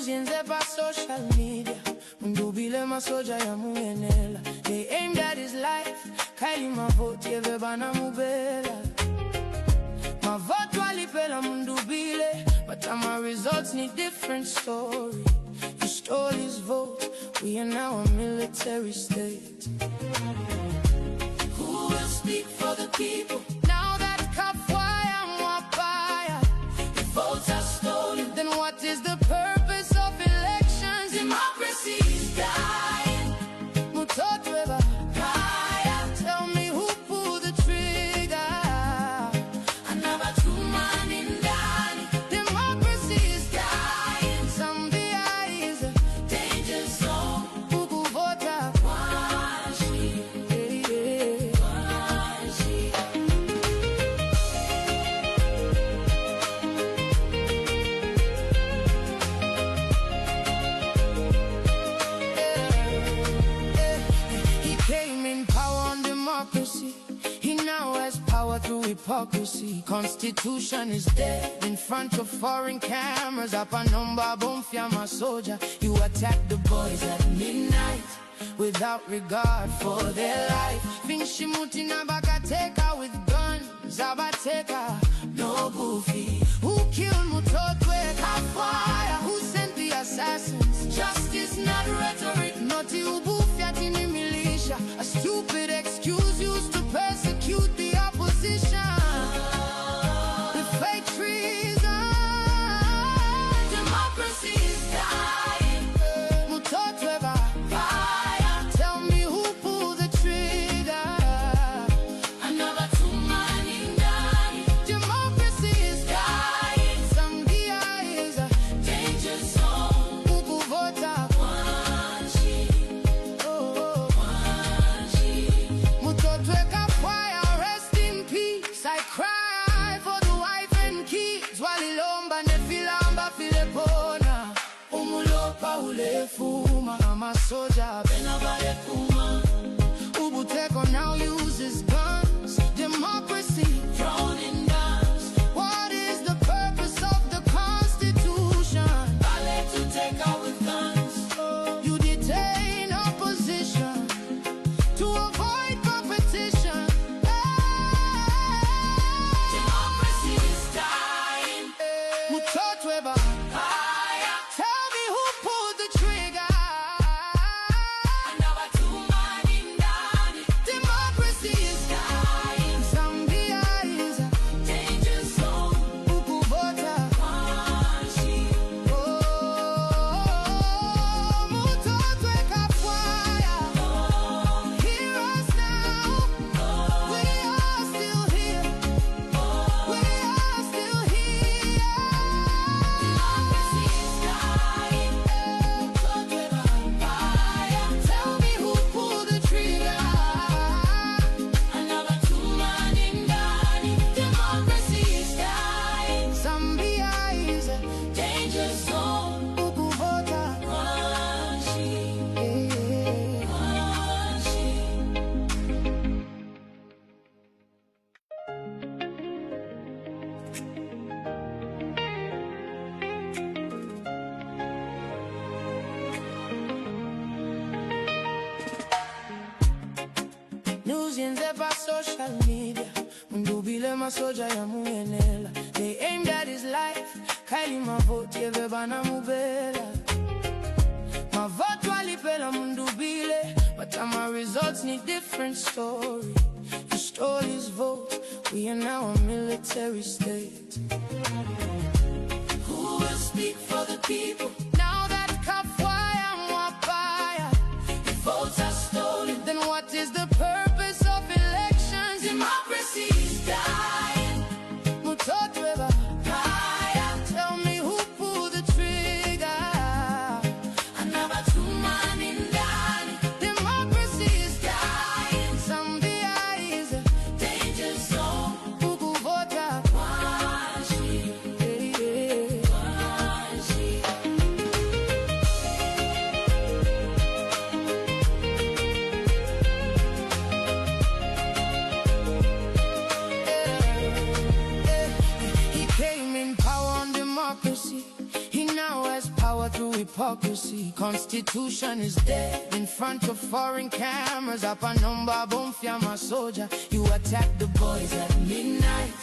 News yenzepa social media, mndubile masoja ya muyenela. They aimed at his life, kaili mavoti yevebana mubela. Mavoto alipela mndubile, but my results need different story. You stole his vote, we are now a military state. Who will speak for the people? Now that Kafwaya Mwapaya, if votes are stolen, then what is the purpose of elections? Democracy is dying. Mutotweba Kaya, tell me who pulled the trigger? Another two man in Dani. Democracy is dying. Zambia is a danger zone. Ukuvota Washi, Washi. He came in power on democracy. He now has power through hypocrisy. Constitution is dead in front of foreign cameras. Apanomba bomfya masoja. You attack the boys at midnight without regard for their life. Vinshimuti na bakateka with guns. Abateka no goofy. Who killed Mutotwe Kafwaya? Who sent the assassins? Justice not rhetoric. Noti ubufya tini militia. A stupid excuse used to persecute the opposition. The fake treason. Democracy is dying. Mutotwe Kafwaya, tell me who pulled the trigger? Another two man in Dani. Democracy is dying. Zambia is a danger zone. Ukuvota Washi, oh, Washi. Mutotwe Kafwaya, rest in peace. I cry for the wife and kids. Walilomba nefilamba filepona. Umulopa ulefuma. Amasoja bena balekuma. Ubuteko now uses guns. Democracy thrown in dust. What is the purpose of the Constitution? Ballet to take out with guns. You detain opposition to avoid competition. Democracy is dying. Mutotwe Kaya, tell me who pulled the trigger? Another two man in Dani. Democracy is dying. Zambia is a danger zone. Ukuvota Washi, oh, Mutotwe Kafwaya. Hear us now. We are still here. We are still here. Democracy is dying. Mutotwe Kafwaya, tell me who pulled the trigger? Another two man in Dani. Democracy is dying. Zambia is a danger zone. Ukuvota Washi, Washi. News yenzepa social media, mndubile masoja ya muyenela. They aimed at his life, kaili mavoti yevebana mubela. Mavoto alipela mndubile, but my results need different story. You stole his vote, we are now a military state. Who will speak for the people? Now that Kafwaya Mwapaya, if votes are stolen, then what is the purpose of elections? Democracy is dying. Mutotwe Kaya, tell me who pulled the trigger? Another two man in Dani. Democracy is dying. Zambia is a danger zone. Ukuvota Washi, Washi. through hypocrisy. Constitution is dead in front of foreign cameras. Up a number, boom, my soldier. You attack the boys at midnight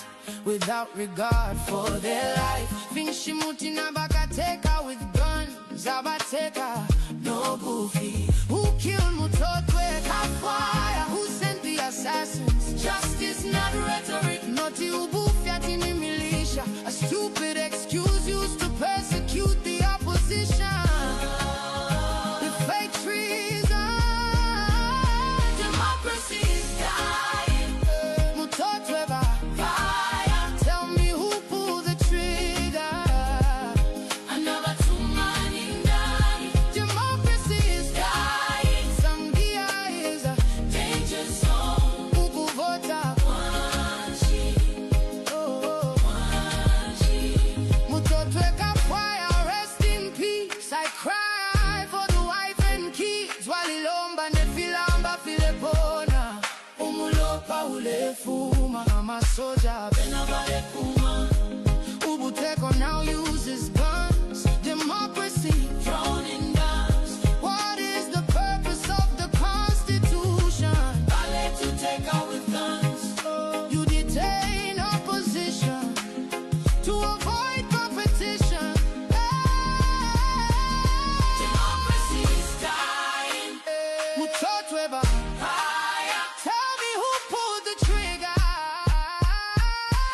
without regard for their life. Finchimuti na bakateka with guns. Abateka, no goofy. Who killed Mutotwe Kafwaya? Who sent the assassins? Justice, not rhetoric. Noti ubufiati ni militia. A stupid excuse used to persecute the opposition. The fake treason. Democracy is dying. Mutotwe fire. Tell me who pulled the trigger. Another too many dying. Democracy is dying. Zambia is a danger zone. Ukuvota Wanchi. Oh, Wanchi. Mutotwe Kafwaya, rest in peace. I cry for the wife and kids. Walilomba nefilamba filepona. Umulopa ulefuma. Amasoja benabale kuma. Ubuteko now uses guns. Democracy thrown in dust. What is the purpose of the Constitution? Ballet to take out with guns. You detain opposition to avoid competition. Democracy is dying. Mutotwe fire. Tell me who pulled the trigger.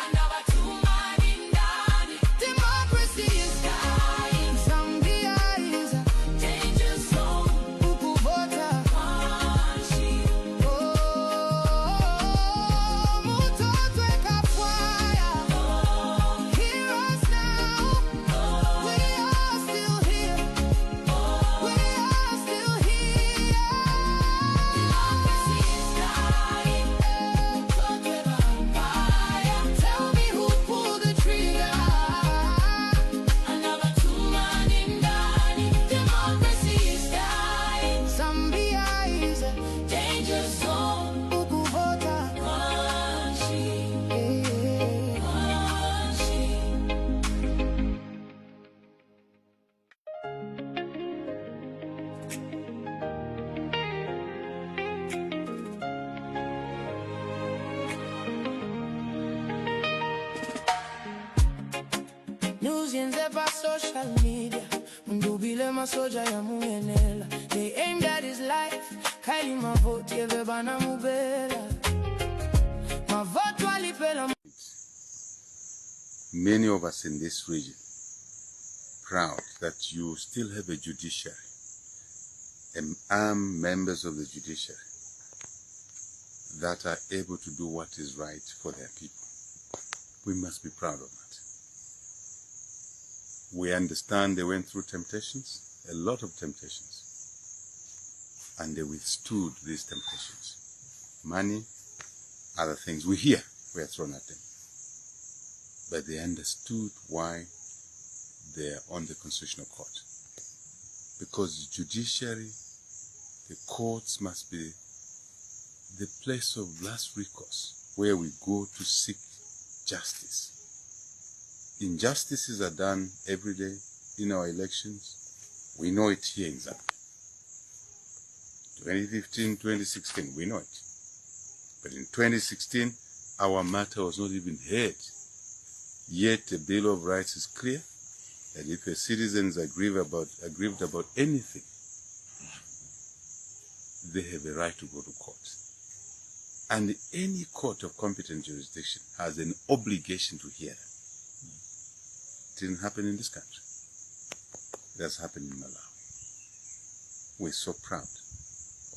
Another too many dying. Democracy is dying. Zambia is a danger zone. Ukuvota Wanchi. Oh, Mutotwe Kafwaya. Hear us now. We are still here. We are still here. Democracy is dying. Mutotwe fire. Tell me who pulled the trigger. Another too many dying. Democracy is dying. Zambia is a danger zone. Ukuvota Wanchi. Wanchi. News by social media. Mundubile masoja ya muenela. They aimed at his life. Kaili mavoti evebana mubela. Mavoto alipela. Many of us in this region proud that you still have a judiciary and armed members of the judiciary that are able to do what is right for their people. We must be proud of that. We understand they went through temptations, a lot of temptations, and they withstood these temptations. Money, other things we hear were thrown at them. But they understood why they are on the Constitutional Court. Because judiciary, the courts must be the place of last recourse, where we go to seek justice. Injustices are done every day in our elections. We know it here in Zambia. 2015, 2016, we know it. But in 2016, our matter was not even heard. Yet the Bill of Rights is clear that if a citizen is aggrieved about anything, they have a right to go to court. And any court of competent jurisdiction has an obligation to hear them. It didn't happen in this country. It has happened in Malawi. We're so proud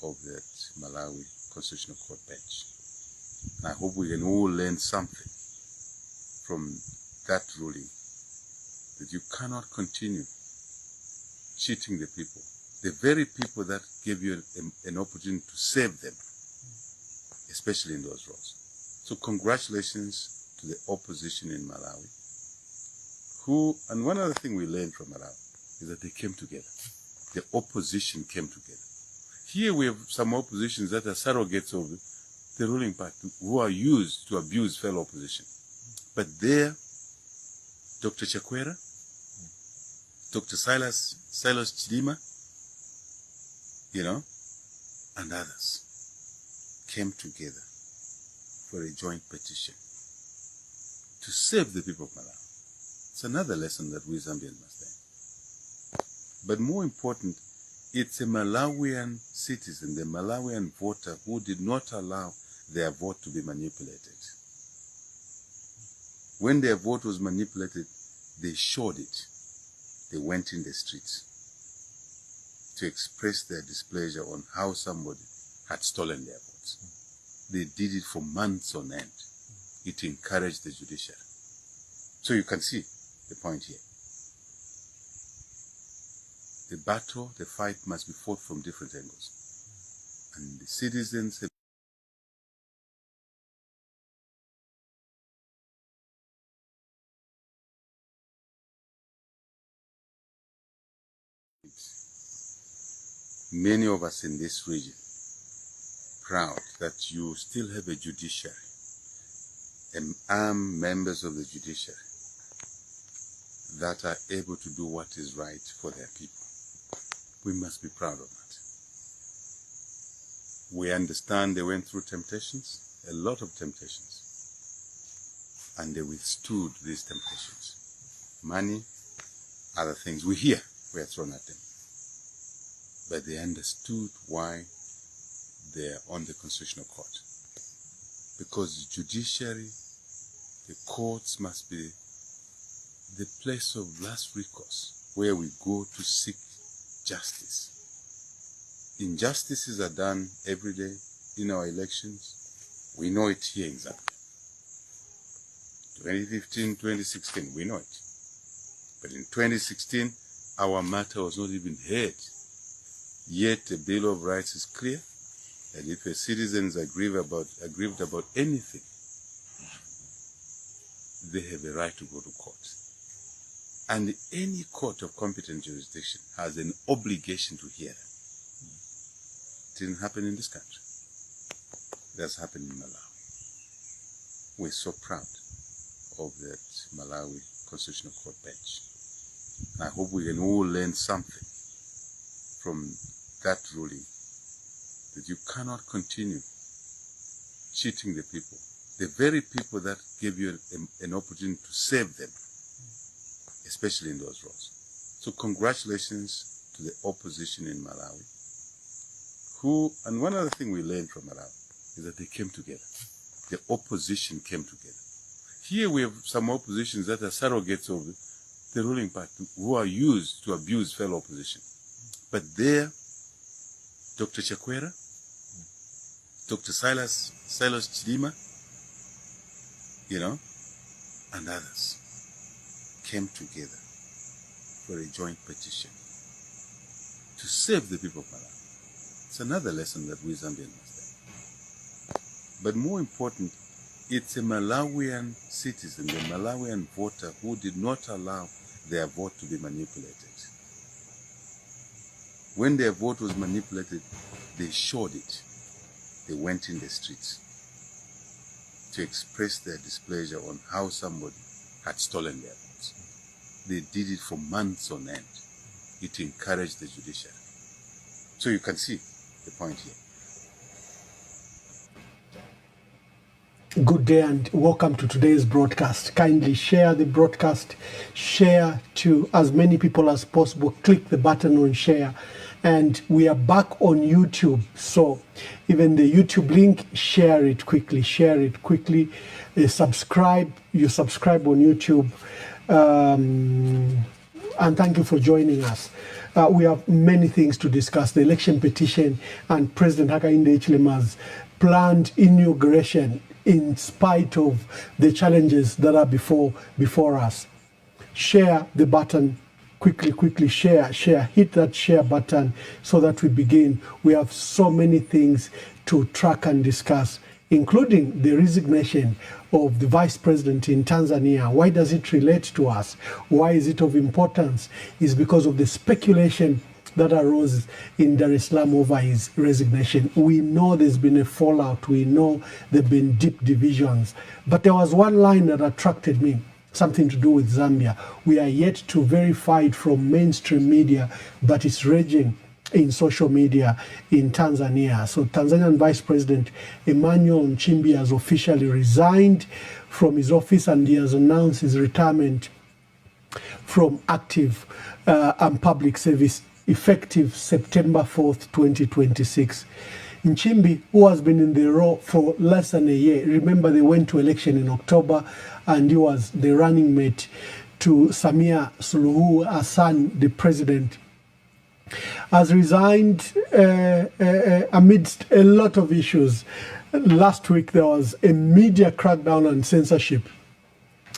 of that Malawi Constitutional Court bench. And I hope we can all learn something from that ruling, that you cannot continue cheating the people, the very people that gave you an opportunity to save them, especially in those roles. So congratulations to the opposition in Malawi, and one other thing we learned from Malawi is that they came together. The opposition came together. Here we have some oppositions that are surrogates of the ruling party who are used to abuse fellow opposition. But there, Dr. Chakwera Dr. Silas Chidima, and others came together for a joint petition to save the people of Malawi. It's another lesson that we Zambians must learn. But more important, it's a Malawian citizen, the Malawian voter, who did not allow their vote to be manipulated. When their vote was manipulated, they showed it. They went in the streets to express their displeasure on how somebody had stolen their votes. They did it for months on end. It encouraged the judiciary. So you can see the point here. The battle, the fight must be fought from different angles. And the citizens have many of us in this region proud that you still have a judiciary and armed members of the judiciary that are able to do what is right for their people. We must be proud of that. We understand they went through temptations, a lot of temptations, and they withstood these temptations. Money, other things we hear were thrown at them. But they understood why they're on the Constitutional Court. Because the judiciary, the courts must be the place of last recourse, where we go to seek justice. Injustices are done every day in our elections. We know it here in Zambia. 2015, 2016, we know it. But in 2016, our matter was not even heard. Yet the Bill of Rights is clear that if a citizen is aggrieved about anything, they have a right to go to court. And any court of competent jurisdiction has an obligation to hear them. It didn't happen in this country. That's happened in Malawi. We're so proud of that Malawi Constitutional Court bench. I hope we can all learn something from that ruling, that you cannot continue cheating the people, the very people that gave you an opportunity to save them, especially in those roles. So congratulations to the opposition in Malawi, and one other thing we learned from Malawi is that they came together. The opposition came together. Here we have some oppositions that are surrogates of the ruling party, who are used to abuse fellow opposition. But there, Dr. Chakwera, Dr. Silas Chidima, and others came together for a joint petition to save the people of Malawi. It's another lesson that we Zambians must learn. But more important, it's a Malawian citizen, the Malawian voter, who did not allow their vote to be manipulated. When their vote was manipulated, they showed it. They went in the streets to express their displeasure on how somebody had stolen their votes. They did it for months on end. It encouraged the judiciary. So you can see the point here. Good day and welcome to today's broadcast. Kindly share the broadcast, share to as many people as possible, click the button on share. And we are back on YouTube, so even the YouTube link, share it quickly, subscribe, you subscribe on YouTube, and thank you for joining us. We have many things to discuss: the election petition and President Hakainde Hichilema's planned inauguration in spite of the challenges that are before us. Share the button. Quickly share, hit that share button so that we begin. We have so many things to track and discuss, including the resignation of the vice president in Tanzania. Why does it relate to us? Why is it of importance? It's because of the speculation that arose in Dar es Salaam over his resignation. We know there's been a fallout. We know there have been deep divisions. But there was one line that attracted me. something to do with Zambia. We are yet to verify it from mainstream media, but it's raging in social media in Tanzania. So Tanzanian Vice President Emmanuel Nchimbi has officially resigned from his office, and he has announced his retirement from active and public service effective September 4th, 2026. Nchimbi, who has been in the role for less than a year, remember they went to election in October, and he was the running mate to Samia Suluhu Hassan, the president, has resigned amidst a lot of issues. Last week there was a media crackdown on censorship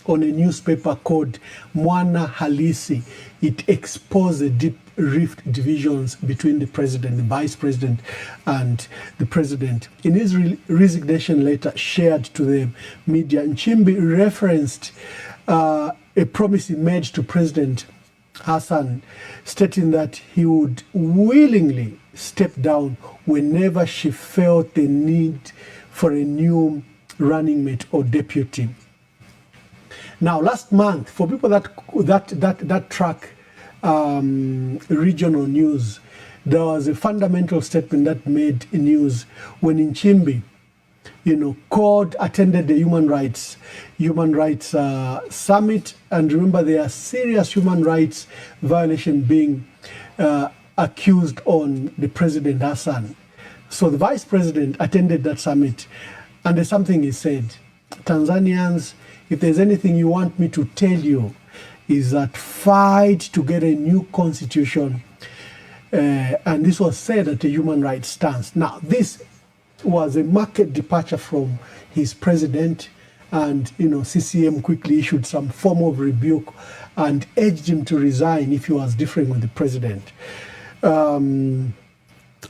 on a newspaper called Mwana Halisi. It exposed the deep rift divisions between the president, the vice president, and the president. In his resignation letter shared to the media, Nchimbi referenced a promise he made to President Hassan, stating that he would willingly step down whenever she felt the need for a new running mate or deputy. Now, last month, for people that track regional news, there was a fundamental statement that made news when Nchimbi, attended the human rights summit, and remember there are serious human rights violation being accused on the President Hassan. So the vice president attended that summit, and there's something he said: Tanzanians, if there's anything you want me to tell you, is that fight to get a new constitution. And this was said at a human rights stance. Now, this was a marked departure from his president, and CCM quickly issued some form of rebuke and urged him to resign if he was differing with the president.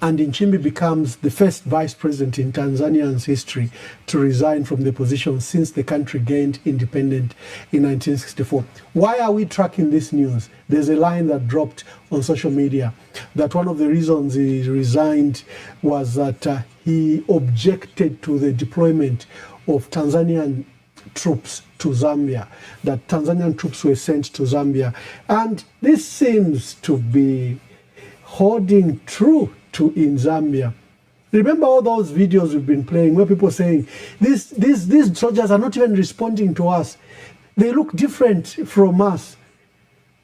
And Nchimbi becomes the first vice president in Tanzania's history to resign from the position since the country gained independence in 1964. Why are we tracking this news? There's a line that dropped on social media that one of the reasons he resigned was that he objected to the deployment of Tanzanian troops to Zambia, that Tanzanian troops were sent to Zambia. And this seems to be holding true in Zambia. Remember all those videos we've been playing where people saying these soldiers are not even responding to us. They look different from us.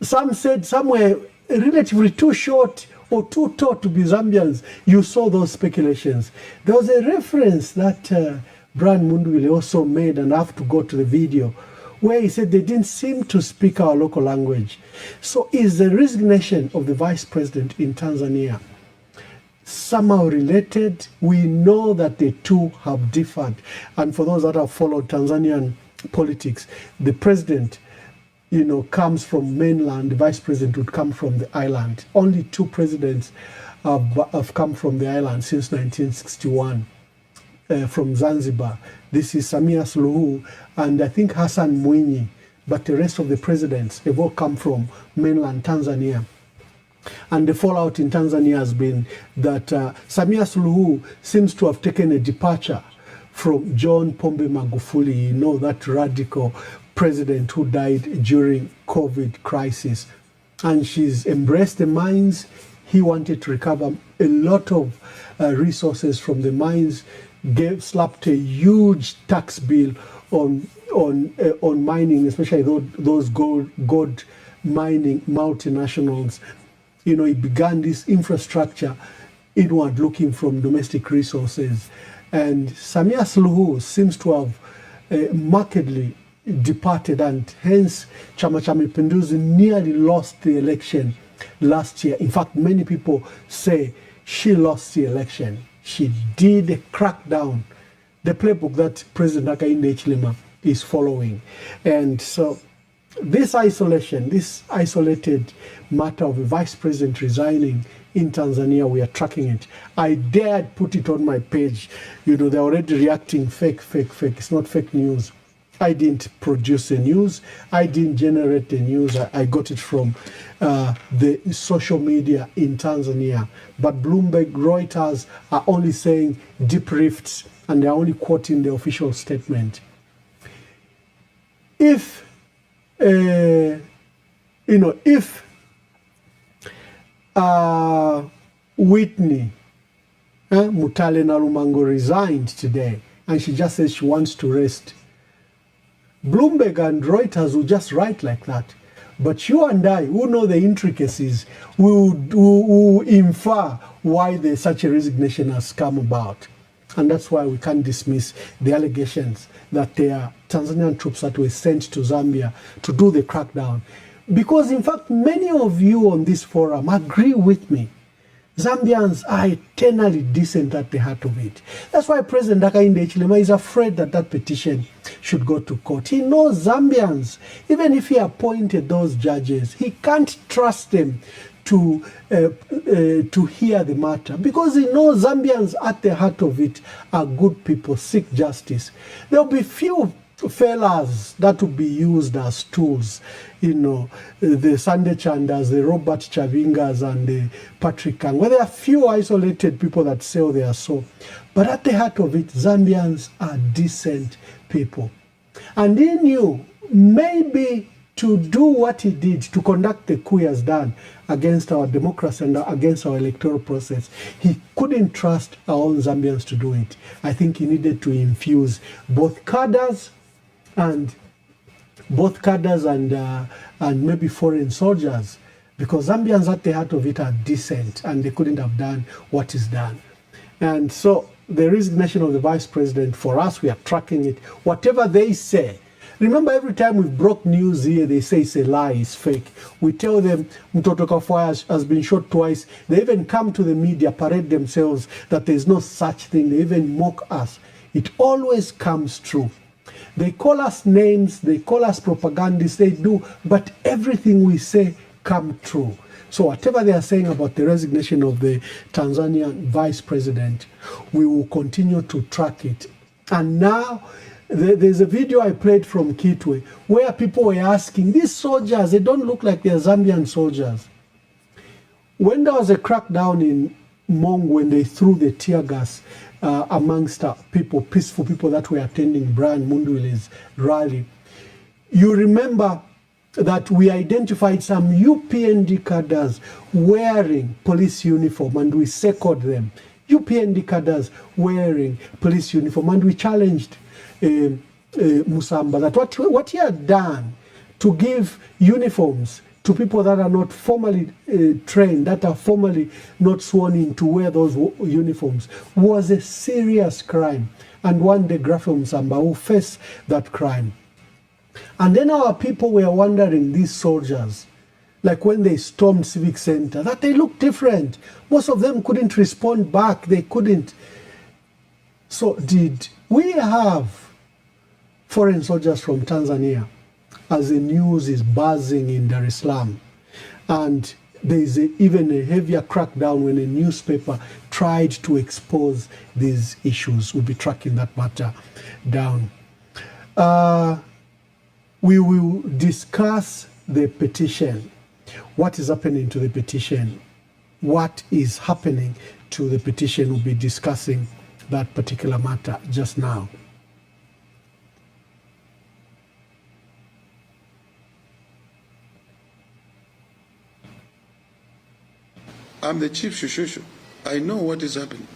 Some said some were relatively too short or too tall to be Zambians. You saw those speculations. There was a reference that Brian Mundwile also made, and I have to go to the video, where he said they didn't seem to speak our local language. So is the resignation of the vice president in Tanzania somehow related? We know that the two have differed. And for those that have followed Tanzanian politics, the president, comes from mainland, the vice president would come from the island. Only two presidents have come from the island since 1961, from Zanzibar. This is Samia Suluhu and I think Hassan Mwinyi, but the rest of the presidents, they've all come from mainland Tanzania. And the fallout in Tanzania has been that Samia Suluhu seems to have taken a departure from John Pombe Magufuli, that radical president who died during COVID crisis. And she's embraced the mines. He wanted to recover a lot of resources from the mines, slapped a huge tax bill on mining, especially those gold mining multinationals. He began this infrastructure inward looking from domestic resources. And Samia Suluhu seems to have markedly departed, and hence Chama cha Mapinduzi nearly lost the election last year. In fact, many people say she lost the election. She did a crackdown, the playbook that President Hakainde Hichilema is following. And so this isolated matter of a vice president resigning in Tanzania, we are tracking it. I dared put it on my page. They're already reacting fake. It's not fake news. I didn't produce the news. I didn't generate the news. I got it from the social media in Tanzania. But Bloomberg, Reuters are only saying deep rifts, and they're only quoting the official statement. If if Whitney Mutale Nalumango resigned today and she just says she wants to rest, Bloomberg and Reuters will just write like that. But you and I, who know the intricacies, will infer why such a resignation has come about. And that's why we can't dismiss the allegations that there are Tanzanian troops that were sent to Zambia to do the crackdown. Because, in fact, many of you on this forum agree with me. Zambians are eternally decent at the heart of it. That's why President Hakainde Hichilema is afraid that that petition should go to court. He knows Zambians, even if he appointed those judges, he can't trust them to hear the matter, because he knows Zambians at the heart of it are good people, seek justice. There'll be few fellas that will be used as tools, the Sunday Chandas, the Robert Chavingas, and the Patrick Kang. Well, there are few isolated people that sell their soul. But at the heart of it, Zambians are decent people. And he knew maybe to do what he did, to conduct the coup he has done against our democracy and against our electoral process, he couldn't trust our own Zambians to do it. I think he needed to infuse both cadres and maybe foreign soldiers, because Zambians at the heart of it are decent and they couldn't have done what is done. And so the resignation of the vice president, for us, we are tracking it. Whatever they say, remember every time we broke news here, they say it's a lie, it's fake. We tell them Mtoto Kafwaya has been shot twice. They even come to the media, parade themselves that there's no such thing. They even mock us. It always comes true. They call us names, they call us propagandists, they do, but everything we say come true. So whatever they are saying about the resignation of the Tanzanian vice president, we will continue to track it. And now, there's a video I played from Kitwe where people were asking, these soldiers, they don't look like they're Zambian soldiers. When there was a crackdown in Mong, when they threw the tear gas amongst people, peaceful people that were attending Brian Mundwele's rally, you remember that we identified some UPND cadres wearing police uniform and we circled them. UPND cadres wearing police uniform, and we challenged Musamba that what he had done to give uniforms to people that are not formally trained, that are formally not sworn in to wear those uniforms, was a serious crime. And one day Grafo Musamba will face that crime. And then our people were wondering, these soldiers, like when they stormed Civic Center, that they looked different. Most of them couldn't respond back. They couldn't. So did we have foreign soldiers from Tanzania as the news is buzzing in Dar es Salaam? And there is even a heavier crackdown when a newspaper tried to expose these issues. We'll be tracking that matter down. We will discuss the petition. What is happening to the petition? What is happening to the petition? We'll be discussing that particular matter just now. I'm the chief Shushushu. I know what is happening.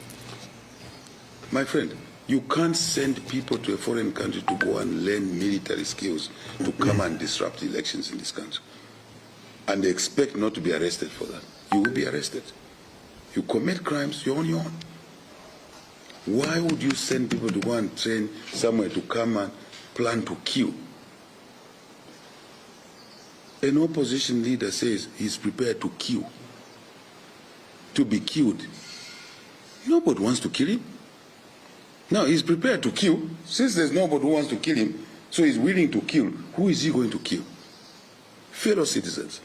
My friend, you can't send people to a foreign country to go and learn military skills to come and disrupt elections in this country. And they expect not to be arrested for that. You will be arrested. You commit crimes, you're on your own. Why would you send people to go and train somewhere to come and plan to kill? An opposition leader says he's prepared to kill, to be killed. Nobody wants to kill him. Now he's prepared to kill. Since there's nobody who wants to kill him, so he's willing to kill. Who is he going to kill? Fellow citizens.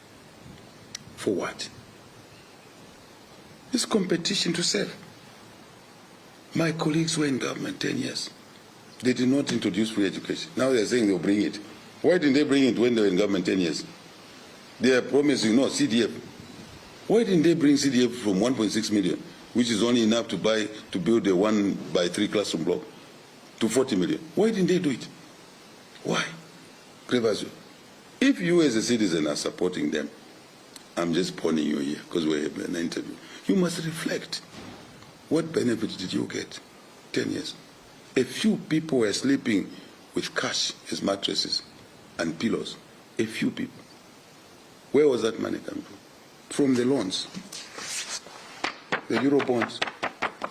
For what? It's competition to serve. My colleagues were in government 10 years. They did not introduce free education. Now they're saying they'll bring it. Why didn't they bring it when they were in government 10 years? They are promising, no, CDF. Why didn't they bring CDF from 1.6 million, which is only enough to build a 1x3 classroom block, to 40 million? Why didn't they do it? Why? Grevazio. If you as a citizen are supporting them, I'm just pawning you here because we're having an interview, you must reflect. What benefit did you get 10 years? A few people were sleeping with cash as mattresses and pillows. A few people. Where was that money coming from? From the loans, the Euro bonds,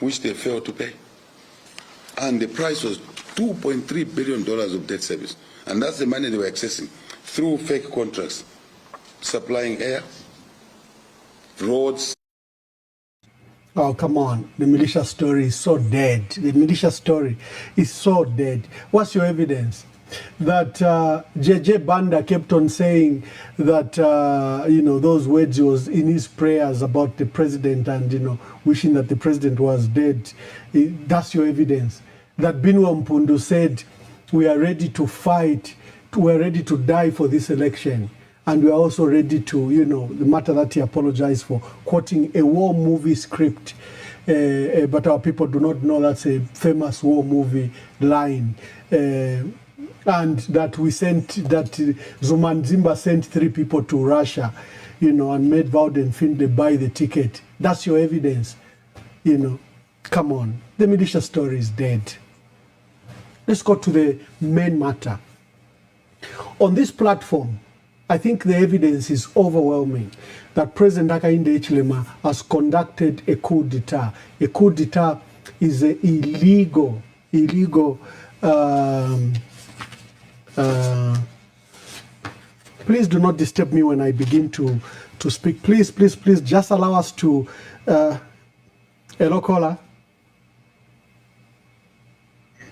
which they failed to pay. And the price was $2.3 billion of debt service. And that's the money they were accessing through fake contracts, supplying air, roads. Oh, come on. The militia story is so dead. The militia story is so dead. What's your evidence? That JJ Banda kept on saying that, those words was in his prayers about the president and, wishing that the president was dead. That's your evidence. That Binwa Mpundu said, we are ready to fight, we are ready to die for this election. And we are also ready to, the matter that he apologized for, quoting a war movie script. But our people do not know that's a famous war movie line. And that Zumanzimba sent 3 people to Russia, and made Wouden Findlay buy the ticket. That's your evidence. Come on. The militia story is dead. Let's go to the main matter. On this platform, I think the evidence is overwhelming that President Hakainde Hichilema has conducted a coup d'etat. A coup d'etat is an illegal. Please do not disturb me when I begin to speak. Please, just allow us to. Hello, caller.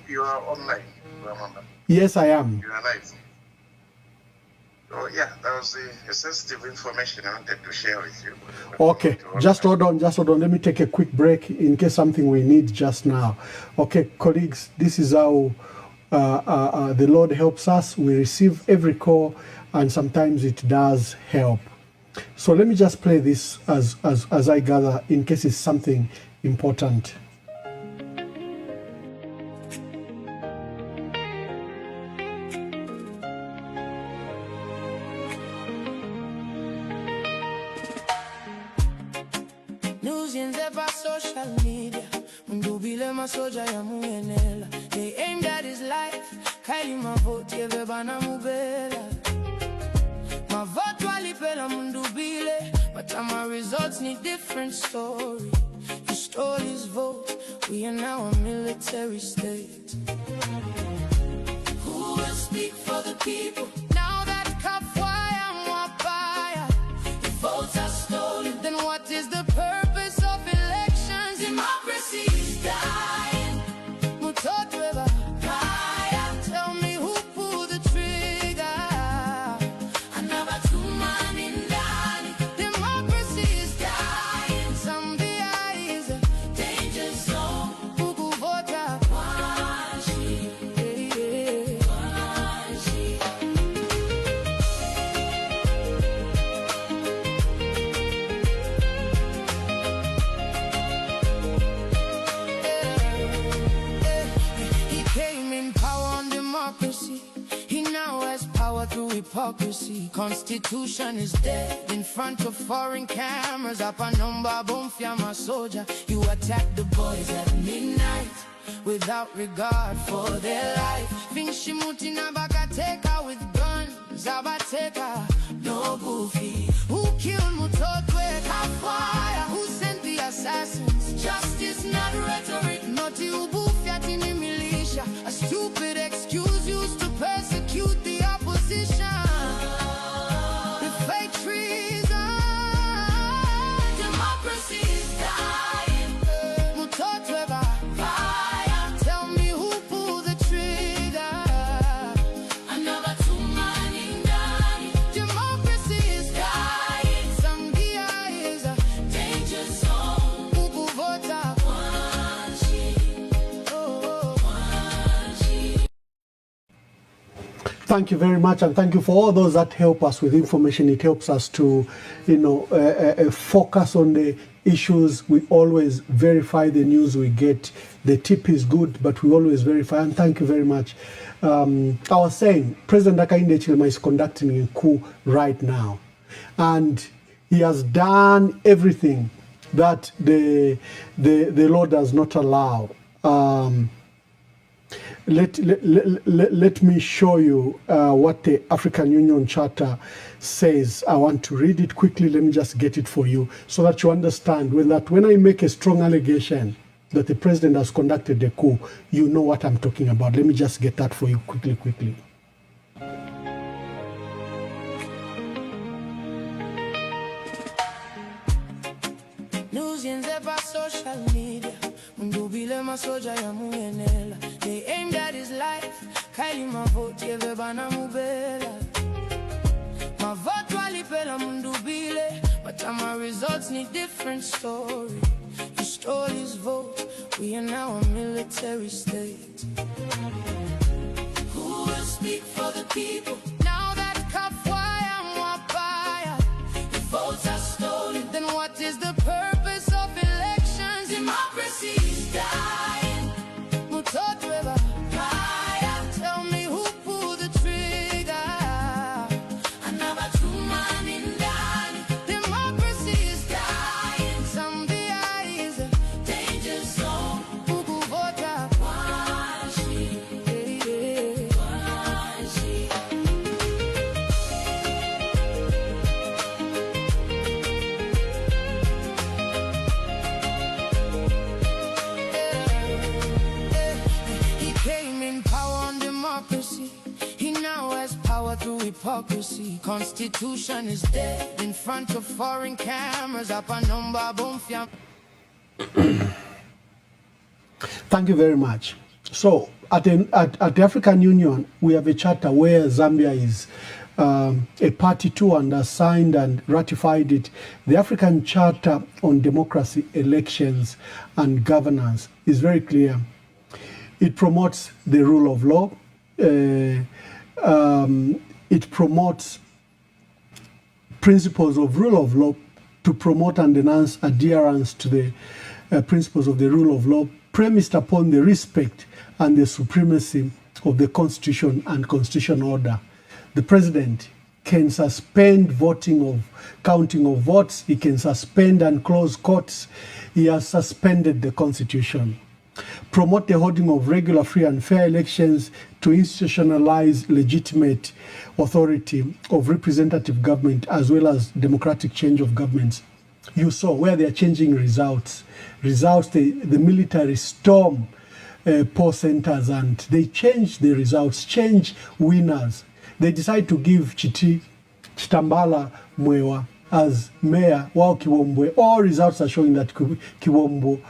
You are online, remember? Yes, I am. You are live. So yeah, that was the sensitive information I wanted to share with you. Okay, just hold on. Let me take a quick break in case something we need just now. Okay, colleagues, this is how the Lord helps us. We receive every call, and sometimes it does help. So let me just play this as I gather in case it's something important. They aimed at his life. Kylie my vote, bana mubela. My vote walipela mundubile, but my results need different story. You stole his vote. We are now a military state. Who will speak for the people? Now that Kafwaya Mwapaya, the votes are stolen. Then what is the purpose of elections? Democracy is dying. Mutotweba, tell me who pulled the trigger. Another 2 man in Dani. Democracy is dying. Zambia is a danger zone. Huku vota Wanshi, Wanshi. He came in power on democracy. He now has power through hypocrisy. Constitution is dead in front of foreign cameras. Apanumba Bumfia my soldier. You attack the boys at midnight without regard for their life. Vinshimuti na bakateka with guns. Abateka, no goofy. Who killed Mutotwe Kafwaya? Who sent the assassins? Justice, not rhetoric. Noti ubufya tini militia. A stupid excuse used to persecute the opposition. The fake treason. Democracy is dying. Mutotwe Fire. Tell me who pulled the trigger. Another 2 man in Dani. Democracy is dying. Thank you very much, and thank you for all those that help us with information. It helps us to, focus on the issues. We always verify the news we get. The tip is good, but we always verify, and thank you very much. I was saying, President Hakainde Hichilema is conducting a coup right now, and he has done everything that the law does not allow. Let me show you what the African Union Charter says. I want to read it quickly. Let me just get it for you so that you understand when I make a strong allegation that the president has conducted a coup, you know what I'm talking about. Let me just get that for you quickly. Social media, they aimed at his life. Kaili mavoti evebana mubela. Mavoto alipela mundubile, but my results need different story. You stole his vote. We are now a military state. Who will speak for the people? Now that Kafwaya Mwapaya, the votes are stolen. Then what is the purpose of elections? Democracy is dying. Mutotweba Kaya, tell me who pulled the trigger. Another true man in dying. Democracy is dying. Zambia is a danger zone. Ukuvota Washi, Washi. He came in power on democracy. He now has power through hypocrisy. Constitution is dead in front of foreign cameras. Thank you very much. So, at the African Union, we have a charter where Zambia is a party to and has signed and ratified it. The African Charter on Democracy, Elections and Governance is very clear. It promotes the rule of law. It promotes principles of rule of law to promote and enhance adherence to the principles of the rule of law, premised upon the respect and the supremacy of the Constitution and constitutional order. The president can suspend counting of votes. He can suspend and close courts. He has suspended the Constitution. Promote the holding of regular, free and fair elections to institutionalize legitimate authority of representative government as well as democratic change of governments. You saw where they are changing results. The military storm poll centers and they change the results, change winners. They decide to give Chitambala Mwewa as mayor while Kiwombwe. All results are showing that Kiwombwe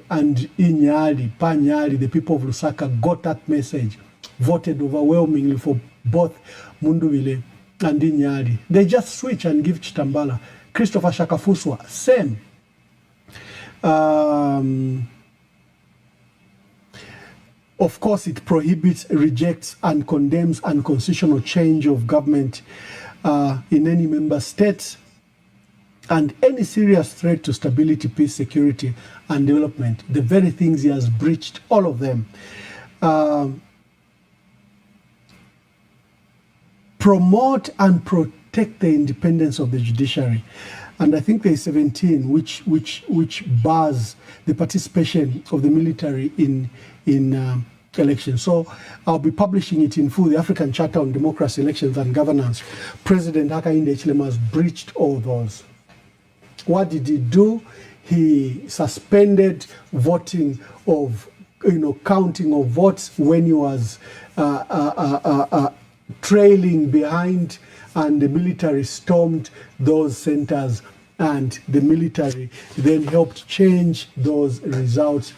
and Panyali, the people of Lusaka got that message, voted overwhelmingly for both Munduvile and Inyali. They just switch and give Chitambala. Christopher Shakafuswa, same. Of course, it prohibits, rejects, and condemns unconstitutional change of government in any member state and any serious threat to stability, peace, security, and development. The very things he has breached, all of them. Promote and protect the independence of the judiciary. And I think there's 17 which bars the participation of the military in elections. So I'll be publishing it in full, the African Charter on Democracy, Elections and Governance. President Hakainde Hichilema has breached all those. What did he do? He suspended voting of, counting of votes when he was trailing behind, and the military stormed those centers, and the military then helped change those results.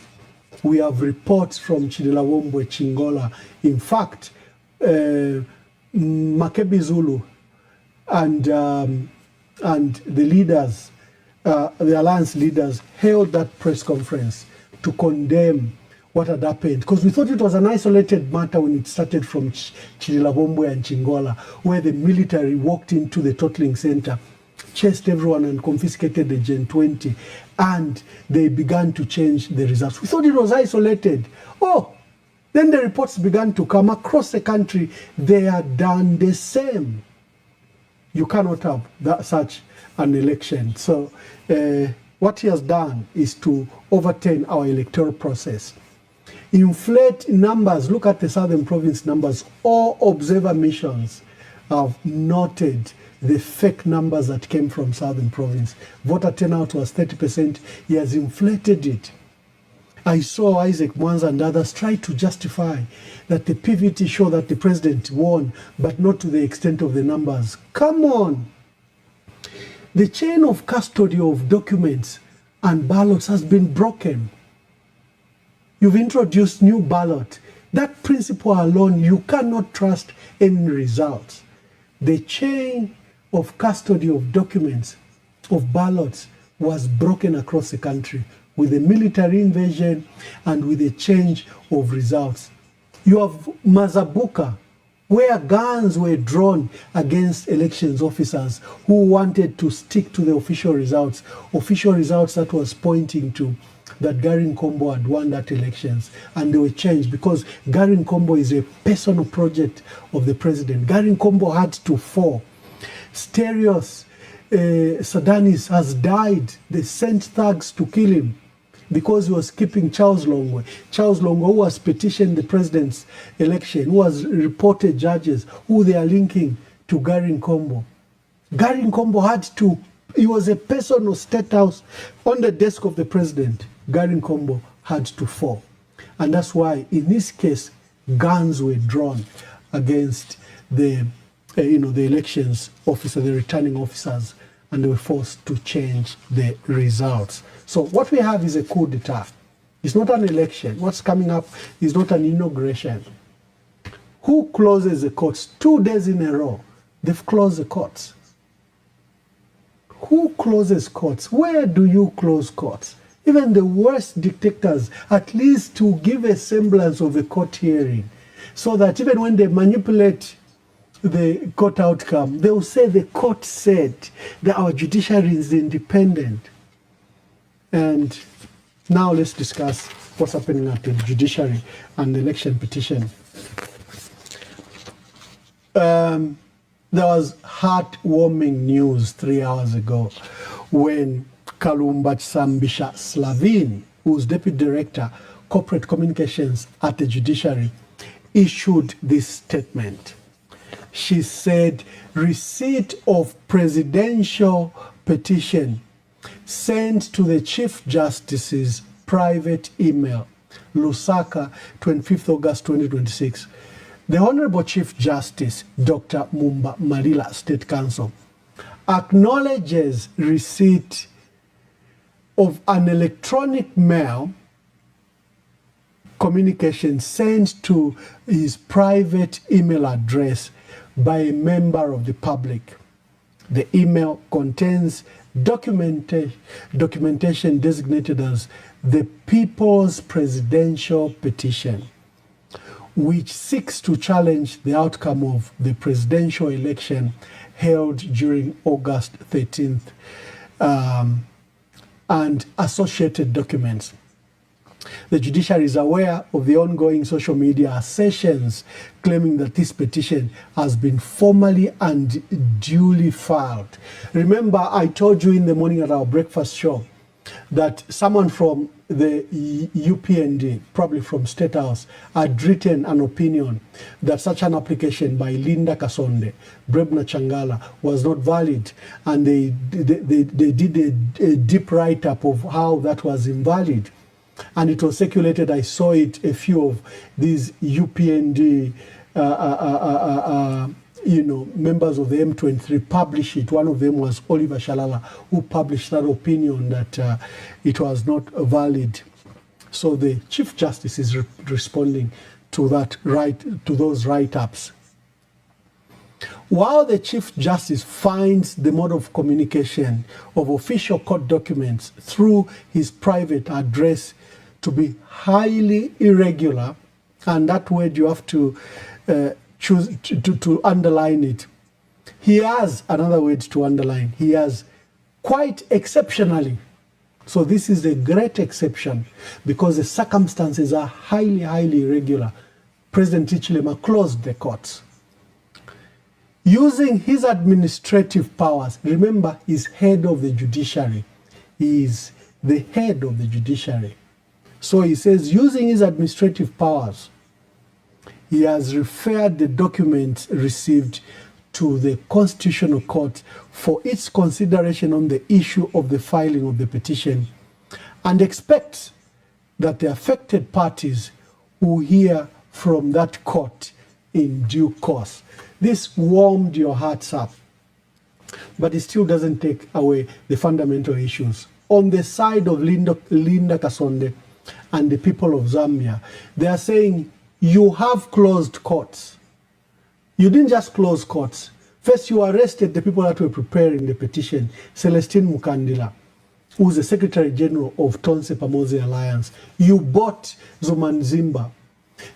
We have reports from Chidelawombwe Chingola. In fact, Makebi Zulu and the leaders, the alliance leaders, held that press conference to condemn what had happened, because we thought it was an isolated matter when it started from Chirilabombwe and Chingola, where the military walked into the totaling center, chased everyone and confiscated the Gen 20, and they began to change the results. We thought it was isolated. Oh, then the reports began to come across the country. They are done the same. You cannot have such an election. So what he has done is to overturn our electoral process. Inflate numbers. Look at the Southern Province numbers. All observer missions have noted the fake numbers that came from Southern Province. Voter turnout was 30%. He has inflated it. I saw Isaac Mwanza and others try to justify that the PVT show that the president won, but not to the extent of the numbers. Come on. The chain of custody of documents and ballots has been broken. You've introduced new ballot. That principle alone, you cannot trust any results. The chain of custody of documents, of ballots, was broken across the country with the military invasion and with the change of results. You have Mazabuka, where guns were drawn against elections officers who wanted to stick to the official results that was pointing to that Gary Nkombo had won that elections, and they were changed because Gary Nkombo is a personal project of the president. Gary Nkombo had to fall. Stereos Sadanis has died. They sent thugs to kill him because he was keeping Charles Longwe. Charles Longwe, who was petitioned the president's election, who was reported judges, who they are linking to Gary Nkombo. Gary Nkombo had to, he was a personal state house on the desk of the president. Gary Nkombo had to fall. And that's why, in this case, guns were drawn against the, the elections officer, the returning officers, and they were forced to change the results. So what we have is a coup d'etat. It's not an election. What's coming up is not an inauguration. Who closes the courts? 2 days in a row, they've closed the courts. Who closes courts? Where do you close courts? Even the worst dictators, at least to give a semblance of a court hearing, so that even when they manipulate the court outcome, they will say the court said that our judiciary is independent. And now let's discuss what's happening at the judiciary and the election petition. There was heartwarming news 3 hours ago when Kalumba Sambisha Slavin, who's Deputy Director, Corporate Communications at the Judiciary, issued this statement. She said, receipt of presidential petition sent to the Chief Justice's private email, Lusaka, 25th August 2026. The Honorable Chief Justice, Dr. Mumba Malila, State Counsel, acknowledges receipt of an electronic mail communication sent to his private email address by a member of the public. The email contains documentation designated as the People's Presidential Petition, which seeks to challenge the outcome of the presidential election held during August 13th and associated documents. The judiciary is aware of the ongoing social media assertions claiming that this petition has been formally and duly filed. Remember, I told you in the morning at our breakfast show that someone from the UPND, probably from State House, had written an opinion that such an application by Linda Kasonde, Brebna Changala, was not valid, and they did a deep write-up of how that was invalid. And it was circulated. I saw it. A few of these UPND, members of the M23 published it. One of them was Oliver Shalala, who published that opinion that it was not valid. So the Chief Justice is responding to that to those write-ups. While the Chief Justice finds the mode of communication of official court documents through his private address to be highly irregular, and that word you have to choose to underline it. He has another word to underline. He has quite exceptionally. So this is a great exception because the circumstances are highly, highly irregular. President Hichilema closed the courts. Using his administrative powers, remember, he's head of the judiciary. He is the head of the judiciary. So he says, using his administrative powers, he has referred the documents received to the Constitutional Court for its consideration on the issue of the filing of the petition, and expects that the affected parties will hear from that court in due course. This warmed your hearts up, but it still doesn't take away the fundamental issues. On the side of Linda Kasonde and the people of Zambia, they are saying, you have closed courts. You didn't just close courts. First, you arrested the people that were preparing the petition, Celestine Mukandila, who's the Secretary General of Tonse Pamoze Alliance. You bought Zumanzimba.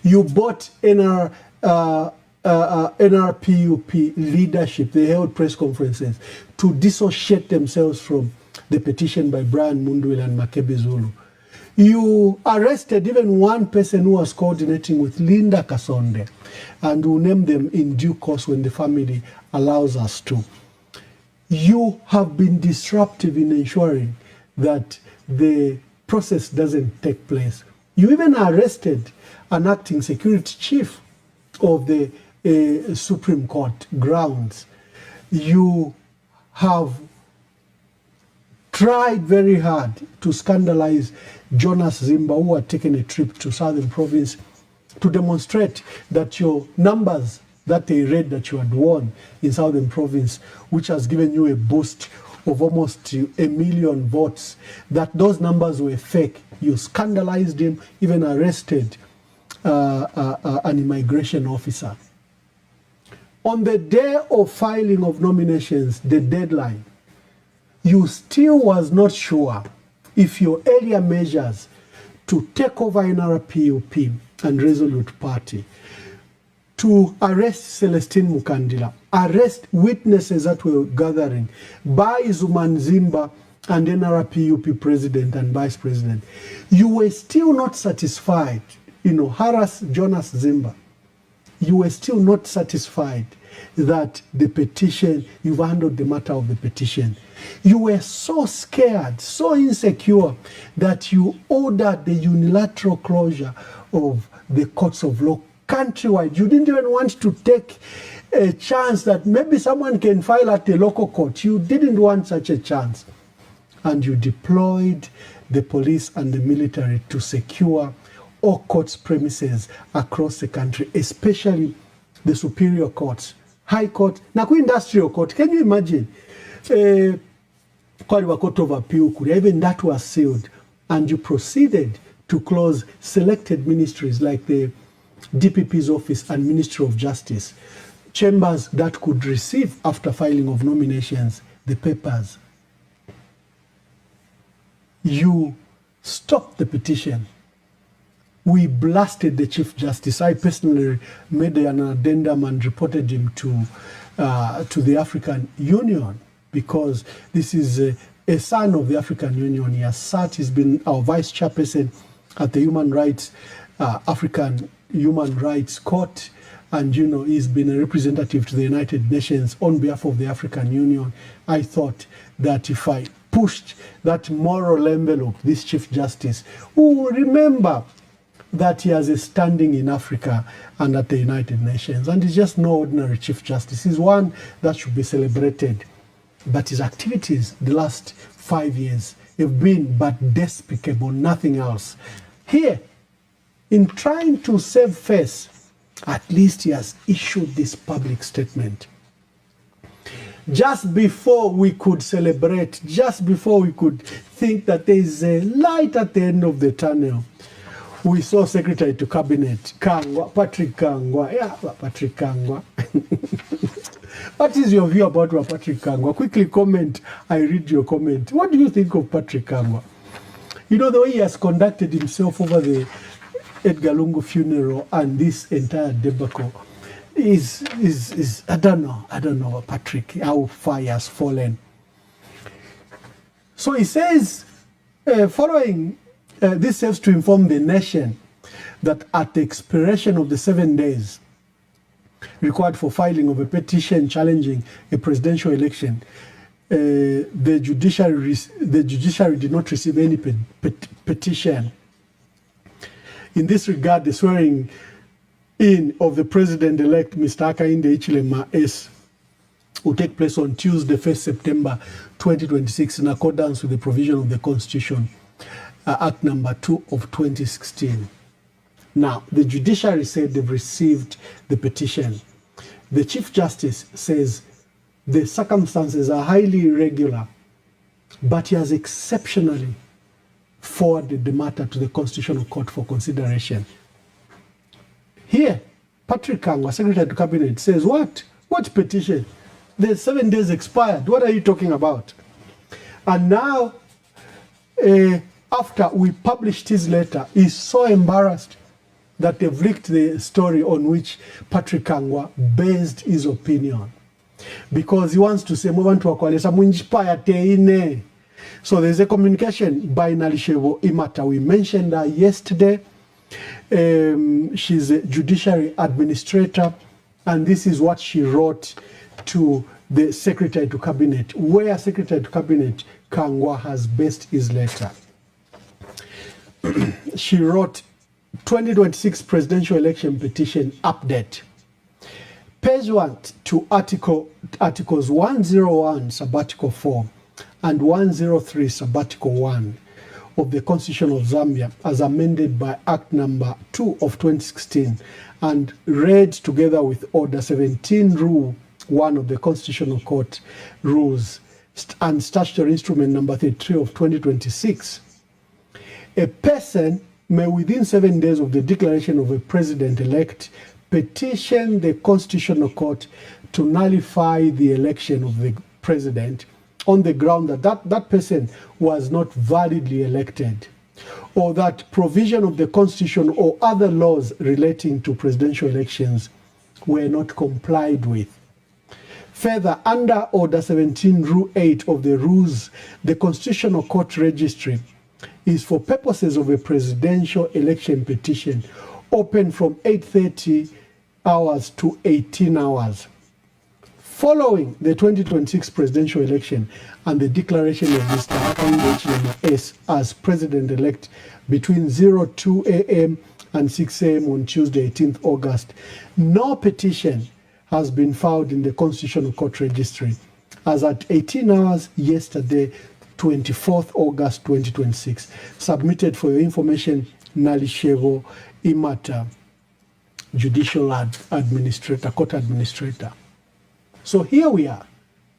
You bought NRPUP leadership. They held press conferences to dissociate themselves from the petition by Brian Mundwil and Makebe Zulu. You arrested even one person who was coordinating with Linda Kasonde, and we'll name them in due course when the family allows us to. You have been disruptive in ensuring that the process doesn't take place. You even arrested an acting security chief of the Supreme Court grounds. You have tried very hard to scandalize Jonas Zimba, who had taken a trip to Southern Province to demonstrate that your numbers that they read that you had won in Southern Province, which has given you a boost of almost 1 million votes, that those numbers were fake. You scandalized him, even arrested an immigration officer. On the day of filing of nominations, the deadline, you still was not sure if your earlier measures to take over NRPUP and Resolute Party, to arrest Celestine Mukandila, arrest witnesses that were gathering, by Zumanzimba and NRPUP president and vice president, you were still not satisfied, harass Jonas Zimba. You were still not satisfied that the petition, you've handled the matter of the petition. You were so scared, so insecure, that you ordered the unilateral closure of the courts of law countrywide. You didn't even want to take a chance that maybe someone can file at the local court. You didn't want such a chance. And you deployed the police and the military to secure all courts premises across the country, especially the superior courts, high court, na industrial court. Can you imagine? Court of Appeal, even that was sealed, and you proceeded to close selected ministries like the DPP's office and Ministry of Justice, chambers that could receive, after filing of nominations, the papers. You stopped the petition. We blasted the Chief Justice. I personally made an addendum and reported him to the African Union, because this is a son of the African Union. He has sat, he's been our vice chairperson at the African Human Rights Court, and he's been a representative to the United Nations on behalf of the African Union. I thought that if I pushed that moral envelope, this Chief Justice, who will remember that he has a standing in Africa and at the United Nations, and he's just no ordinary Chief Justice. He's one that should be celebrated. But his activities the last 5 years have been but despicable, nothing else. Here, in trying to save face, at least he has issued this public statement. Just before we could celebrate, just before we could think that there is a light at the end of the tunnel, we saw Secretary to Cabinet, Patrick Kangwa. Yeah, Patrick Kangwa. What is your view about Patrick Kangwa? Quickly comment. I read your comment. What do you think of Patrick Kangwa? You know, the way he has conducted himself over the Edgar Lungu funeral and this entire debacle is I don't know, Patrick, how far he has fallen. So he says, following, this serves to inform the nation that at the expiration of the 7 days required for filing of a petition challenging a presidential election, the judiciary did not receive any petition. In this regard, the swearing in of the president-elect, Mr. Hakainde Hichilema S, will take place on Tuesday, 1st September 2026, in accordance with the provision of the Constitution, Act number 2 of 2016. Now, the judiciary said they've received the petition. The Chief Justice says the circumstances are highly irregular, but he has exceptionally forwarded the matter to the Constitutional Court for consideration. Here, Patrick Kangwa, Secretary to Cabinet, says, what? What petition? The 7 days expired. What are you talking about? And now, after we published his letter, he's so embarrassed that they've leaked the story on which Patrick Kangwa based his opinion. Because he wants to say, so there's a communication by Nalishevo Imata. We mentioned her yesterday. She's a judiciary administrator, and this is what she wrote to the Secretary to Cabinet, where Secretary to Cabinet Kangwa has based his letter. She wrote, 2026 presidential election petition update. Page 1 to Articles 101, Sabbatical 4, and 103, Sabbatical 1 of the Constitution of Zambia, as amended by Act number 2 of 2016, and read together with Order 17, Rule 1 of the Constitutional Court Rules, and Statutory Instrument number 33 of 2026. A person may, within 7 days of the declaration of a president-elect, petition the Constitutional Court to nullify the election of the president on the ground that that person was not validly elected, or that provision of the Constitution or other laws relating to presidential elections were not complied with. Further, under Order 17, Rule 8 of the Rules, the Constitutional Court Registry is for purposes of a presidential election petition open from 8:30 hours to 18 hours. Following the 2026 presidential election and the declaration of Mr. Hakainde Hichilema S as president-elect between 02 a.m. and 6 a.m. on Tuesday, 18th August, no petition has been filed in the Constitutional Court Registry, as at 18 hours yesterday, 24th August 2026. Submitted for your information, Nalishevo Imata, Judicial Administrator, Court Administrator. So here we are.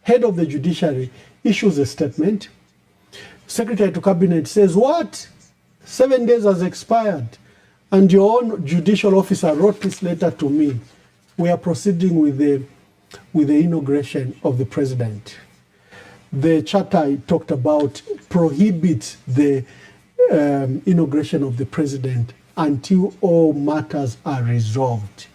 Head of the Judiciary issues a statement. Secretary to Cabinet says, what? 7 days has expired. And your own judicial officer wrote this letter to me. We are proceeding with the inauguration of the president. The charter I talked about prohibits the inauguration of the president until all matters are resolved.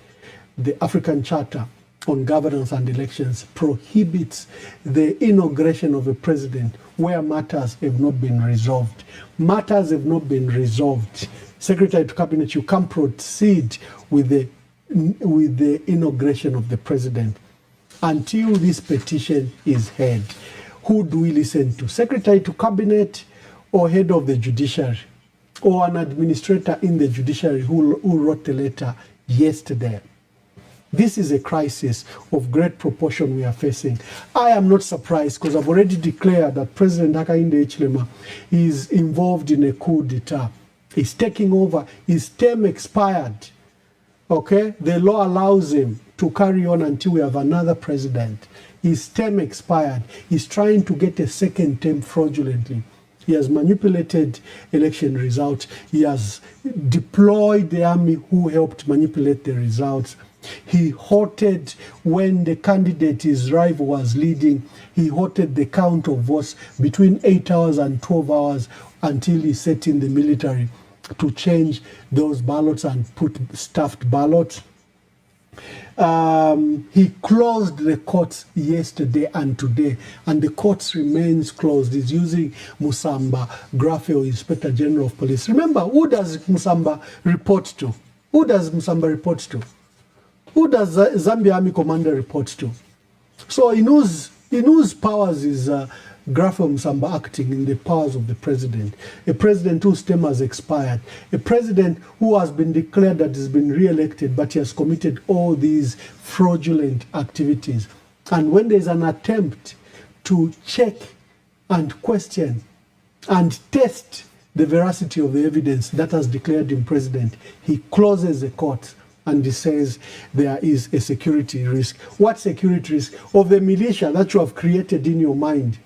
The African Charter on Governance and Elections prohibits the inauguration of a president where matters have not been resolved. Matters have not been resolved. Secretary to Cabinet, you can proceed with the inauguration of the president until this petition is heard. Who do we listen to? Secretary to Cabinet or head of the judiciary? Or an administrator in the judiciary who wrote the letter yesterday? This is a crisis of great proportion we are facing. I am not surprised because I've already declared that President Hakainde Hichilema is involved in a coup d'etat. He's taking over. His term expired. Okay? The law allows him to carry on until we have another president. His term expired. He's trying to get a second term fraudulently. He has manipulated election results. He has deployed the army who helped manipulate the results. He halted when the candidate, his rival, was leading. He halted the count of votes between 8 hours and 12 hours until he set in the military to change those ballots and put stuffed ballots. He closed the courts yesterday and today, and the courts remains closed. He's using Musamba Grafeo, Inspector General of Police. Remember, who does Musamba report to? Who does Musamba report to? Who does Zambia Army Commander report to? So in whose powers is Grafo Musamba acting? In the powers of the president. A president whose term has expired. A president who has been declared that has been re-elected, but he has committed all these fraudulent activities. And when there's an attempt to check and question and test the veracity of the evidence that has declared him president, he closes the court and he says there is a security risk. What security risk? Of the militia that you have created in your mind.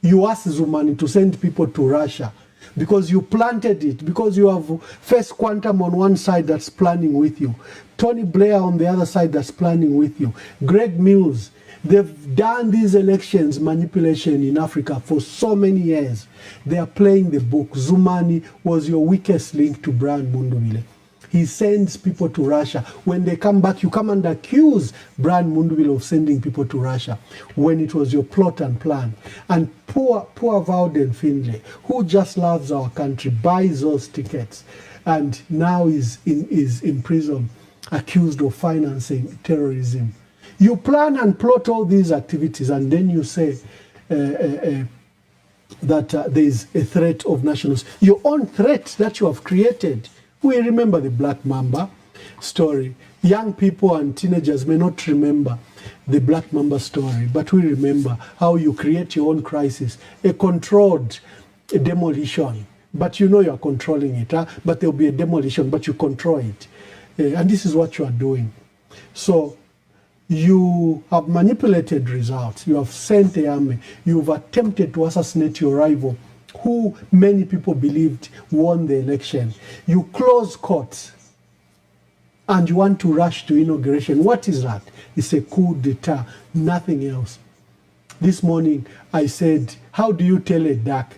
You asked Zumani to send people to Russia because you planted it, because you have First Quantum on one side that's planning with you, Tony Blair on the other side that's planning with you, Greg Mills. They've done these elections manipulation in Africa for so many years. They are playing the book. Zumani was your weakest link to Brian Mundubile. He sends people to Russia. When they come back, you come and accuse Brian Mundubile of sending people to Russia when it was your plot and plan. And poor Vauden Finlay, who just loves our country, buys those tickets and now is in prison, accused of financing terrorism. You plan and plot all these activities, and then you say that there is a threat of nationals. Your own threat that you have created. We remember the Black Mamba story. Young people and teenagers may not remember the Black Mamba story, but we remember how you create your own crisis, a controlled demolition. But you know you are controlling it, but there will be a demolition, but you control it. And this is what you are doing. So you have manipulated results. You have sent the army. You've attempted to assassinate your rival, who many people believed won the election. You close courts and you want to rush to inauguration. What is that? It's a coup d'etat, nothing else. This morning I said, how do you tell a duck?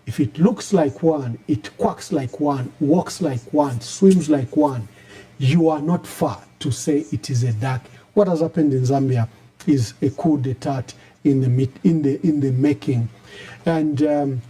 If it looks like one, it quacks like one, walks like one, swims like one, you are not far to say it is a duck. What has happened in Zambia is a coup d'etat in the making. And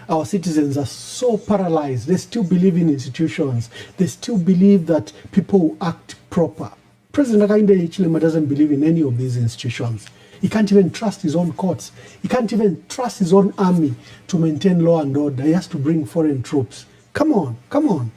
our citizens are so paralyzed. They still believe in institutions. They still believe that people will act proper. President Hakainde Hichilema doesn't believe in any of these institutions. He can't even trust his own courts. He can't even trust his own army to maintain law and order. He has to bring foreign troops. Come on, come on.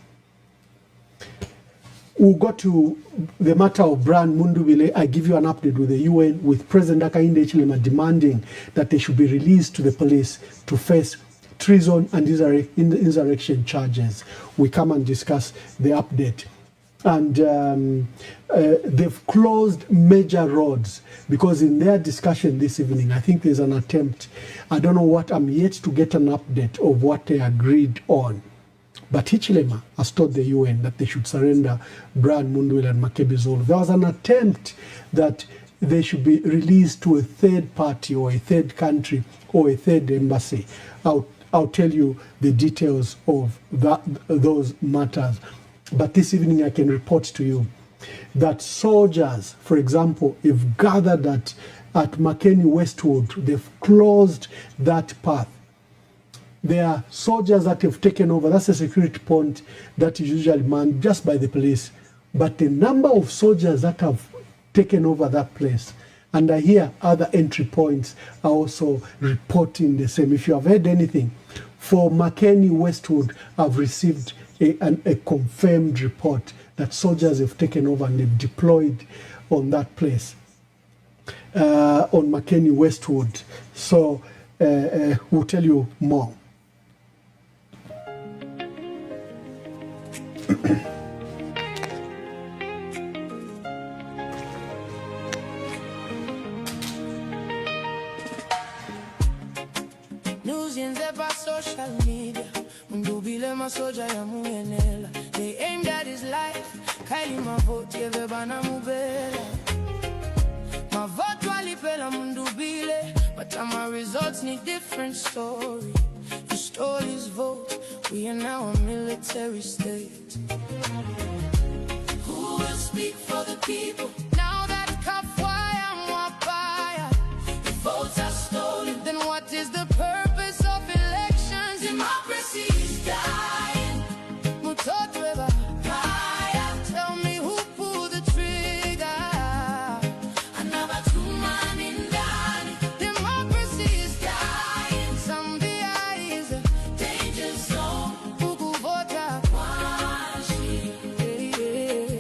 We'll go to the matter of Brian Mundubile. I give you an update with the UN, with President Hakainde Hichilema demanding that they should be released to the police to face treason and insurrection charges. We come and discuss the update. And they've closed major roads because in their discussion this evening, I think there's an attempt. I don't know what, I'm yet to get an update of what they agreed on. But Hichilema has told the UN that they should surrender Brian Mundubile and Makebi Zulu. There was an attempt that they should be released to a third party or a third country or a third embassy. I'll tell you the details of those matters. But this evening I can report to you that soldiers, for example, have gathered at Makeni Westwood. They've closed that path. There are soldiers that have taken over. That's a security point that is usually manned just by the police. But the number of soldiers that have taken over that place, and I hear other entry points are also reporting the same. If you have heard anything, for Makeni Westwood, I've received a confirmed report that soldiers have taken over and they've deployed on that place, on Makeni Westwood. So we'll tell you more. Social media, Mundubile masoja ya muenela. They aimed at his life, kaili mavoti yevebana mubela mavoto alipela mundubile, but my results need different story. The stories vote, we are now a military state. Who will speak for the people? Now that Kafwaya Mwapaya, the votes are stolen, then what is the purpose of elections? Democracy is dying. Mutotweba Kaya, tell me who pulled the trigger? Another two man in Dani. Democracy is dying. Zambia is a danger zone. Ukuvota Kwanshi,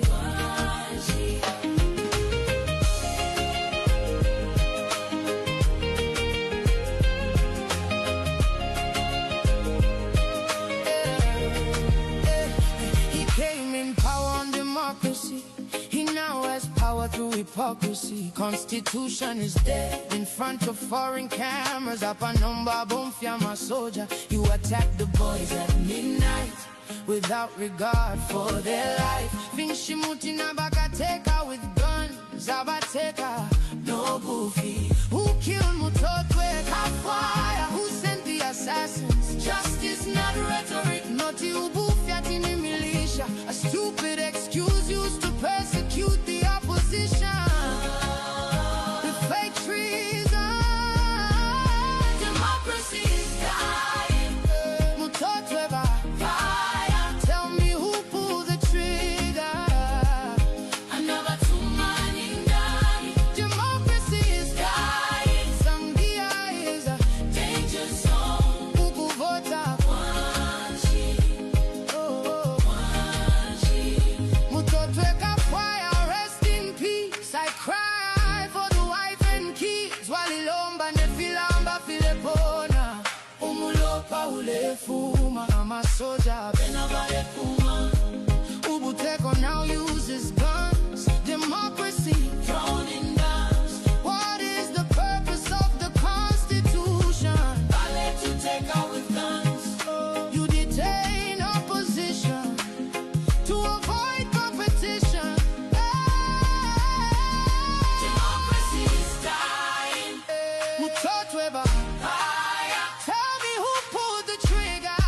Kwanshi. He came in power on democracy. He now has power through hypocrisy. Constitution is dead in front of foreign cameras. Apanumba Bumfia, my soldier. You attack the boys at midnight without regard for their life. Vinshimuti Nabakateka with guns. Abateka, no goofy. Who killed Mutotwe Kafwaya? Who sent the assassins? Justice, not rhetoric. Noti Ubufia Tini militia. A stupid excuse used to persecute the opposition. The fake treason. Democracy is dying. Mutotwe fire. Tell me who pulled the trigger? Another two man in Dani. Democracy is dying. Zambia is a danger zone. Ukuvota Kwanshi, oh, Kwanshi. Mutotwe Kafwaya, rest in peace. I cry for the wife and kids. Walilomba nefilamba filepona. Umulopa ulefuma. Ama soja benabale kuma. Ubuteko now uses guns. Democracy thrown in guns. What is the purpose of the Constitution? Ballet to take out with guns. You detain opposition to avoid competition. Democracy is dying. Mutotweba fire. Tell me who pulled the trigger?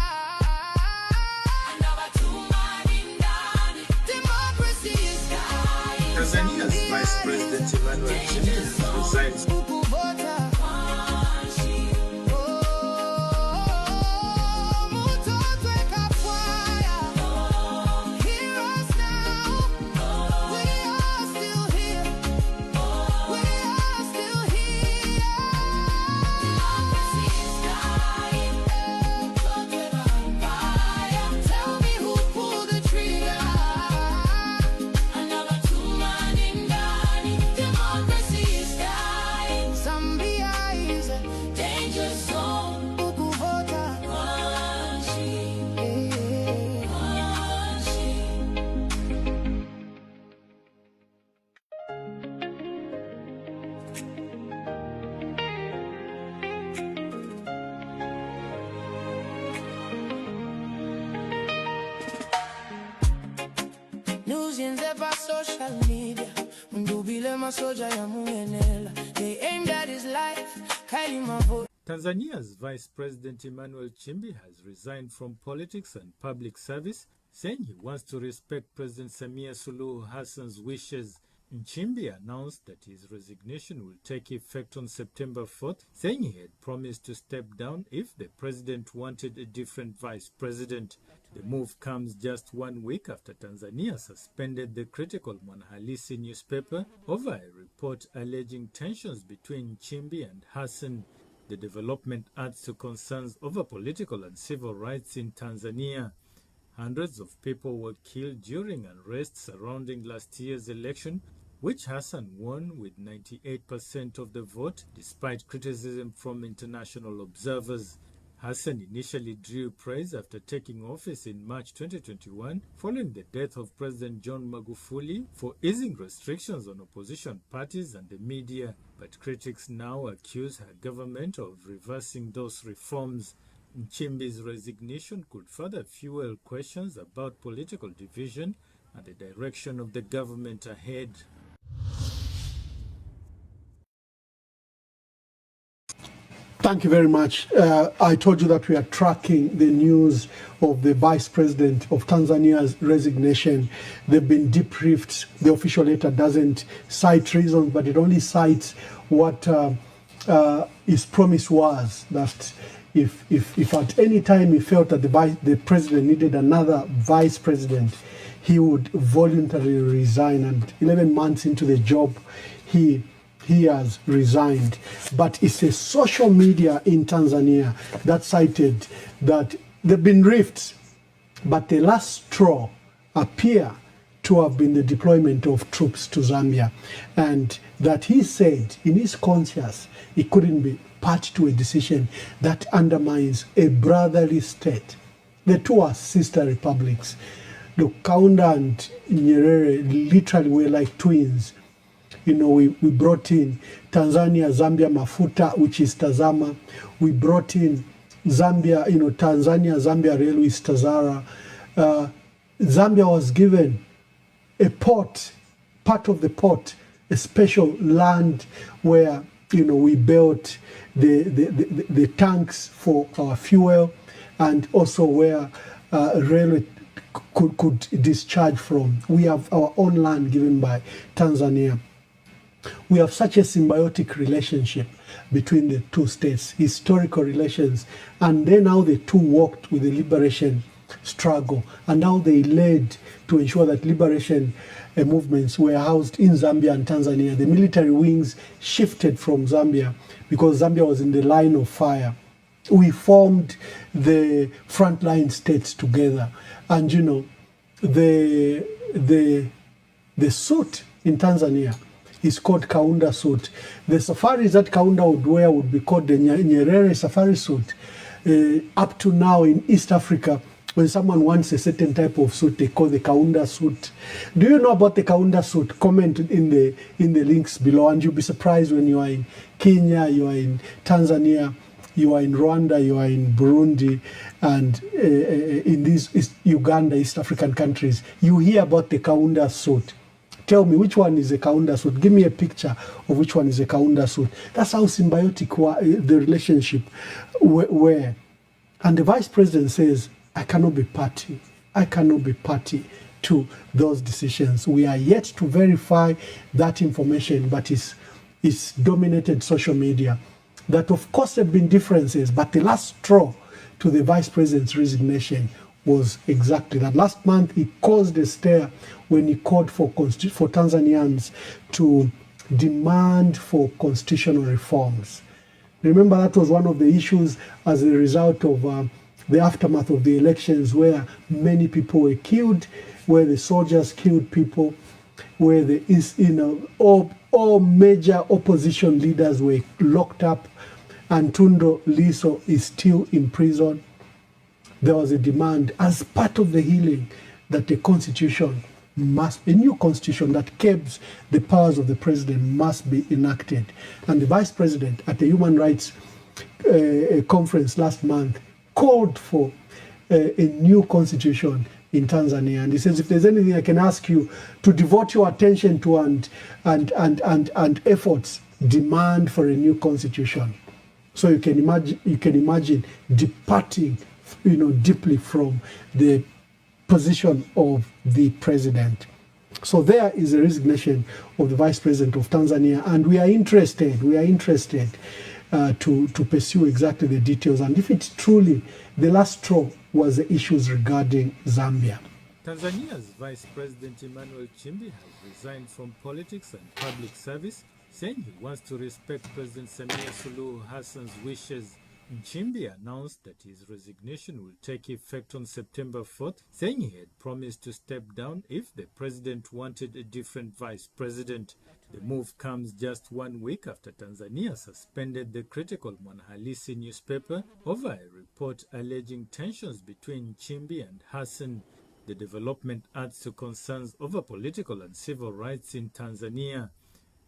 Another two man in Dani. Democracy is dying. Tanzania's Vice President Emmanuel Nchimbi has resigned. Ukuvota Kwanshi, oh, Mutotwe Kafwaya. Hear us now. We are still here. We are still here. Democracy is dying. Mutotwe fire. Tell me who pulled the trigger? Another two man in Dani. Democracy is dying. Zambia is a danger zone. Ukuvota Kwanshi, Kwanshi. News by social media. Mundubile masoja ya muenela. They aimed at his life. Kaili mavo. Tanzania's Vice President Emmanuel Nchimbi has resigned from politics and public service, saying he wants to respect President Samia Suluhu Hassan's wishes. Nchimbi announced that his resignation will take effect on September 4th, saying he had promised to step down if the president wanted a different vice president. The move comes just 1 week after Tanzania suspended the critical Mwanahalisi newspaper over a report alleging tensions between Nchimbi and Hassan. The development adds to concerns over political and civil rights in Tanzania. Hundreds of people were killed during unrest surrounding last year's election, which Hassan won with 98% of the vote, despite criticism from international observers. Hassan initially drew praise after taking office in March 2021, following the death of President John Magufuli, for easing restrictions on opposition parties and the media. But critics now accuse her government of reversing those reforms. Nchimbi's resignation could further fuel questions about political division and the direction of the government ahead. Thank you very much. I told you that we are tracking the news of the Vice President of Tanzania's resignation. They've been debriefed. The official letter doesn't cite reasons, but it only cites what his promise was, that if at any time he felt that the president needed another vice president, he would voluntarily resign. And 11 months into the job, he has resigned. But it's a social media in Tanzania that cited that there have been rifts, but the last straw appear to have been the deployment of troops to Zambia, and that he said in his conscience he couldn't be part to a decision that undermines a brotherly state. The two are sister republics. Look, Kaunda and Nyerere literally were like twins. You know, we brought in Tanzania, Zambia Mafuta, which is Tazama. We brought in Zambia, Tanzania, Zambia Railway is Tazara. Zambia was given a port, part of the port, a special land where, we built the tanks for our fuel, and also where railway could discharge from. We have our own land given by Tanzania. We have such a symbiotic relationship between the two states, historical relations, and then how the two worked with the liberation struggle, and how they led to ensure that liberation movements were housed in Zambia and Tanzania. The military wings shifted from Zambia because Zambia was in the line of fire. We formed the frontline states together, and the suit in Tanzania is called Kaunda suit. The safaris that Kaunda would wear would be called the Nyerere safari suit. Up to now in East Africa, when someone wants a certain type of suit, they call the Kaunda suit. Do you know about the Kaunda suit? Comment in the links below, and you'll be surprised when you are in Kenya, you are in Tanzania, you are in Rwanda, you are in Burundi, and in these Uganda, East African countries, you hear about the Kaunda suit. Tell me, which one is a Kaunda suit? Give me a picture of which one is a Kaunda suit. That's how symbiotic the relationship were. And the vice president says, I cannot be party. I cannot be party to those decisions. We are yet to verify that information, but it's dominated social media. That of course there have been differences, but the last straw to the vice president's resignation was exactly that. Last month, he caused a stir when he called for Tanzanians to demand for constitutional reforms. Remember, that was one of the issues as a result of the aftermath of the elections, where many people were killed, where the soldiers killed people, where all major opposition leaders were locked up, and Tundu Lissu is still in prison. There was a demand as part of the healing that the constitution a new constitution that curbs the powers of the president must be enacted. And the vice president at the Human Rights conference last month called for a new constitution in Tanzania. And he says, if there's anything I can ask you to devote your attention to and efforts, demand for a new constitution. So you can imagine departing deeply from the position of the president. So there is a resignation of the vice president of Tanzania, and we are interested to pursue exactly the details, and if it's truly the last straw was the issues regarding Zambia. Tanzania's Vice President Emmanuel Nchimbi has resigned from politics and public service, saying he wants to respect President Samia Suluhu Hassan's wishes. Nchimbi announced that his resignation will take effect on September 4th, saying he had promised to step down if the president wanted a different vice president. The move comes just 1 week after Tanzania suspended the critical Mwanahalisi newspaper over a report alleging tensions between Nchimbi and Hassan. The development adds to concerns over political and civil rights in Tanzania.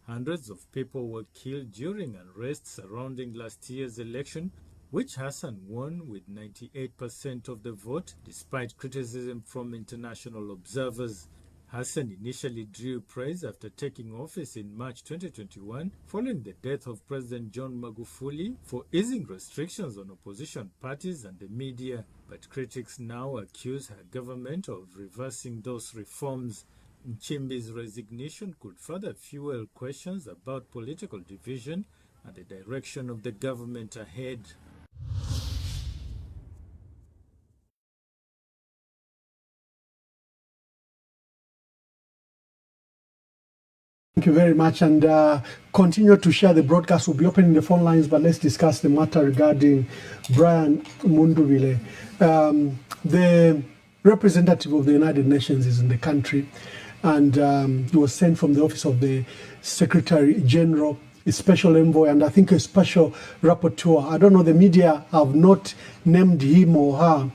Hundreds of people were killed during unrest surrounding last year's election, which Hassan won with 98% of the vote, despite criticism from international observers. Hassan initially drew praise after taking office in March 2021 following the death of President John Magufuli for easing restrictions on opposition parties and the media, but critics now accuse her government of reversing those reforms. Nchimbi's resignation could further fuel questions about political division and the direction of the government ahead. Thank you very much, and continue to share the broadcast. We'll be opening the phone lines, but let's discuss the matter regarding Brian Mundubile. The representative of the United Nations is in the country, and he was sent from the office of the Secretary General, a special envoy, and I think a special rapporteur. I don't know, the media have not named him or her,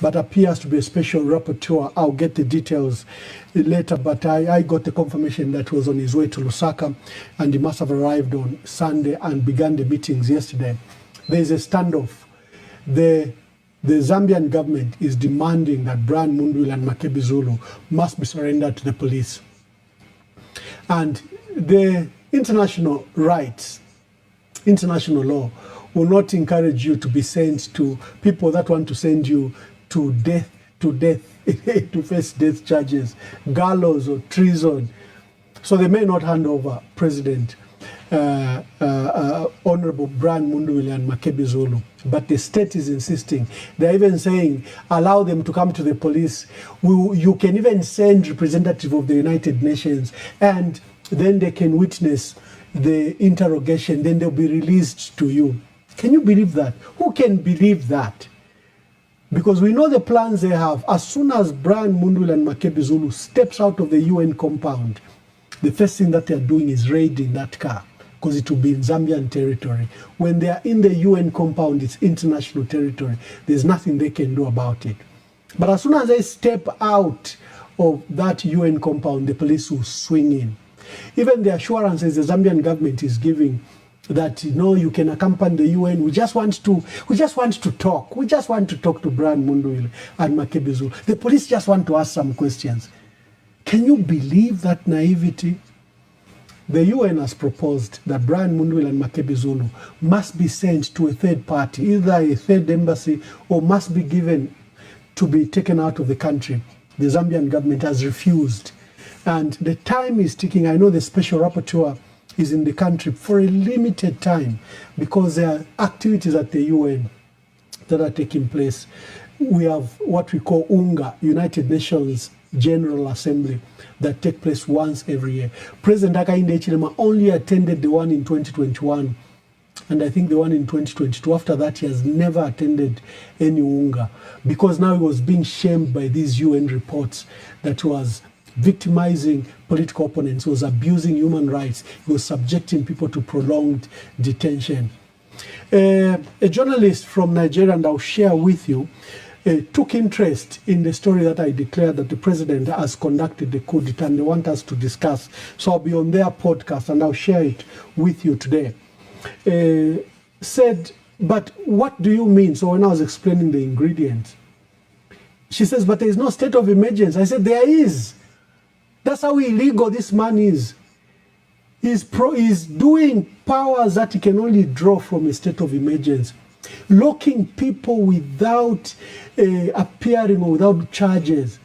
but appears to be a special rapporteur. I'll get the details later, but I got the confirmation that he was on his way to Lusaka, and he must have arrived on Sunday and began the meetings yesterday. There is a standoff. The Zambian government is demanding that Brian Mundubile and Makebi Zulu must be surrendered to the police. And the international rights, international law, will not encourage you to be sent to people that want to send you to death, to face death charges, gallows or treason. So they may not hand over President Honorable Brian Mundubile and Makebi Zulu, but the state is insisting. They're even saying, allow them to come to the police. You can even send representative of the United Nations, and then they can witness the interrogation, then they'll be released to you. Can you believe that? Who can believe that? Because we know the plans they have. As soon as Brian Mundubile and Makebi Zulu steps out of the UN compound, the first thing that they're doing is raiding that car, because it will be in Zambian territory. When they are in the UN compound, it's international territory. There's nothing they can do about it. But as soon as they step out of that UN compound, the police will swing in. Even the assurances the Zambian government is giving that, you know, you can accompany the UN. We just want to talk. We just want to talk to Brian Mundubile and Makebi Zulu. The police just want to ask some questions. Can you believe that naivety? The UN has proposed that Brian Mundubile and Makebi Zulu must be sent to a third party, either a third embassy, or must be given to be taken out of the country. The Zambian government has refused. And the time is ticking. I know the special rapporteur is in the country for a limited time because there are activities at the UN that are taking place. We have what we call UNGA, United Nations General Assembly, that take place once every year. President Hakainde Hichilema only attended the one in 2021, and I think the one in 2022. After that, he has never attended any UNGA because now he was being shamed by these UN reports that was victimizing political opponents, was abusing human rights, he was subjecting people to prolonged detention. A journalist from Nigeria, and I'll share with you, took interest in the story that I declared that the president has conducted the coup d'etat, and they want us to discuss. So I'll be on their podcast and I'll share it with you today. Said, but what do you mean? So when I was explaining the ingredients, she says, but there is no state of emergency. I said, there is. That's how illegal this man is. He's doing powers that he can only draw from a state of emergency. Locking people without appearing or without charges.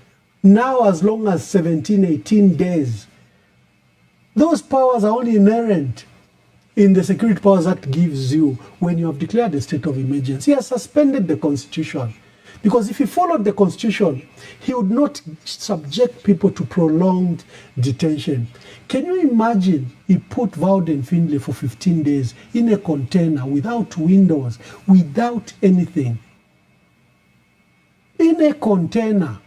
Now as long as 17, 18 days. Those powers are only inherent in the Security Powers Act gives you when you have declared a state of emergency. He has suspended the Constitution. Because if he followed the Constitution, he would not subject people to prolonged detention. Can you imagine he put Vauden Findlay for 15 days in a container without windows, without anything? In a container.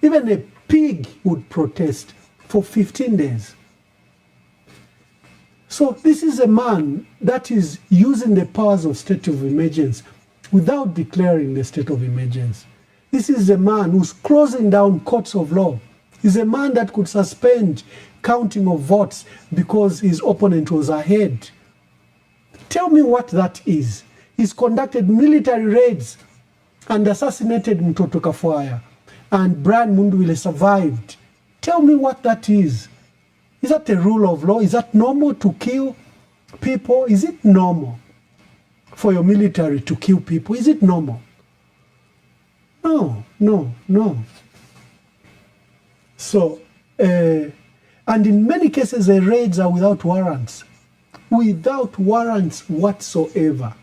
Even a pig would protest for 15 days. So this is a man that is using the powers of state of emergency without declaring the state of emergency. This is a man who's closing down courts of law. He's a man that could suspend counting of votes because his opponent was ahead. Tell me what that is. He's conducted military raids and assassinated Mtoto Kafwaya, and Brian Mundubile survived Tell me what that is. Is that a rule of law? Is that normal to kill people? Is it normal for your military to kill people? Is it normal? No, no, no. So, and in many cases, the raids are without warrants. Without warrants whatsoever.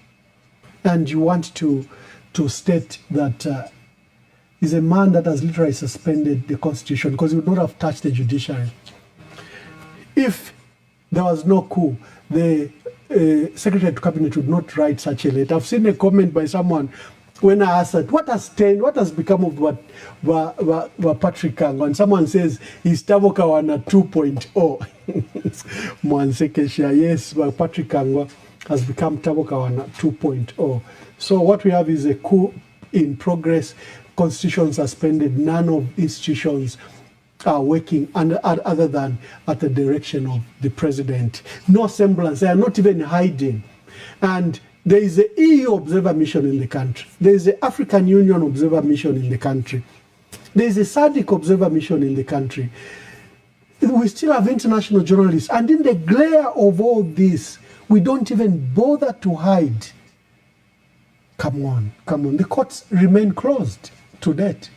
And you want to state that is a man that has literally suspended the Constitution because he would not have touched the judiciary. If there was no coup, the Secretary to Cabinet would not write such a letter. I've seen a comment by someone when I asked that, what has become of what Patrick Kango? And someone says, he's Tabokawana 2.0. Mwansekesha, yes, but Patrick Kango has become Tabokawana 2.0. So what we have is a coup in progress, constitution suspended, none of institutions are working other than at the direction of the president. No semblance, they are not even hiding. And there is the EU observer mission in the country. There is the African Union observer mission in the country. There is a SADC observer mission in the country. We still have international journalists. And in the glare of all this, we don't even bother to hide. Come on, come on. The courts remain closed to date.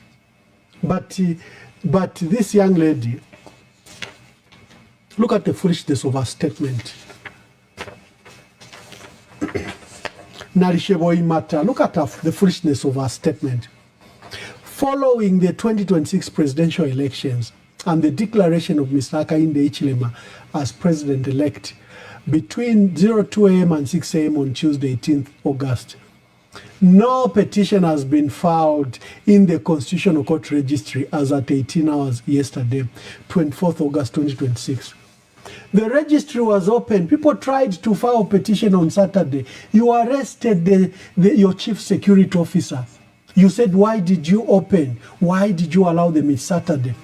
But this young lady, look at the foolishness of her statement. Narisheboi Mata, look at the foolishness of her statement. Following the 2026 presidential elections and the declaration of Mr. Hakainde Hichilema as president-elect between 02 a.m. and 6 a.m. on Tuesday, 18th August, no petition has been filed in the Constitutional Court Registry as at 18 hours yesterday, 24th August 2026. The registry was open. People tried to file a petition on Saturday. You arrested your chief security officer. You said, why did you open? Why did you allow them on Saturday?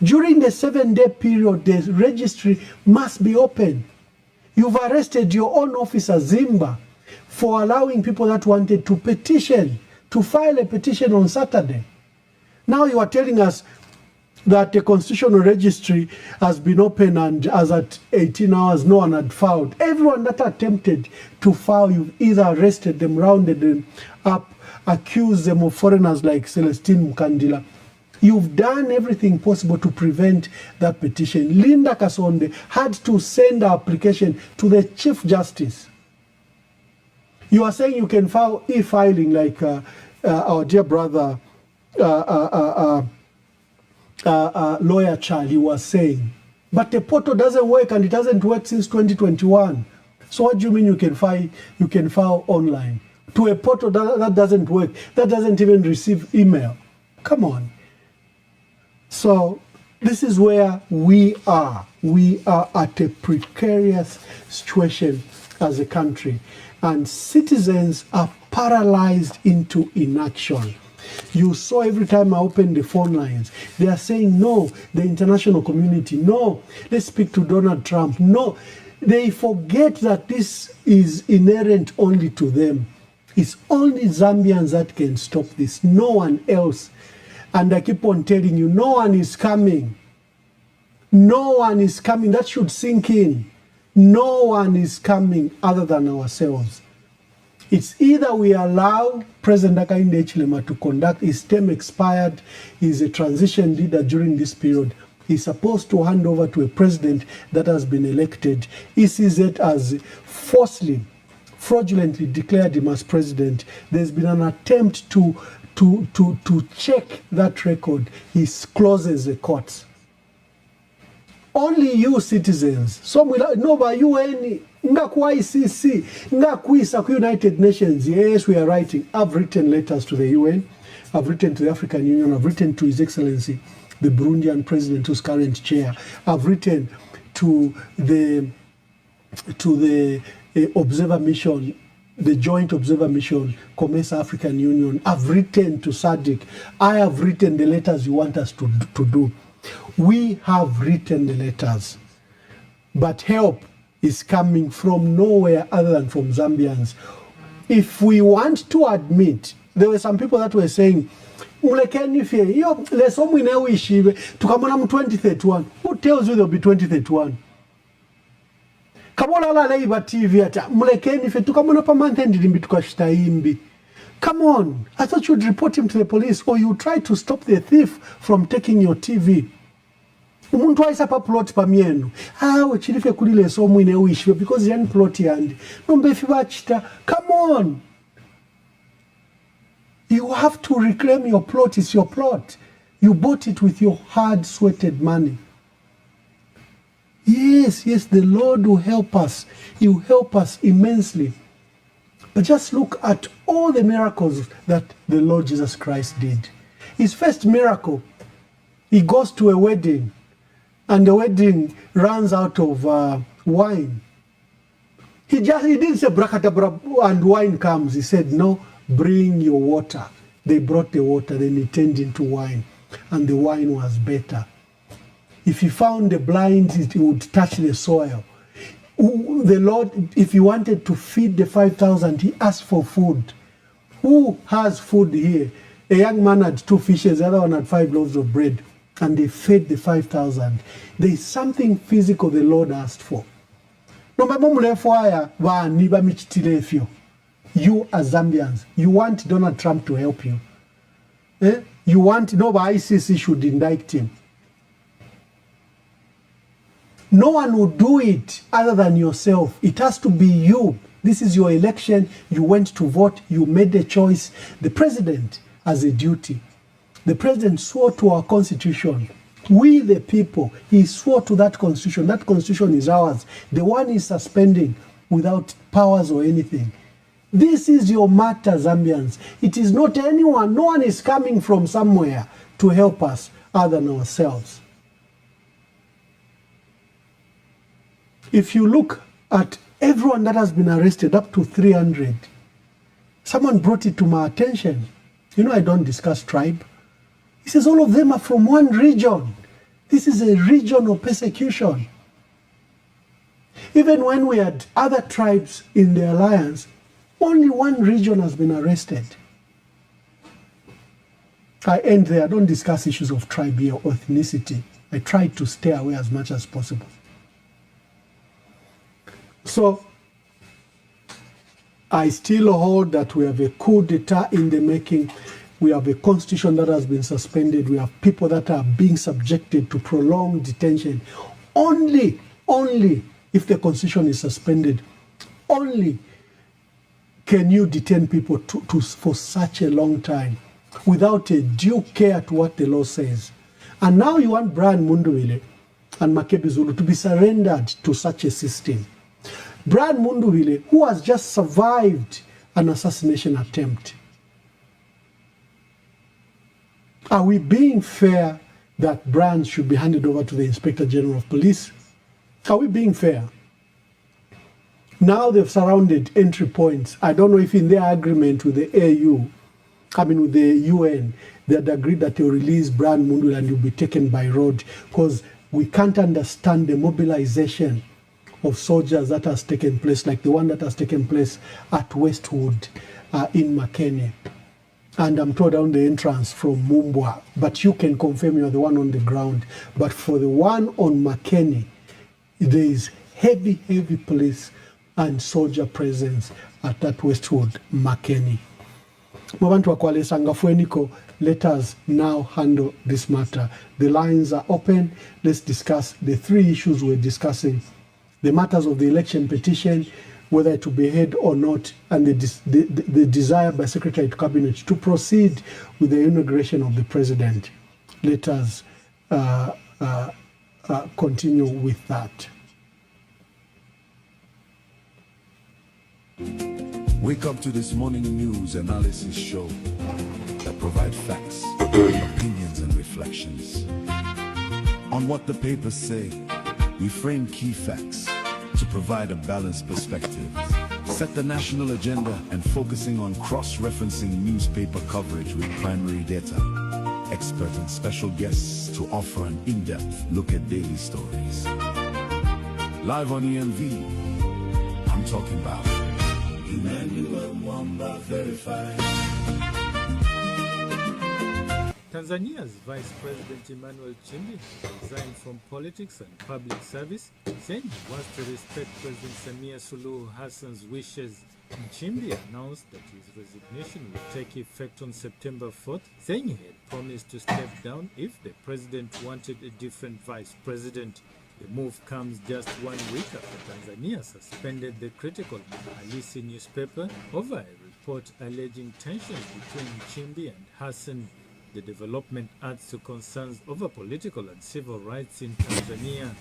During the 7-day period, the registry must be open. You've arrested your own officer, Zimba, for allowing people that wanted to petition, to file a petition on Saturday. Now you are telling us that the constitutional registry has been open and as at 18 hours, no one had filed. Everyone that attempted to file, you've either arrested them, rounded them up, accused them of foreigners like Celestine Mukandila. You've done everything possible to prevent that petition. Linda Kasonde had to send her application to the Chief Justice. You are saying you can file e-filing like our dear brother, lawyer Charlie was saying. But the portal doesn't work and it hasn't worked since 2021. So what do you mean you can file online? To a portal that doesn't work, that doesn't even receive email. Come on. So this is where we are. We are at a precarious situation as a country. And citizens are paralyzed into inaction. You saw every time I opened the phone lines, they are saying, no, the international community, no, let's speak to Donald Trump, no. They forget that this is inherent only to them. It's only Zambians that can stop this, no one else. And I keep on telling you, no one is coming. No one is coming. That should sink in. No one is coming other than ourselves. It's either we allow President Hakainde Hichilema to conduct, his term expired, he's a transition leader during this period. He's supposed to hand over to a president that has been elected. He sees it as falsely, fraudulently declared him as president. There's been an attempt to check that record. He closes the courts. Only you citizens, some will know by UN, ICC, United Nations. Yes, we are writing. I've written letters to the UN. I've written to the African Union. I've written to His Excellency, the Burundian president who's current chair. I've written to the observer mission, the joint observer mission, COMESA African Union. I've written to SADC. I have written the letters you want us to do. We have written the letters, but help is coming from nowhere other than from Zambians. If we want to admit, there were some people that were saying, mulekeni fye iyo leso mwine uishibe tukamona mu 2031. Who tells you there'll be 2031? Kabola la Labour TV ata mulekeni fye tukamona pa month end limbi tukashita imbi. Come on, I thought you'd report him to the police or you try to stop the thief from taking your TV. Umuntu waisa pa plot pa mienu. We chilife kulile so mwine uishibe because yani plot yandi. Nombe fibachita. Come on. You have to reclaim your plot. It's your plot. You bought it with your hard sweated money. Yes, the Lord will help us. He will help us immensely. But just look at all the miracles that the Lord Jesus Christ did. His first miracle, he goes to a wedding, and the wedding runs out of wine. He didn't say brakadabra and wine comes. He said, no, bring your water. They brought the water, then it turned into wine, and the wine was better. If he found the blind, it would touch the soil. The Lord, if he wanted to feed the 5,000, he asked for food. Who has food here? A young man had 2 fishes, the other one had 5 loaves of bread, and they fed the 5,000. There is something physical the Lord asked for. You as Zambians, you want Donald Trump to help you. You want, ICC should indict him. No one will do it other than yourself. It has to be you. This is your election. You went to vote. You made a choice. The president has a duty. The president swore to our constitution. We, the people, he swore to that constitution. That constitution is ours. The one is suspending without powers or anything. This is your matter, Zambians. It is not anyone. No one is coming from somewhere to help us other than ourselves. If you look at everyone that has been arrested, up to 300, someone brought it to my attention. I don't discuss tribe. He says all of them are from one region. This is a regional persecution. Even when we had other tribes in the alliance, only one region has been arrested. I end there. I don't discuss issues of tribe here or ethnicity. I try to stay away as much as possible. So, I still hold that we have a coup d'etat in the making. We have a constitution that has been suspended. We have people that are being subjected to prolonged detention. Only if the constitution is suspended, only can you detain people for such a long time without a due care to what the law says. And now you want Brian Munduwile and Makebi Zulu to be surrendered to such a system. Brian Munduwile, who has just survived an assassination attempt. Are we being fair that Brian should be handed over to the Inspector General of Police? Are we being fair? Now they've surrounded entry points. I don't know if in their agreement with the with the UN, they had agreed that they'll release Brian Munduwile and he'll be taken by road, because we can't understand the mobilization of soldiers that has taken place, like the one that has taken place at Westwood in Makeni. And I'm told down the entrance from Mumbwa, but you can confirm you're the one on the ground. But for the one on Makeni, there is heavy police and soldier presence at that Westwood, Makeni. Let us now handle this matter. The lines are open. Let's discuss the 3 issues we're discussing. The matters of the election petition, whether to be heard or not, and the desire by Secretary to Cabinet to proceed with the inauguration of the President. Let us continue with that. Wake up to this morning news analysis show that provide facts, opinions, and reflections. On what the papers say, we frame key facts to provide a balanced perspective, set the national agenda, and focusing on cross-referencing newspaper coverage with primary data, expert and special guests to offer an in-depth look at daily stories. Live on EMV, I'm talking about Emmanuel Mwamba Verified. Tanzania's Vice President Emmanuel Nchimbi has resigned from politics and public service, saying he wants to respect President Samia Suluhu Hassan's wishes. Nchimbi announced that his resignation will take effect on September 4th, saying he had promised to step down if the president wanted a different vice president. The move comes just 1 week after Tanzania suspended the critical Halisi newspaper over a report alleging tensions between Nchimbi and Hassan. The development adds to concerns over political and civil rights in Tanzania.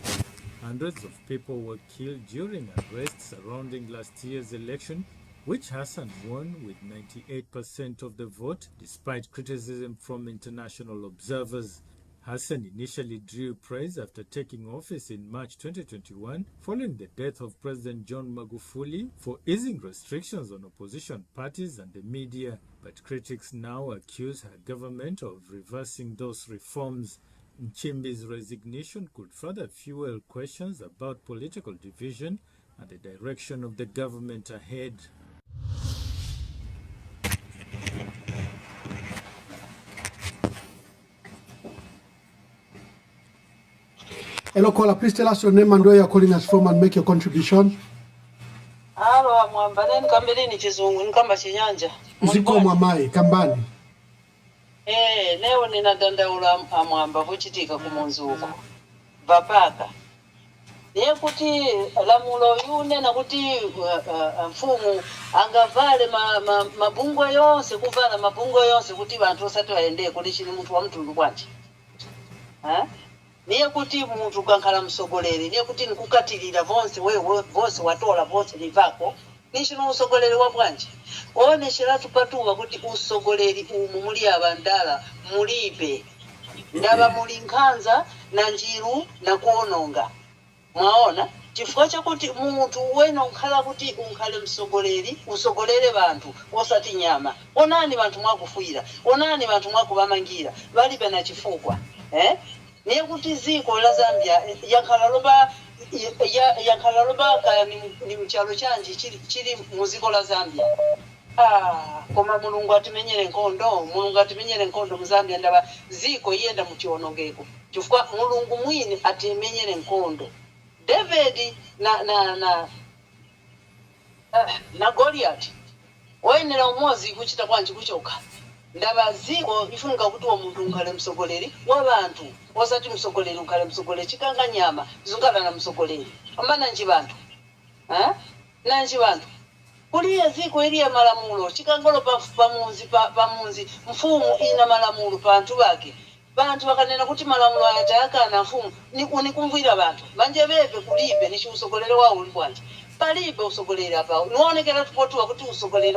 Hundreds of people were killed during arrests surrounding last year's election, which Hassan won with 98% of the vote, despite criticism from international observers. Hassan initially drew praise after taking office in March 2021, following the death of President John Magufuli, for easing restrictions on opposition parties and the media. But critics now accuse her government of reversing those reforms. Nchimbi's resignation could further fuel questions about political division and the direction of the government ahead. Hello, caller. Please tell us your name and where you're calling us from and make your contribution. Hello, Mwamba. Neni kambelini chizungu, nkamba chinyanja. Ziko mwamai, kambani. Leo ninadandaula Mwamba kuchitika kumunzuko. Vapaka. Niye kuti lamulo yune na kuti mfumu angavale mabungo yonse, kuvala mabungo yonse kuti bantu osati waende kuli chini mtu wa mtundu bwanji. Niye kuti muntu kankhala msogoleri, niye kuti nikukatilira vonse wewe vonse watola vonse livako, nishino usogoleri wa bwanji. One shiratu patuwa kuti usogoleri umu muli abandala mulibe. Ndaba muli nkhanza na njiru na kuononga. Mwaona? Chifukwa chakuti muntu wena unkhala kuti unkhale msogoleri, usogolere bantu osati nyama. Onani bantu mwakufuira, onani bantu mwakubamangira, balibe na chifukwa. Niye kuti ziko la Zambia yankhalaloba ni mchalo chanji chili muziko la Zambia. Koma mulungu atimenyere nkondo mu Zambia ndaba ziko yenda muchionongeko. Chifukwa mulungu mwini atimenyere nkondo. David na Goliath wayenera umozi kuchita kwanji kuchoka. Ndaba ziko ifunika kuti omuntu unkale msogoleri w'abantu osati msogoleri unkale msogoleri chikanga nyama zungala na msogoleri ambana nji bantu nanji bantu kuliye ziko iliya malamulo chikangolo pamunzi mfumu ina malamulo pantu bake bantu bakanena kuti malamulo ayatayakana mfumu unikumvira bantu banje bebe kulibe nishi usogoleri wawo uli bwanje palibe usogoleri apa nuonekera tupotuwa kuti usogoleri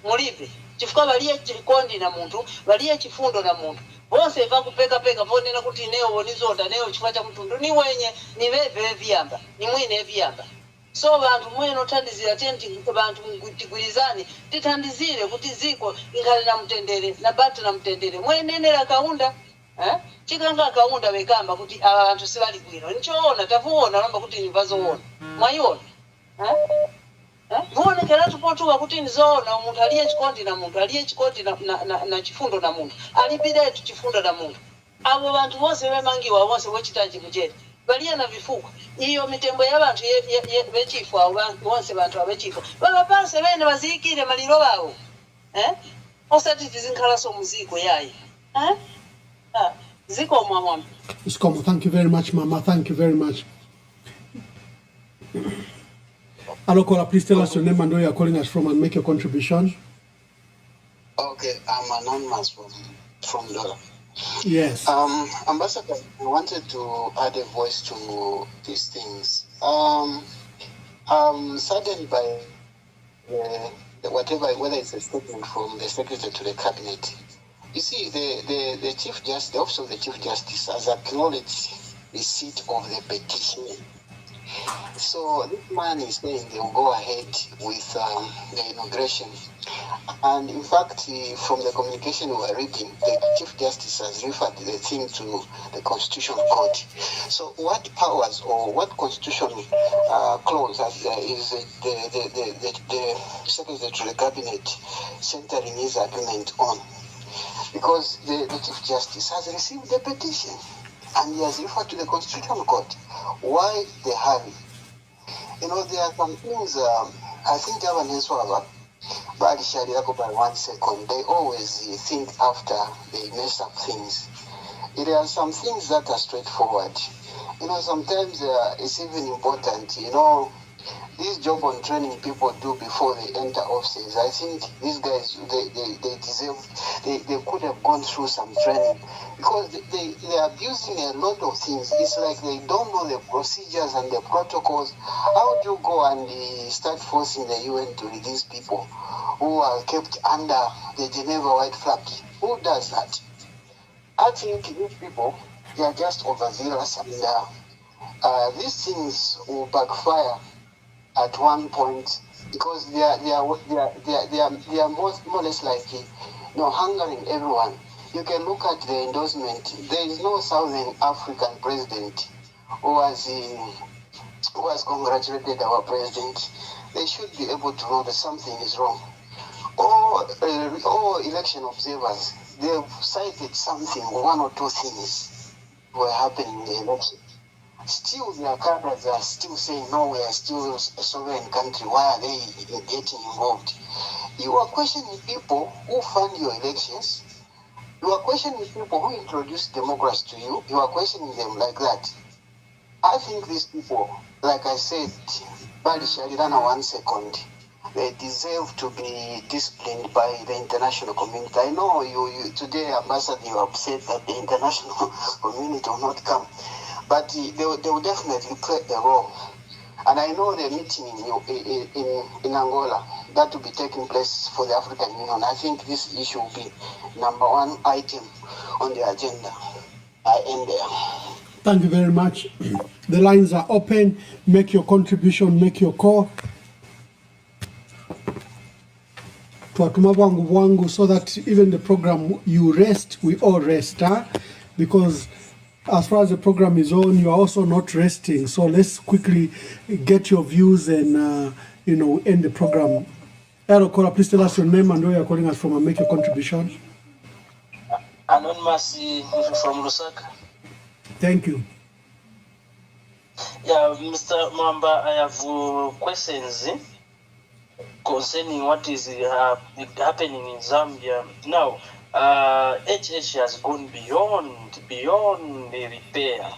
mulibe chifukwa baliye chikondi na muntu baliye chifundo na muntu bonse vakupeka vonena kuti neo wonizonda neo chifukwa cha mtundu ni wenye ni bebe vyamba ni mwine vyamba so bantu mweno tandizira tenti bantu tigwirizani titandizire kuti ziko ikhale na mtendere na batu na mtendere mwenenera kaunda chikanga kaunda bekamba kuti abantu sibali bwino nchoona tavuona namba kuti nivazoona mwayiona muonekera tupotuwa kuti nzoona umuntu aliye chikondi na muntu aliye chikondi na chifundo na muntu alibide chifundo na muntu abo bantu bose bemangiwa bose bochitaji kujeri baliye na vifuko iyo mitembo y'abantu bechifu abo bose bantu abechifu baba panse bene bazikire maliro bawo osati tizinkhala so muziko yayi ziko mama Iskomo, thank you very much, Mama. Thank you very much. Hello, caller. Please tell us your name and where you're calling us from and make your contribution. Okay, I'm anonymous from Dola. Yes. Ambassador, I wanted to add a voice to these things. Saddened by whether it's a statement from the Secretary to the Cabinet. You see, the Office of the Chief Justice has acknowledged receipt of the petition. So this man is saying they will go ahead with the inauguration. And in fact, from the communication we were reading, the Chief Justice has referred the thing to the Constitutional Court. So what powers or what constitutional clause is the Secretary to the Cabinet centering his argument on? because the Chief Justice has received the petition and he has referred to the Constitutional Court. Why the hurry? You know, there are some things, I think governance were by 1 second. They always think after they mess up things. There are some things that are straightforward. You know, sometimes it's even important, you know, this job on training people do before they enter offices. I think these guys, they deserve, they could have gone through some training because they are abusing a lot of things. It's like they don't know the procedures and the protocols. How do you go and start forcing the UN to release people who are kept under the Geneva White Flag? Who does that? I think these people, they are just overzealous and these things will backfire at one point because they are more or less like, you know, hungering everyone. You can look at the endorsement. There is no Southern African president who has congratulated our president. They should be able to know that something is wrong. Or election observers, they've cited something, one or two things were happening in the election. Still, their cadres are still saying, no, we are still a sovereign country. Why are they getting involved? You are questioning people who fund your elections. You are questioning people who introduced democracy to you. You are questioning them like that. I think these people, like I said, Bali Sharirana 1 second, they deserve to be disciplined by the international community. I know you today, Ambassador, you are upset that the international community will not come. But they will definitely play a role. And I know the meeting in Angola, that will be taking place for the African Union. I think this issue will be #1 item on the agenda. I end there. Thank you very much. The lines are open. Make your contribution, make your call. Tuatuma wangu so that even the program you rest, we all rest, because as far as the program is on, you are also not resting. So let's quickly get your views and, you know, end the program. Hello, caller, please tell us your name and where you're calling us from and make your contribution. Anonymous from Lusaka. Thank you. Yeah, Mr. Mamba, I have questions concerning what is happening in Zambia. Now, HH has gone beyond the repair.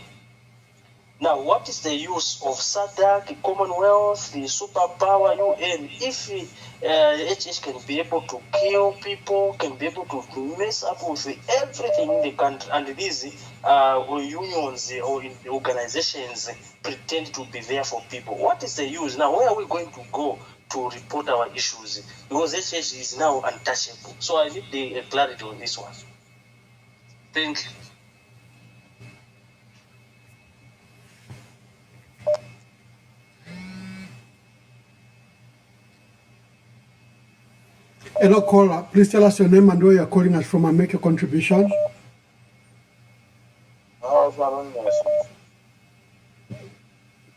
Now, what is the use of SADC, Commonwealth, the superpower UN, if HH can be able to kill people, can be able to mess up with everything in the country, and these unions or organizations pretend to be there for people? What is the use? Now, where are we going to go to report our issues? Because HH is now untouchable. So I need the clarity on this one. Thank you. Hello, caller. Please tell us your name and where you're calling us from and make your contribution.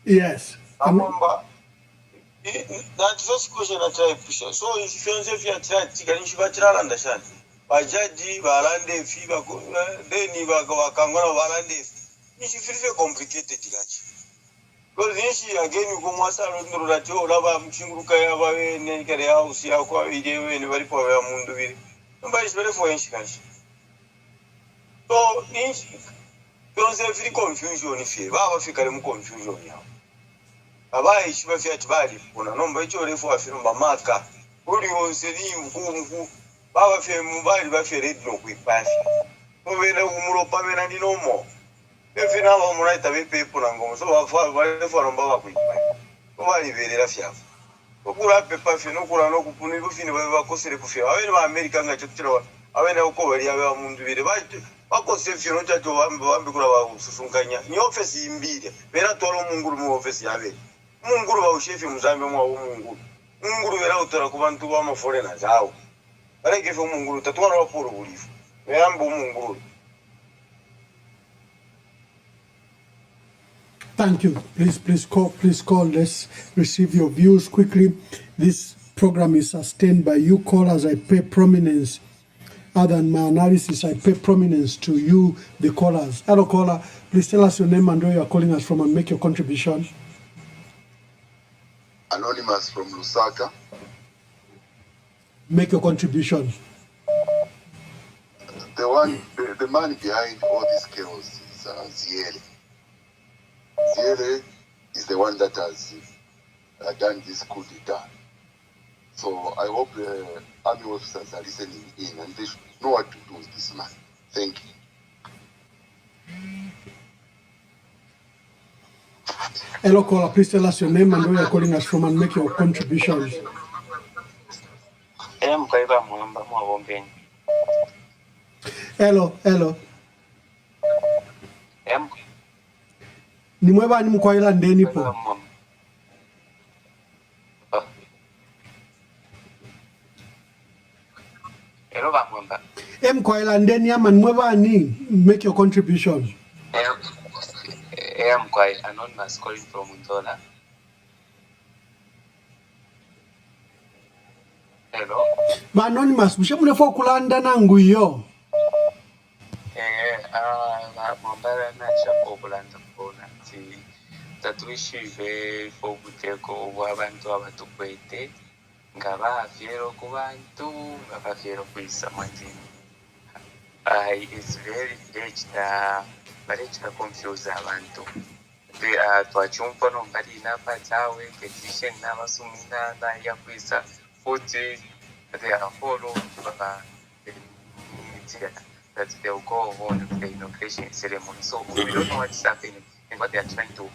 Yes. That first question I try to push. So if you try to get into the understand. Bajaji, Balande, Fiba, then Wakangana, Balande. It's very complicated. Because this again, you go Massa Rajo, Lava, Chingukaya, Nekare House, Yakwa, and very poor Mundu. Nobody's very for instance. So, don't say free confusion if you have a confusion now. Abai Shibafiat Bali, when a number of you for a film by Marka, who you say, who Baba Fair Mobile Buffet no quick pass. Who will know Pamela no more. If you now write away paper and go so far, whatever from Baba quick pass. Nobody very rough. Okura paper, Finokura, Punibu, Cossi, I American Chitra, I went over Yawa Mundu. What was if you not to Wambura Sunkanya? Your office in Bid, Vera Toro Munguru office Yave. Munguru, Chef Muzambo Mungu. Munguru out of Kubantu foreigners. How? But I give Munguru, Tatuana for a leaf. Rambo Munguru. Thank you. Please call. Let's receive your views quickly. This program is sustained by you callers. I pay prominence other than my analysis, I pay prominence to you, the callers. Hello, caller. Please tell us your name and where you are calling us from and make your contribution. Anonymous from Lusaka. Make your contribution. The man behind all this chaos is Ziele. Ziele is the one that has done this coup d'etat. So I hope the army officers are listening in and they should know what to do with this man. Thank you. Hello, caller. Please tell us your name and where you are calling us from and make your contributions. Hello. Ni mweba ni mkwaila ndeni po. Hello, Bamwamba. Mkwaila ndeni ama mweba ni make your contribution. I'm quite anonymous calling from Undola. Hello. Ba anonymous, mshamune fo kulanda nangu yo. Mwambara na chako kulanda kona. Tatuishive fo kuteko wabantu abatukwete. Ngaba fiero kubantu, ngaba fiero kuisa mwanjini. It's very confused abantu. Twachumpa no mbali napa tawe petition na masumina na ya kuisa 40 they are follow that they will go on with the inauguration ceremony. So we don't know what's happening and what they are trying to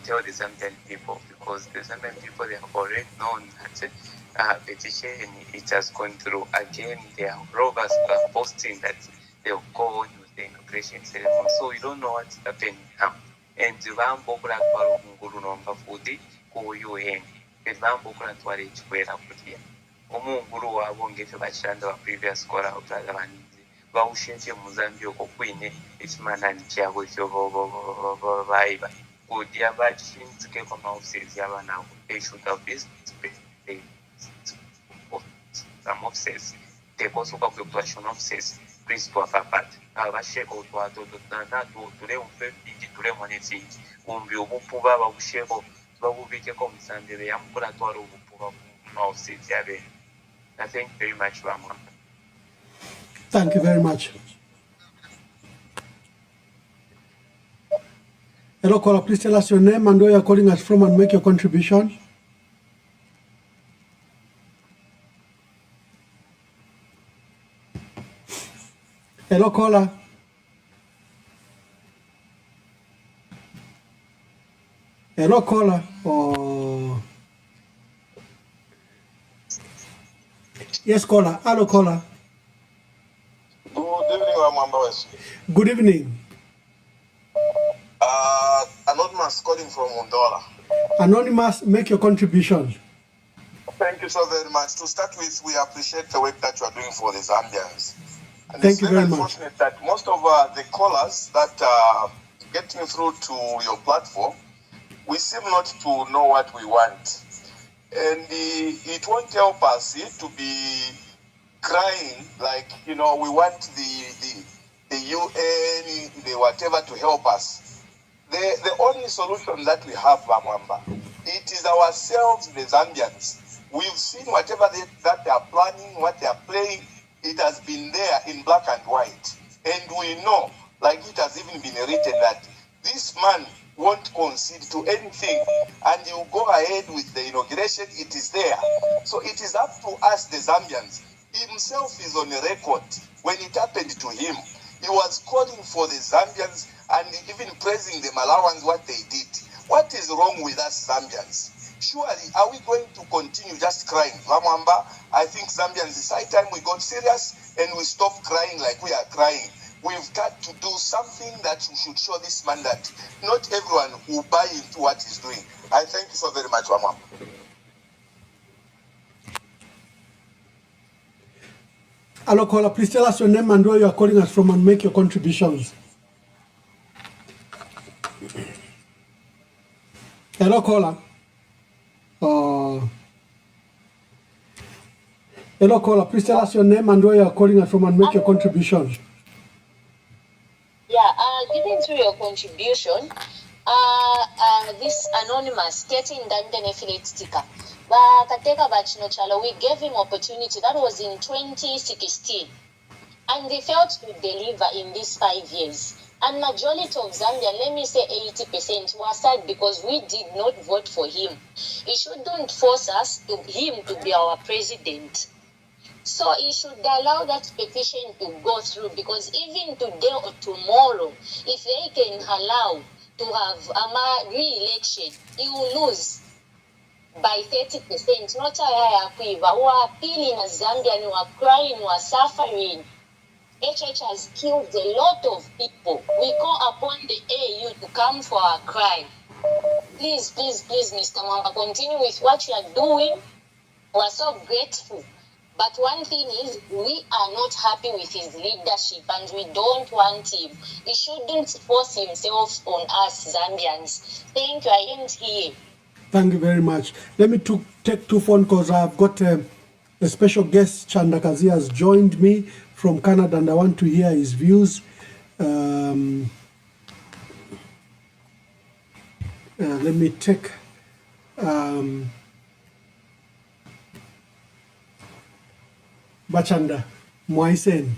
tell the Zambian people, because the Zambian people, they have already known that petition it has gone through. Again, they are robbers posting that they will go on with the inauguration ceremony. So we don't know what's happening now. And the Vambokula Nguru number 40 who you in the Vambokula Twari Chuera Putia. Omunguru won't get a bachanda of previous scholar of Brother Baushinti Muzambio Queen, it's man and chair with your vibe. Would the Abachin to get from houses Yavana, they should have this some offices. They also have the question of says, please to a part. Abasheko to a to them, to them on its seat. Umbio Puba, Shebo, Babu comes and the Yampurator of City. I thank very much, Rama. Thank you very much. Hello, caller. Please tell us your name and where you are calling us from and make your contribution. Hello, caller. Hello, caller. Oh. Yes, caller. Hello, caller. Good evening, West. Good evening. Anonymous calling from Undola. Anonymous, make your contribution. Thank you so very much. To start with, we appreciate the work that you are doing for the Zambians. And Thank you very much. It's very unfortunate that most of the callers that are getting through to your platform, we seem not to know what we want. And it won't help us to be crying like, we want the UN, the whatever to help us. The only solution that we have, Bamwamba, it is ourselves, the Zambians. We've seen whatever that they are planning, what they are playing, it has been there in black and white. And we know, like it has even been written, that this man won't concede to anything and he will go ahead with the inauguration. It is there. So it is up to us, the Zambians. Himself is on a record. When it happened to him, he was calling for the Zambians and even praising the Malawans, what they did. What is wrong with us Zambians? Surely, are we going to continue just crying? Lamamba, I think Zambians, it's high time we got serious and we stop crying like we are crying. We've got to do something that we should show this man that not everyone will buy into what he's doing. I thank you so very much, Mama. Hello, caller. Please tell us your name and where you are calling us from and make your contributions. Hello, caller. Hello, caller. Please tell us your name and where you are calling us from and make your contribution. Yeah, giving through your contribution, this anonymous getting Dante affiliate sticker. Kateka Bachino Chalo, we gave him opportunity. That was in 2016. And they failed to deliver in these 5 years. And majority of Zambia, let me say 80%, were sad because we did not vote for him. He shouldn't force him to be our president. So he should allow that petition to go through, because even today or tomorrow, if they can allow to have a re-election, he will lose by 30%. Not a who are appealing as Zambian, who are crying, who are suffering. HH has killed a lot of people. We call upon the AU to come for our cry. Please, please, please, Mr. Mwamba, continue with what you are doing. We are so grateful. But one thing is, we are not happy with his leadership and we don't want him. He shouldn't force himself on us Zambians. Thank you. I end here. Thank you very much. Let me take 2 phone calls. I've got a special guest. Chandakazi has joined me from Canada and I want to hear his views. Let me take... Bachanda, Mwaisen.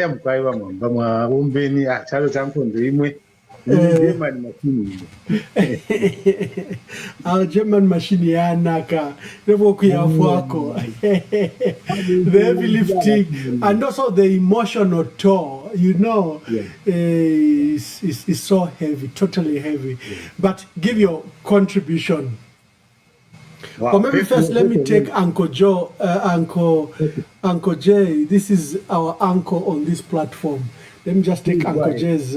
Mkwaiwa mwamba mwa umbeni chalo champondo imwe German machine. Our German machine yanaka never kuyafuako. The heavy lifting and also the emotional toll, you know, is so heavy, totally heavy. But give your contribution. Wow. Or maybe first, let me take Uncle Joe, Uncle Jay. This is our uncle on this platform. Let me just take Uncle Jay's.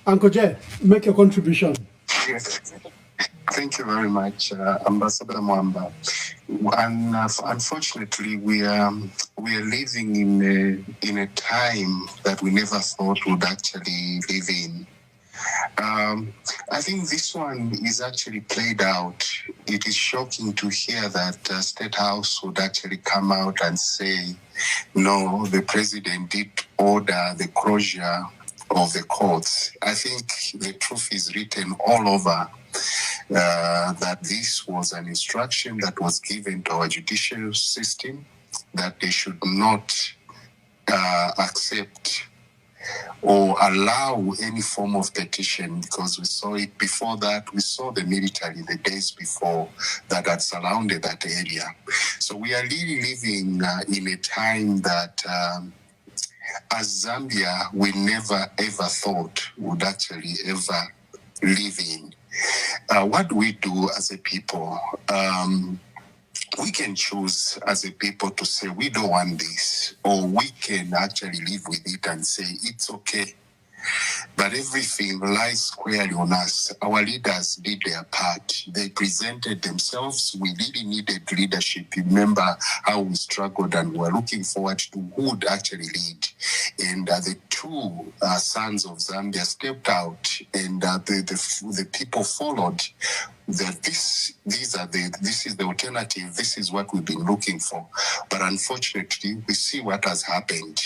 Uncle Jay, make your contribution. Yes. Thank you very much, Ambassador Mwamba. And unfortunately, we are living in a time that we never thought would actually live in. I think this one is actually played out. It is shocking to hear that State House would actually come out and say, no, the president did order the closure of the courts. I think the truth is written all over. That this was an instruction that was given to our judicial system, that they should not accept or allow any form of petition, because we saw it before that. We saw the military the days before that had surrounded that area. So we are really living in a time that as Zambia, we never ever thought would actually ever live in. What do we do as a people? We can choose as a people to say we don't want this, or we can actually live with it and say it's okay. But everything lies squarely on us. Our leaders did their part. They presented themselves. We really needed leadership. Remember how we struggled and we were looking forward to who would actually lead. And the two sons of Zambia stepped out, and the people followed. That this is the alternative. This is what we've been looking for. But unfortunately, we see what has happened.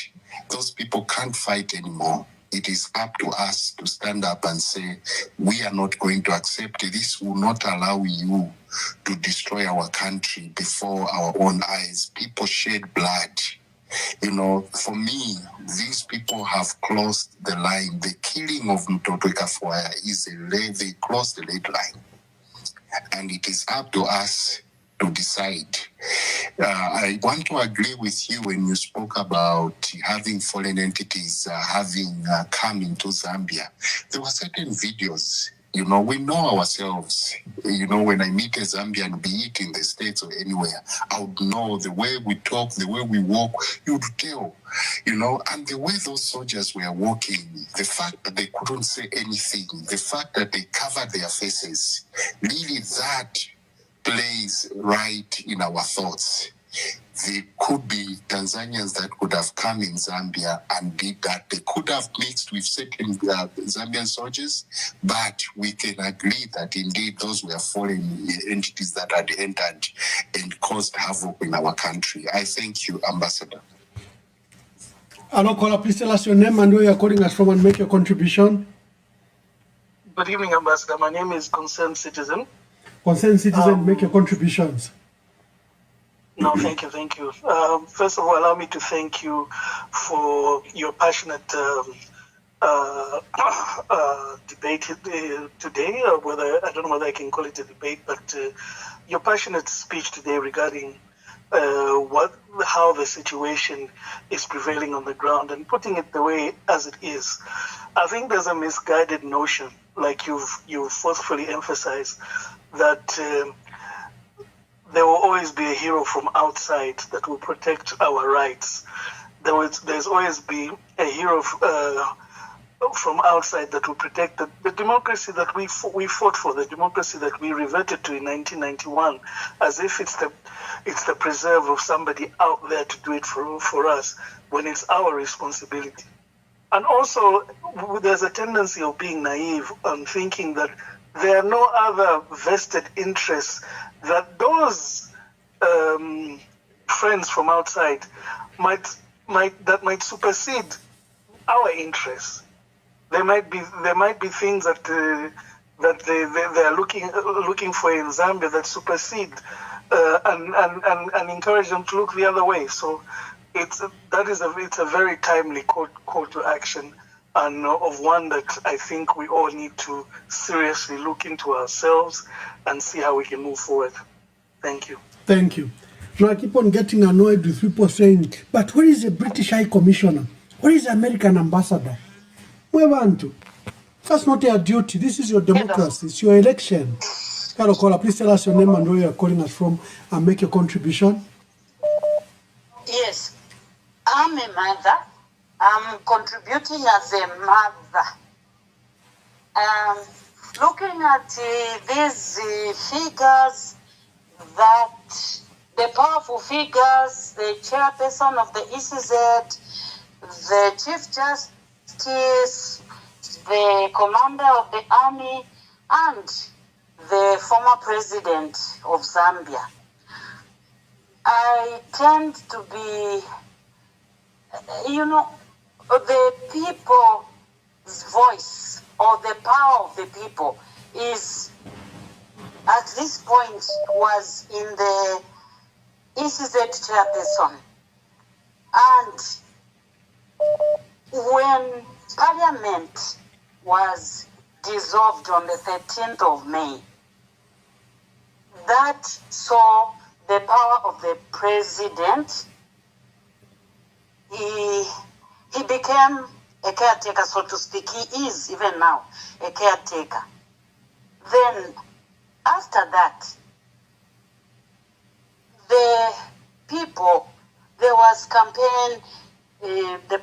Those people can't fight anymore. It is up to us to stand up and say, we are not going to accept it. This will not allow you to destroy our country before our own eyes. People shed blood. You know, for me, these people have crossed the line. The killing of Mtoto Ikafuaya they crossed the red line. And it is up to us to decide. I want to agree with you when you spoke about having foreign entities having come into Zambia. There were certain videos. You know, we know ourselves. You know, when I meet a Zambian, be it in the States or anywhere, I would know the way we talk, the way we walk, you would tell, you know, and the way those soldiers were walking, the fact that they couldn't say anything, the fact that they covered their faces, really that plays right in our thoughts. there could be Tanzanians that could have come in Zambia and did that. They could have mixed with certain Zambian soldiers, but we can agree that indeed those were foreign entities that had entered and caused havoc in our country. I thank you, Ambassador. Hello, caller. Please tell us your name and where you are calling us from and make your contribution. Good evening, Ambassador. My name is Concerned Citizen. Concerned Citizen, make your contributions. No, thank you. First of all, allow me to thank you for your passionate debate today. Whether I don't know whether I can call it a debate, but your passionate speech today regarding how the situation is prevailing on the ground and putting it the way as it is. I think there's a misguided notion, like you've forcefully emphasized, that there will always be a hero from outside that will protect our rights. There's always be a hero from outside that will protect the democracy that we fought for, the democracy that we reverted to in 1991, as if it's the preserve of somebody out there to do it for us, when it's our responsibility. And also, there's a tendency of being naive and thinking that there are no other vested interests, that those friends from outside might supersede our interests. There might be things that they are looking for in Zambia that supersede and encourage them to look the other way. So it's a very timely call to action, and of one that I think we all need to seriously look into ourselves and see how we can move forward. Thank you. Thank you. Now I keep on getting annoyed with people saying, but where is the British High Commissioner? Where is the American ambassador? Where want to? That's not your duty. This is your democracy. It's your election. Hello, caller. Please tell us your name and where you are calling us from and make your contribution. Yes, I'm a mother. I'm contributing as a mother. Looking at these figures, that the powerful figures, the chairperson of the ECZ, the Chief Justice, the commander of the army, and the former president of Zambia. I tend to be, the people's voice or the power of the people is, at this point, was in the ECZ chairperson. And when Parliament was dissolved on the 13th of May, that saw the power of the president. He became a caretaker, so to speak. He is, even now, a caretaker. Then, after that, the people, there was campaign, the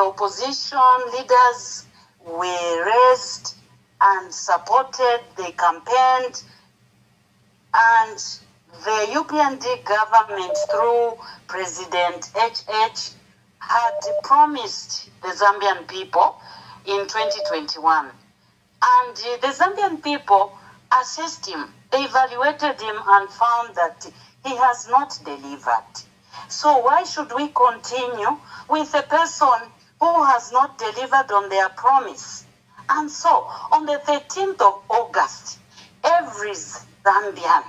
opposition leaders were raised and supported, they campaigned, and the UPND government, through President HH, had promised the Zambian people in 2021. And the Zambian people assessed him, they evaluated him and found that he has not delivered. So why should we continue with a person who has not delivered on their promise? And so, on the 13th of August, every Zambian,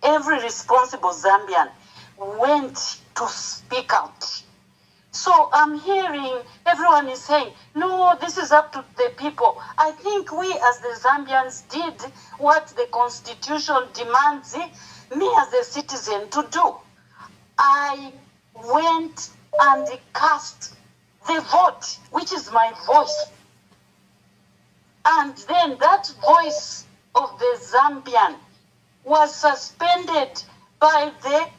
every responsible Zambian went to speak out. So I'm hearing everyone is saying, no, this is up to the people. I think we as the Zambians did what the Constitution demands me as a citizen to do. I went and cast the vote, which is my voice. And then that voice of the Zambian was suspended by the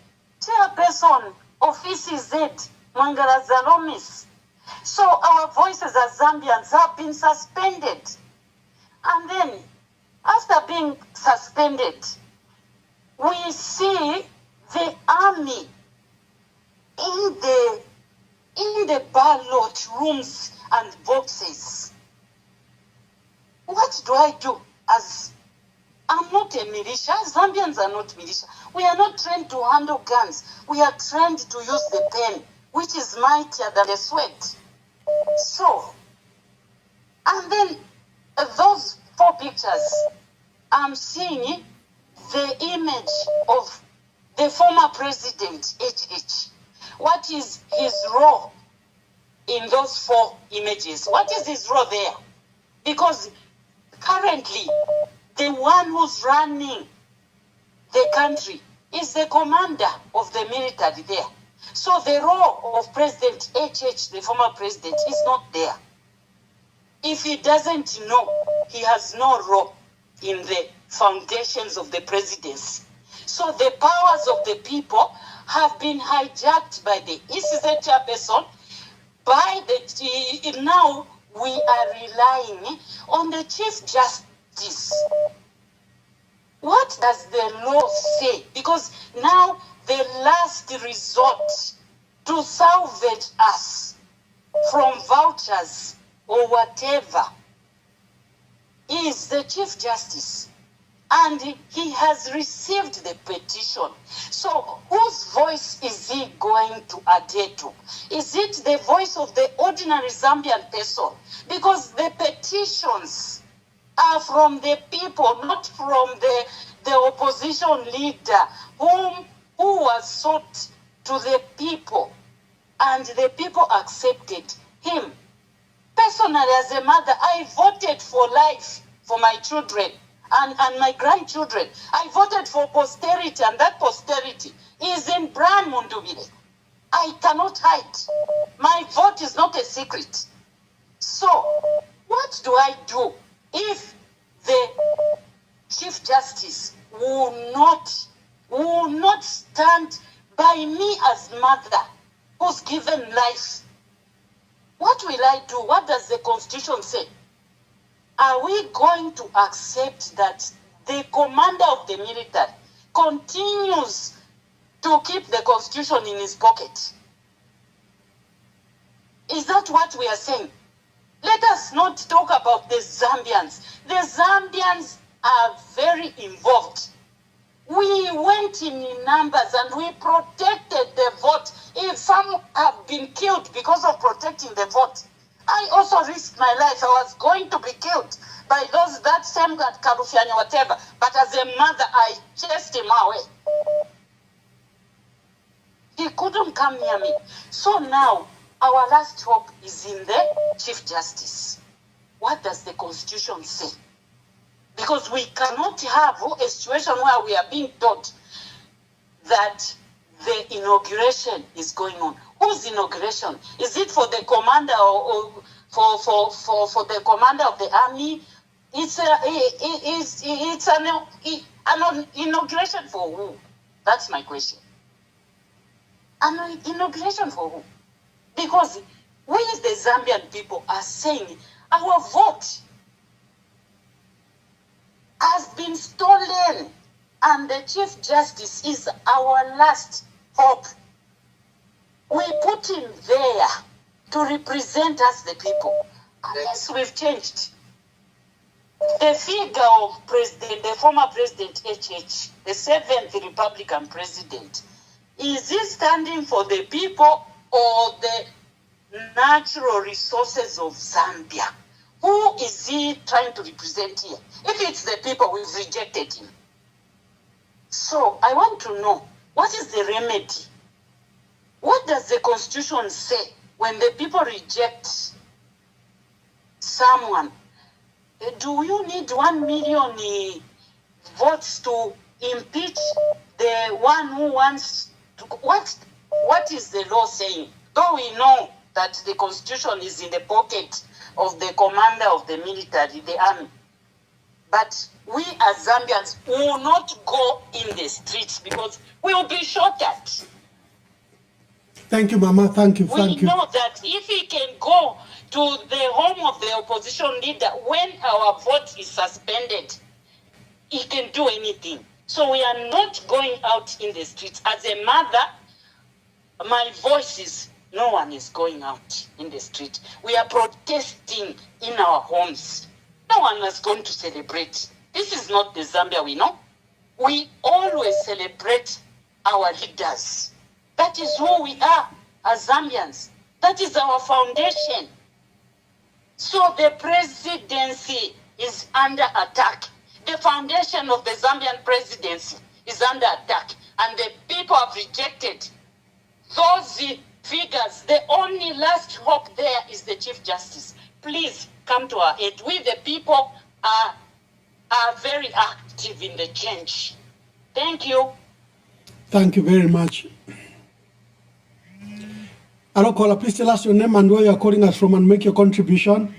chairperson of ECZ, Mangala Zalomis. So our voices as Zambians have been suspended. And then, after being suspended, we see the army in the ballot rooms and boxes. What do I do? As I'm not a militia. Zambians are not militia. We are not trained to handle guns. We are trained to use the pen, which is mightier than the sword. So, and then those 4 pictures, I'm seeing the image of the former president, HH. What is his role in those 4 images? What is his role there? Because currently, the one who's running the country is the commander of the military there. So the role of President HH, the former president, is not there. If he doesn't know, he has no role in the foundations of the presidency. So the powers of the people have been hijacked by the ECZ chairperson. Now we are relying on the Chief Justice. What does the law say? Because now the last resort to salvage us from vouchers or whatever is the Chief Justice. And he has received the petition. So whose voice is he going to adhere to? Is it the voice of the ordinary Zambian person? Because the petitions are from the people, not from the opposition leader who was sought to the people, and the people accepted him. Personally, as a mother, I voted for life for my children and my grandchildren. I voted for posterity, and that posterity is in Brian Mundubile. I cannot hide. My vote is not a secret. So, what do I do if the Chief Justice will not stand by me as mother who's given life? What will I do? What does the Constitution say? Are we going to accept that the commander of the military continues to keep the Constitution in his pocket? Is that what we are saying? Let us not talk about the Zambians. The Zambians are very involved. We went in numbers and we protected the vote. If some have been killed because of protecting the vote, I also risked my life. I was going to be killed by that same guy, Karufiani, whatever. But as a mother, I chased him away. He couldn't come near me. So now, our last hope is in the Chief Justice. What does the Constitution say? Because we cannot have a situation where we are being told that the inauguration is going on. Whose inauguration? Is it for the commander or for the commander of the army? It's an inauguration for who? That's my question. An inauguration for who? Because we, the Zambian people, are saying our vote has been stolen, and the Chief Justice is our last hope. We put him there to represent us, the people. Unless we've changed. The figure of the former President HH, the 7th Republican president, is he standing for the people or the natural resources of Zambia? Who is he trying to represent here? If it's the people, we've rejected him. So I want to know, what is the remedy? What does the Constitution say when the people reject someone? Do you need 1 million votes to impeach the one who wants to? What is the law saying? Though we know that the Constitution is in the pocket of the commander of the military, the army. But we as Zambians will not go in the streets because we will be shot at. Thank you, Mama. Thank you. We know that if he can go to the home of the opposition leader when our vote is suspended, he can do anything. So we are not going out in the streets. As a mother, My voice is, no one is going out in the street. We are protesting in our homes. No one is going to celebrate. This is not the Zambia we know. We always celebrate our leaders. That is who we are as Zambians. That is our foundation. So the presidency is under attack. The foundation of the Zambian presidency is under attack. And the people have rejected those figures. The only last hope there is the Chief Justice. Please come to our aid. We, the people, are very active in the change. Thank you. Thank you very much. Hello, caller. Please tell us your name and where you are calling us from and make your contribution.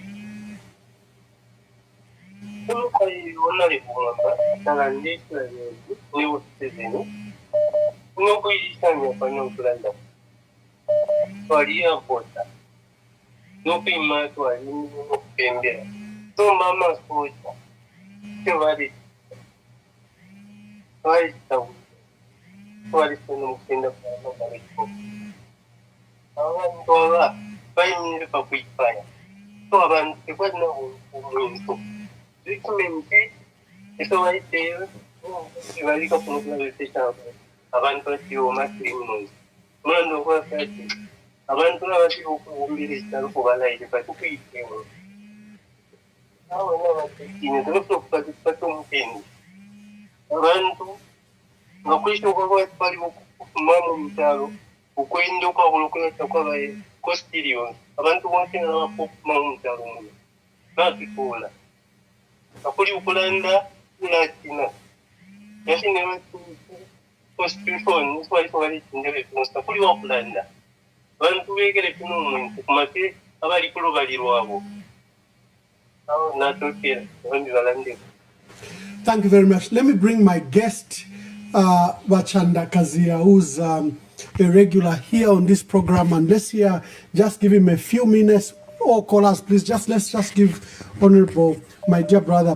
Thank you very much. Let me bring my guest, Bachanda Kazia, who's a regular here on this program, and let's hear, just give him a few minutes. All callers, please, let's just give Honorable, my dear brother,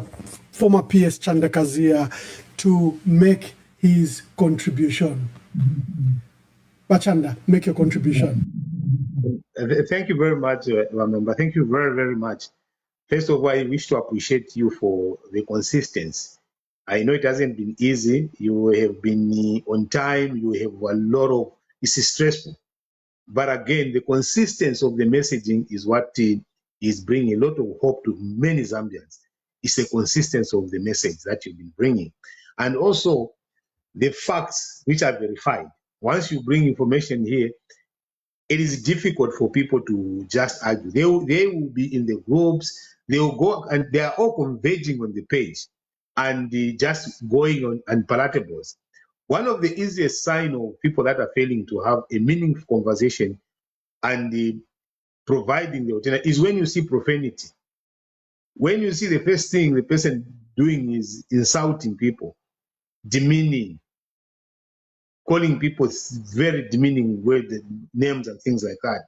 former PS Chanda Kazia, to make his contribution. Bachanda, make your contribution. Thank you very much, Ramamba. Thank you very, very much. First of all, I wish to appreciate you for the consistency. I know it hasn't been easy. You have been on time. You have a lot of, it's stressful. But again, the consistency of the messaging is what is bringing a lot of hope to many Zambians. It's the consistency of the message that you've been bringing. And also the facts which are verified. Once you bring information here, it is difficult for people to just argue. They will be in the groups, they will go, and they are all converging on the page and just going on unpalatables. One of the easiest signs of people that are failing to have a meaningful conversation and providing the alternative is when you see profanity. When you see the first thing the person doing is insulting people, demeaning, calling people very demeaning words, names and things like that,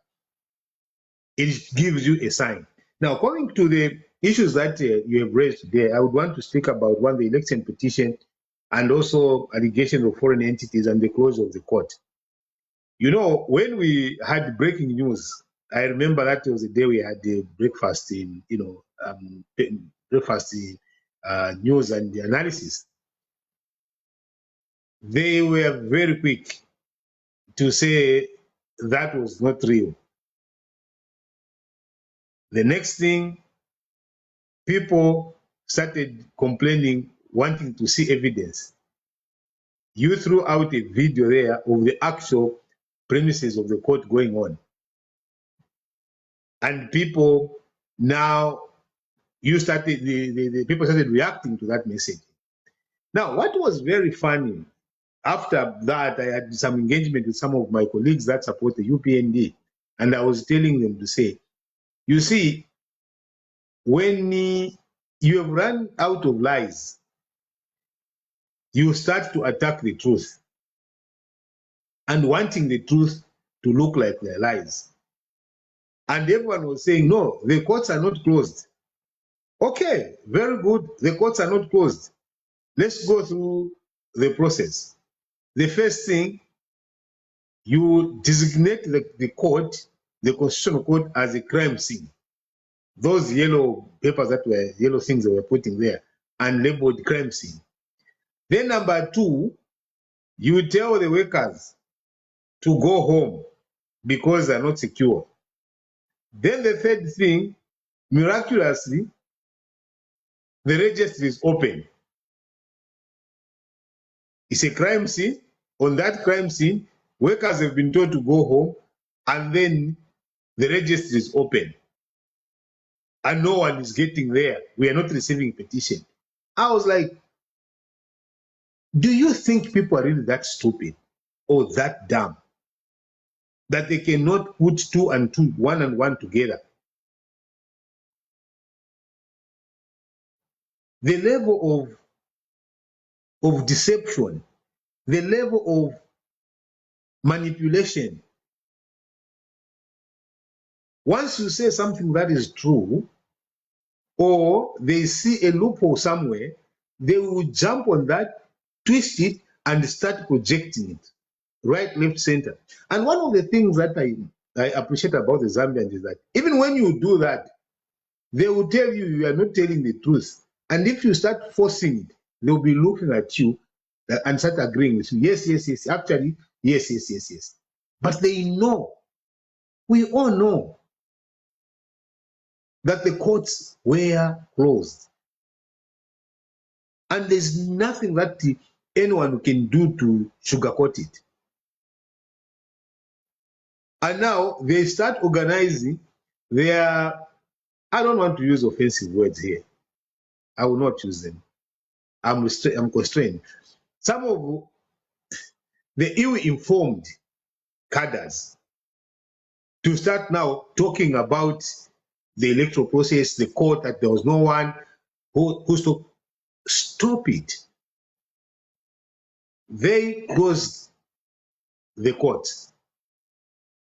it gives you a sign. Now, coming to the issues that you have raised today, I would want to speak about one, the election petition, and also allegations of foreign entities and the close of the court. You know, when we had breaking news, I remember that was the day we had the breakfast in, breakfast news and the analysis. They were very quick to say that was not real. The next thing, people started complaining, wanting to see evidence. You threw out a video there of the actual premises of the court going on. And people now, the people started reacting to that message. Now, what was very funny, after that, I had some engagement with some of my colleagues that support the UPND, and I was telling them to say, you see, when you have run out of lies, you start to attack the truth and wanting the truth to look like their lies. And everyone was saying, no, the courts are not closed. Okay, very good. The courts are not closed. Let's go through the process. The first thing, you designate the court, the constitutional court, as a crime scene. Those yellow papers that were yellow things they were putting there and labeled crime scene. Then number two, you tell the workers to go home because they're not secure. Then the third thing, miraculously, the register is open. It's a crime scene. On that crime scene, workers have been told to go home, and then the register is open. And no one is getting there. We are not receiving petition. I was like, do you think people are really that stupid or that dumb that they cannot put two and two, one and one together? The level of deception, the level of manipulation. Once you say something that is true, or they see a loophole somewhere, they will jump on that, twist it, and start projecting it. Right, left, center. And one of the things that I appreciate about the Zambians is that even when you do that, they will tell you you are not telling the truth. And if you start forcing it, they'll be looking at you and start agreeing with you. Yes, yes, yes. Actually, yes, yes, yes, yes. But they know, we all know, that the courts were closed. And there's nothing that anyone can do to sugarcoat it. And now they start organizing their, I don't want to use offensive words here. I will not use them. I'm constrained. Some of the ill-informed cadres to start now talking about the electoral process, the court, that there was no one who stop it. They closed the court.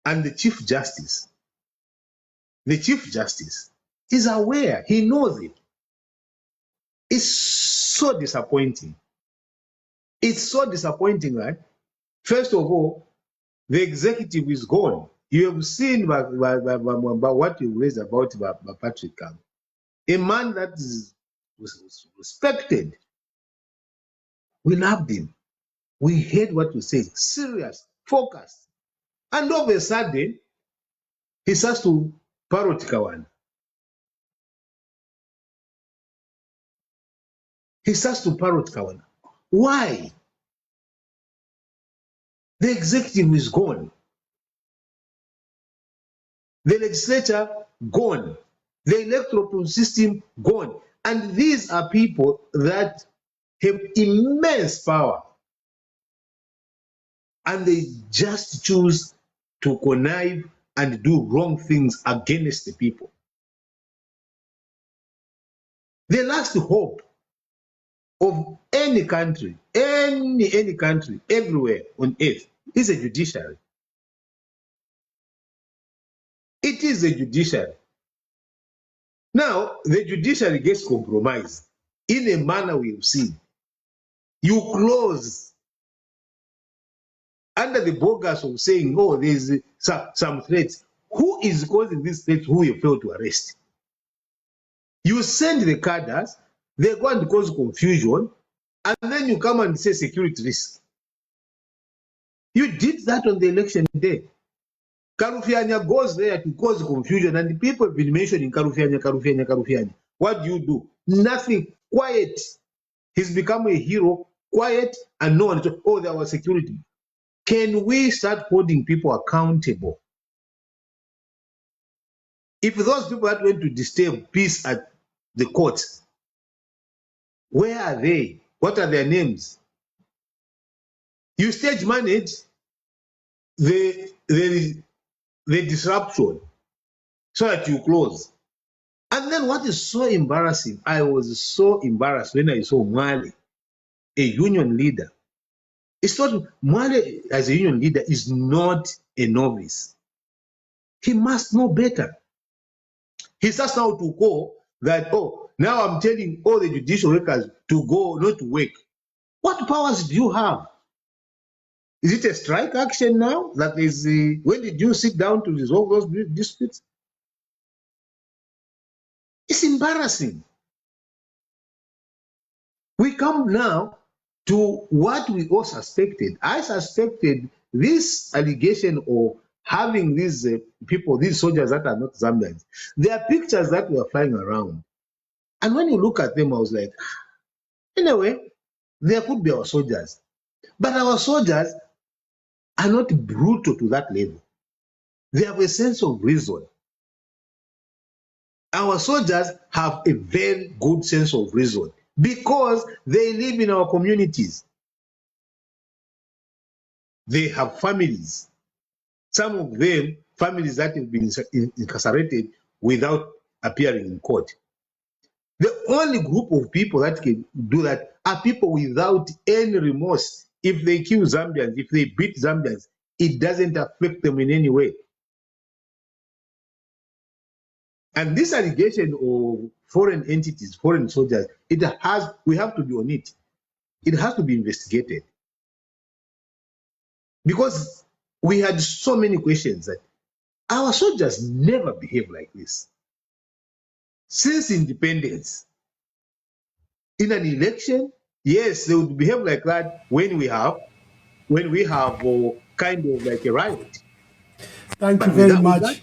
And the Chief Justice is aware, he knows it. It's so disappointing. It's so disappointing, right? First of all, the executive is gone. You have seen by what you raised about Patrick Kam, a man that was respected. We loved him. We heard what you said, serious, focused. And all of a sudden, he starts to parrot Kawana. He starts to parrot Kawana. Why? The executive is gone. The legislature gone. The electoral system gone. And these are people that have immense power. And they just choose to connive and do wrong things against the people. The last hope of any country, any country, everywhere on earth, is a judiciary. It is a judiciary. Now, the judiciary gets compromised in a manner we have seen. You close under the bogus of saying, oh, there's some threats. Who is causing these threats who you fail to arrest? You send the cadres, they go and cause confusion, and then you come and say security risk. You did that on the election day. Karufianya goes there to cause confusion, and the people have been mentioning Karufianya. What do? Nothing. Quiet. He's become a hero. Quiet, and no one. Oh, there was security. Can we start holding people accountable? If those people that went to disturb peace at the courts, where are they? What are their names? You stage manage the disruption so that you close. And then what is so embarrassing, I was so embarrassed when I saw Mwale, a union leader. It's not, Mwale as a union leader is not a novice. He must know better. He starts now to go that, oh, now I'm telling all the judicial workers to go, not to work. What powers do you have? Is it a strike action now? That is, when did you sit down to resolve those disputes? It's embarrassing. We come now to what we all suspected. I suspected this allegation of having these people, these soldiers that are not Zambians. There are pictures that were flying around. And when you look at them, I was like, anyway, there could be our soldiers. But our soldiers are not brutal to that level. They have a sense of reason. Our soldiers have a very good sense of reason because they live in our communities. They have families. Some of them, families that have been incarcerated without appearing in court. The only group of people that can do that are people without any remorse. If they kill Zambians, if they beat Zambians, it doesn't affect them in any way. And this allegation of foreign entities, foreign soldiers, we have to be on it. It has to be investigated. Because we had so many questions that our soldiers never behave like this. Since independence, in an election, yes, they would behave like that when we have kind of like a riot. Thank you very much.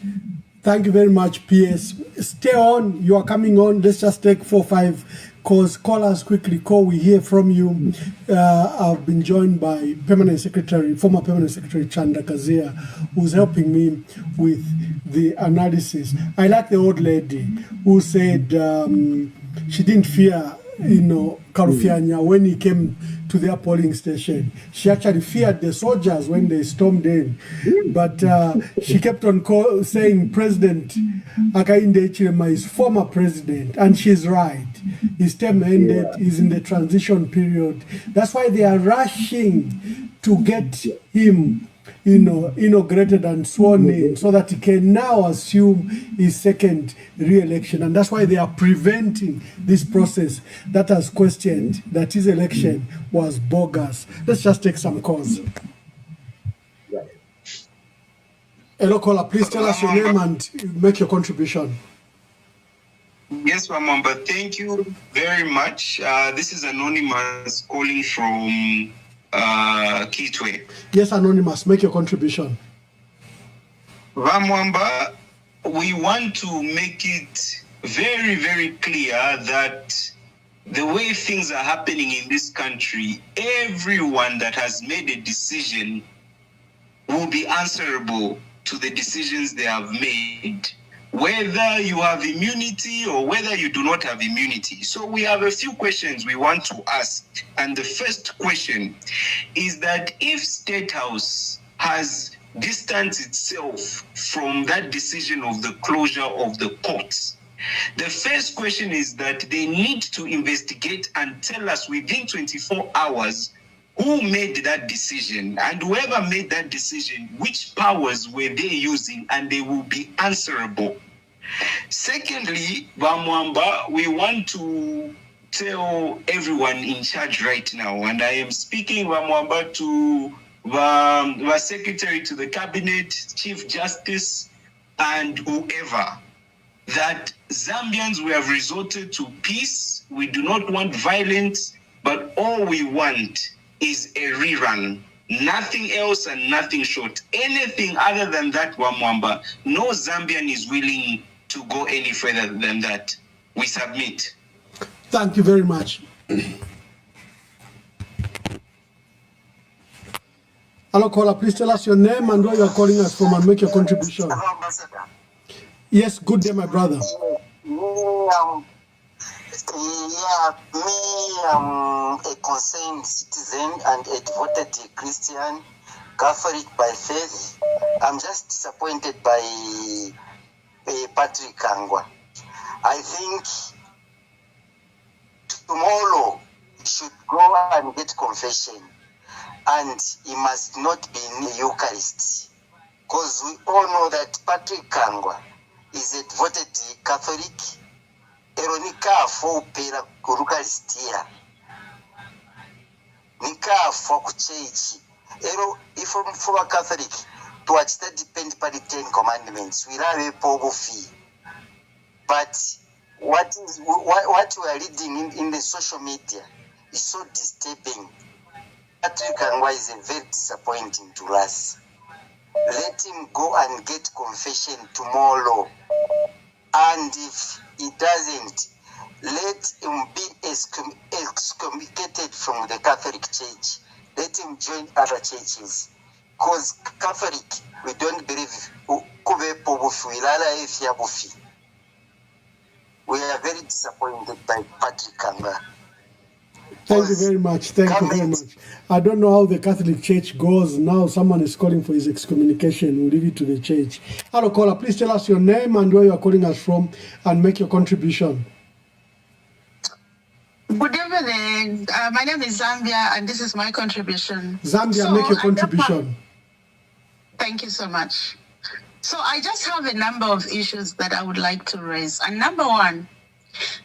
Thank you very much, PS. Stay on. You are coming on. Let's just take 4 or 5 calls. Call us quickly. We hear from you. I've been joined by former Permanent Secretary Chanda Kazia, who's helping me with the analysis. I like the old lady who said she didn't fear, Karufianya when he came to their polling station. She actually feared the soldiers when they stormed in. But she kept on saying President Hakainde Hichilema is former president, and she's right. His term ended, he's in the transition period. That's why they are rushing to get him inaugurated and sworn in so that he can now assume his second re-election. And that's why they are preventing this process that has questioned that his election was bogus. Let's just take some calls. Hello, caller, please tell us your name and make your contribution. Yes, Wamamba, thank you very much. This is Anonymous calling from Kitwe. Yes, Anonymous, make your contribution. Wamamba, we want to make it very, very clear that the way things are happening in this country, everyone that has made a decision will be answerable to the decisions they have made, whether you have immunity or whether you do not have immunity. So we have a few questions we want to ask. And the first question is that if State House has distanced itself from that decision of the closure of the courts, the first question is that they need to investigate and tell us within 24 hours who made that decision, and whoever made that decision, which powers were they using, and they will be answerable. Secondly, Bamwamba, we want to tell everyone in charge right now, and I am speaking, Bamwamba, to the Secretary to the Cabinet, Chief Justice, and whoever, that Zambians, we have resorted to peace. We do not want violence, but all we want is a rerun. Nothing else and nothing short. Anything other than that, Wamwamba, no Zambian is willing to go any further than that. We submit. Thank you very much. Hello, caller, please tell us your name and where you are calling us from and make your contribution. Yes, good day, my brother. I'm a concerned citizen and a devoted Christian, Catholic by faith. I'm just disappointed by Patrick Kangwa. I think tomorrow he should go and get confession, and he must not be in the Eucharist, because we all know that Patrick Kangwa is a devoted Catholic. Nikafo upera ku Eucharistia, nikafo ku church if for a Catholic to watch that depend by the 10 commandments, we have a pogo fee. But what we are reading in the social media is so disturbing. Patrick Angwa is very disappointing to us. Let him go and get confession tomorrow. And if he doesn't, let him be excommunicated from the Catholic Church. Let him join other churches. Because Catholic, we don't believe we are very disappointed by Patrick Angwa. Thank you very much. Thank you very much. I don't know how the Catholic Church goes now. Someone is calling for his excommunication. We'll leave it to the church. Hello, caller. Please tell us your name and where you are calling us from and make your contribution. Good evening. My name is Zambia, and this is my contribution. Zambia, make your contribution. Thank you so much. So I just have a number of issues that I would like to raise. And number one,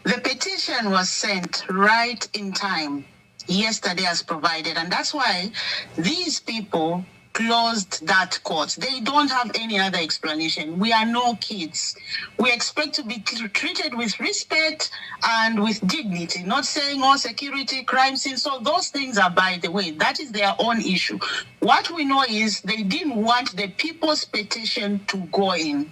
the petition was sent right in time, yesterday as provided. And that's why these people closed that court. They don't have any other explanation. We are no kids. We expect to be treated with respect and with dignity, not saying, oh, security, crime scene. So those things are by the way. That is their own issue. What we know is they didn't want the people's petition to go in.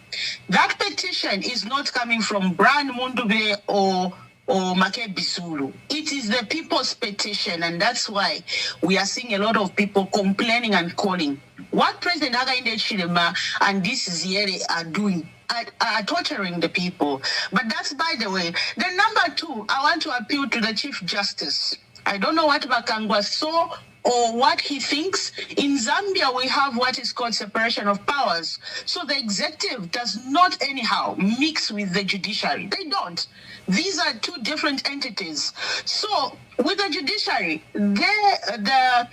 That petition is not coming from Brian Mundube or Make Bisulu. It is the people's petition, and that's why we are seeing a lot of people complaining and calling. What President Hakainde Hichilema and this Ziere are doing are torturing the people. But that's by the way. Then number two, I want to appeal to the Chief Justice. I don't know what Bakangwa saw or what he thinks. In Zambia, we have what is called separation of powers. So the executive does not anyhow mix with the judiciary. They don't. These are two different entities. So with the judiciary, the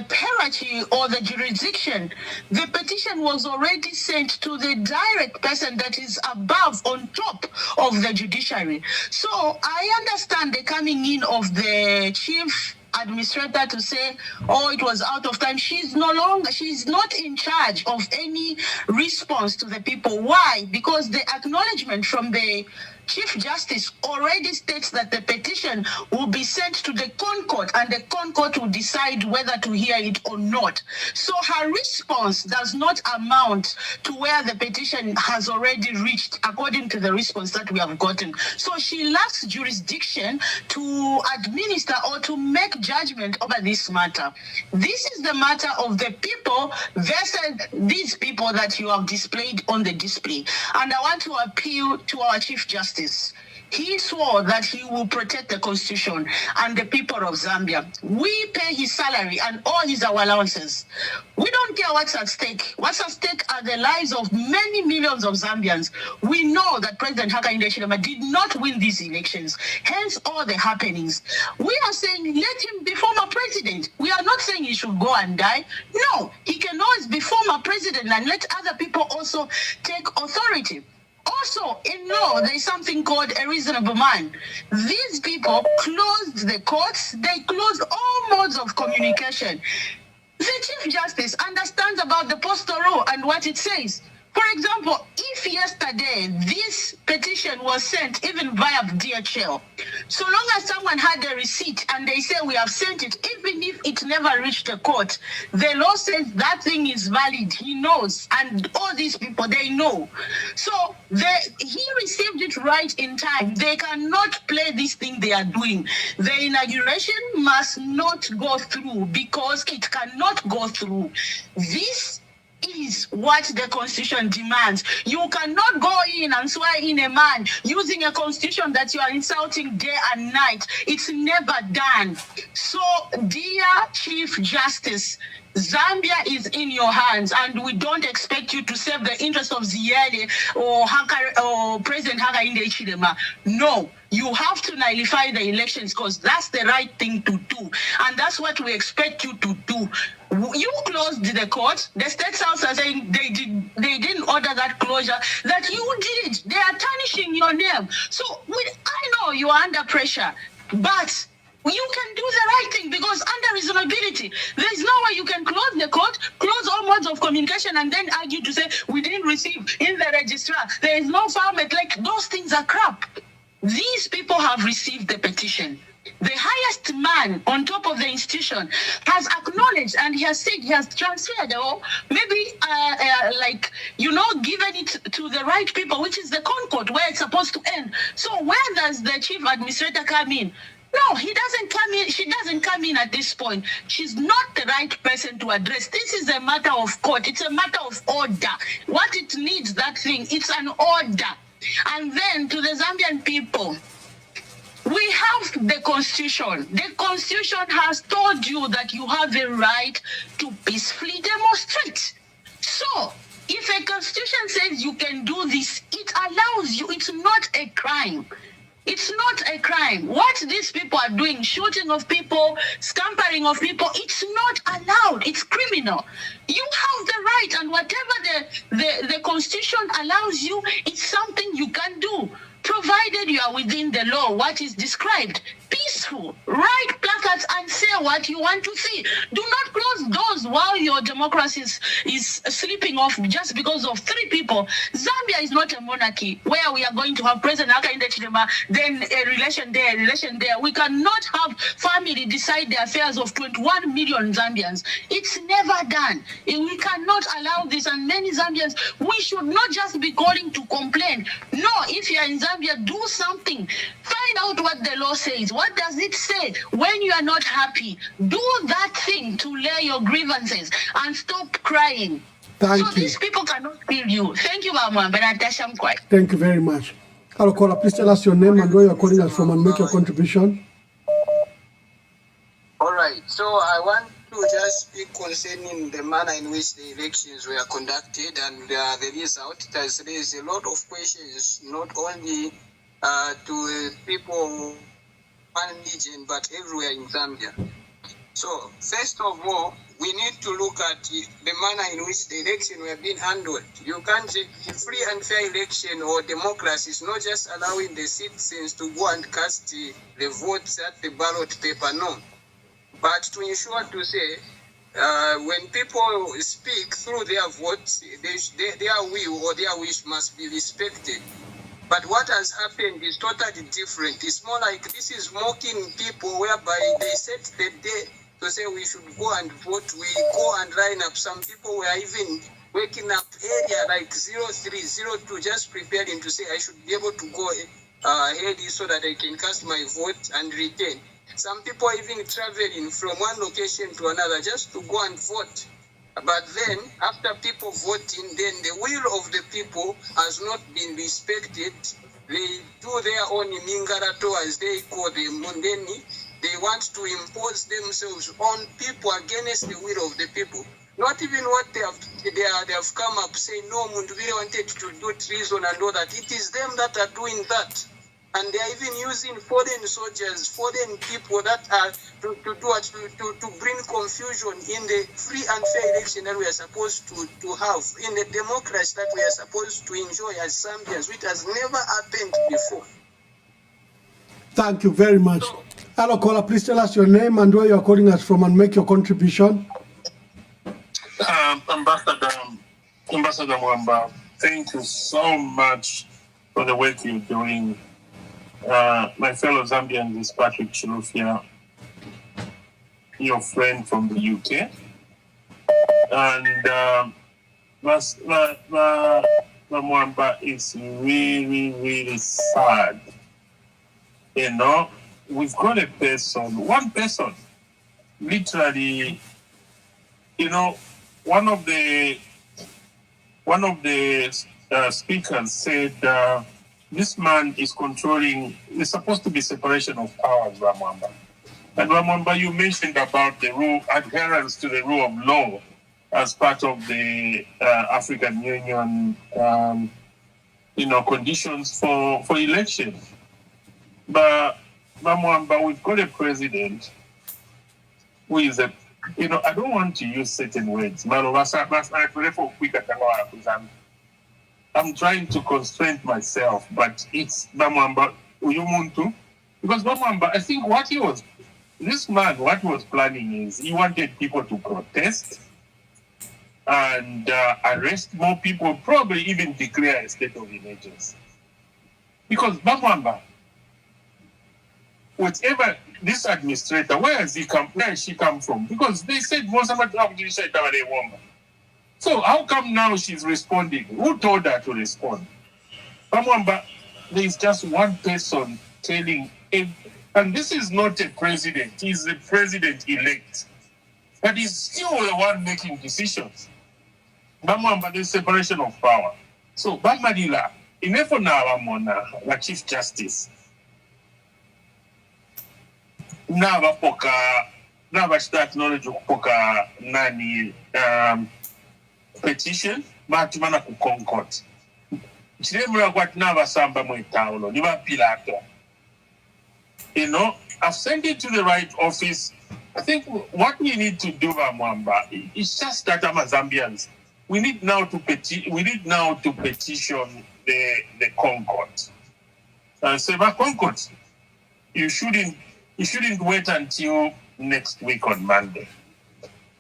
hierarchy or the jurisdiction, the petition was already sent to the direct person that is above, on top of the judiciary. So I understand the coming in of the chief administrator to say, oh, it was out of time. She's not in charge of any response to the people. Why? Because the acknowledgement from the Chief Justice already states that the petition will be sent to the Concord, and the Concord will decide whether to hear it or not. So her response does not amount to where the petition has already reached, according to the response that we have gotten. So she lacks jurisdiction to administer or to make judgment over this matter. This is the matter of the people versus these people that you have displayed on the display. And I want to appeal to our Chief Justice. He swore that he will protect the Constitution and the people of Zambia. We pay his salary and all his allowances. We don't care what's at stake. What's at stake are the lives of many millions of Zambians. We know that President Hakainde Hichilema did not win these elections, hence all the happenings. We are saying let him be former president. We are not saying he should go and die. No, he can always be former president and let other people also take authority. Also, in law, there is something called a reasonable man. These people closed the courts. They closed all modes of communication. The Chief Justice understands about the postal rule and what it says. For example, if yesterday this petition was sent even via DHL, so long as someone had a receipt and they say we have sent it, even if it never reached the court, the law says that thing is valid. He knows, and all these people, they know. So he received it right in time. They cannot play this thing they are doing. The inauguration must not go through because it cannot go through. This is what the Constitution demands. You cannot go in and swear in a man using a Constitution that you are insulting day and night. It's never done. So, dear Chief Justice, Zambia is in your hands, and we don't expect you to serve the interest of Ziele or President Hakainde Hichilema. No, you have to nullify the elections because that's the right thing to do, and that's what we expect you to do. You closed the court. The State House are saying they didn't order that closure. That you did. They are tarnishing your name. So I know you are under pressure, but you can do the right thing, because under reasonability, there is no way you can close the court, close all modes of communication, and then argue to say we didn't receive in the registrar. There is no format. Like, those things are crap. These people have received the petition. The highest man on top of the institution has acknowledged, and he has said he has transferred, or maybe given it to the right people, which is the Concord, where it's supposed to end. So where does the chief administrator come in? No, he doesn't come in. She doesn't come in at this point. She's not the right person to address. This is a matter of court. It's a matter of order. What it needs, that thing, it's an order. And then to the Zambian people, we have the Constitution. The Constitution has told you that you have the right to peacefully demonstrate. So, if a Constitution says you can do this, it allows you. It's not a crime. It's not a crime. What these people are doing, shooting of people, scampering of people, it's not allowed. It's criminal. You have the right, and whatever the Constitution allows you, it's something you can do, provided you are within the law, what is described. Peaceful. Write placards and say what you want to see. Do not close doors while your democracy is sleeping off just because of 3 people. Zambia is not a monarchy where we are going to have President Hakainde Hichilema, then a relation there. We cannot have family decide the affairs of 21 million Zambians. It's never done. We cannot allow this, and many Zambians, we should not just be calling to complain. No, if you are in Zambia, do something. Find out what the law says. What does it say? When you are not happy, do that thing to lay your grievances and stop crying. Thank you. These people cannot kill you. Thank you, Mama. Thank you very much. Hello, caller. Please tell us your name and where you are calling us from and make your contribution. All right. So I want to just speak concerning the manner in which the elections were conducted and the result. There's a lot of questions, not only to people one region, but everywhere in Zambia. So, first of all, we need to look at the manner in which the election were being handled. You can't say free and fair election or democracy is not just allowing the citizens to go and cast the votes at the ballot paper, no. But to ensure to say, when people speak through their votes, their will or their wish must be respected. But what has happened is totally different. It's more like this is mocking people, whereby they set the day to say we should go and vote. We go and line up. Some people were even waking up area like 0302, just preparing to say I should be able to go ahead so that I can cast my vote and return. Some people even traveling from one location to another just to go and vote. But then, after people voting, then the will of the people has not been respected. They do their own mingarato, as they call them, mundeni. They want to impose themselves on people against the will of the people. Not even what they have come up saying, no, Mundubire wanted to do treason and all that. It is them that are doing that. And they are even using foreign soldiers, foreign people that are to bring confusion in the free and fair election that we are supposed to have, in the democracy that we are supposed to enjoy as Zambians, which has never happened before. Thank you very much. Hello, caller. Please tell us your name and where you are calling us from and make your contribution. Ambassador Mwamba, thank you so much for the work you're doing. My fellow Zambian is Patrick Chilufya, your friend from the UK. And Mwamba is really, really sad. You know, we've got a person, one person, literally, you know, one of the speakers said, this man is controlling, it's supposed to be separation of powers, Ramwamba. And Ramwamba, you mentioned about the rule, adherence to the rule of law as part of the African Union, conditions for election. But Ramwamba, we've got a president who is a, I don't want to use certain words. I'm trying to constrain myself, but it's Bamwamba Uyumuntu. Because Bamwamba, I think what he was this man, what he was planning is he wanted people to protest and arrest more people, probably even declare a state of emergency. Because Bamwamba, whatever this administrator, where has she come from? Because they said so how come now she's responding? Who told her to respond? Bamwamba, there is just one person telling him, and this is not a president, he's the president-elect. But he's still the one making decisions. Bamwamba, there's separation of power. So Bamadila, inefo na wamona, la Chief Justice. Nava poka, nava start knowledge poka nani petition, batumana ku Concord. Chiremura kwat nava samba mwetaulo, niva pilato. You know, I've sent it to the right office. I think what we need to do, Mwamba, is just that I'm a Zambians. We need now to petition the Concord. And say, but Concord, you shouldn't wait until next week on Monday.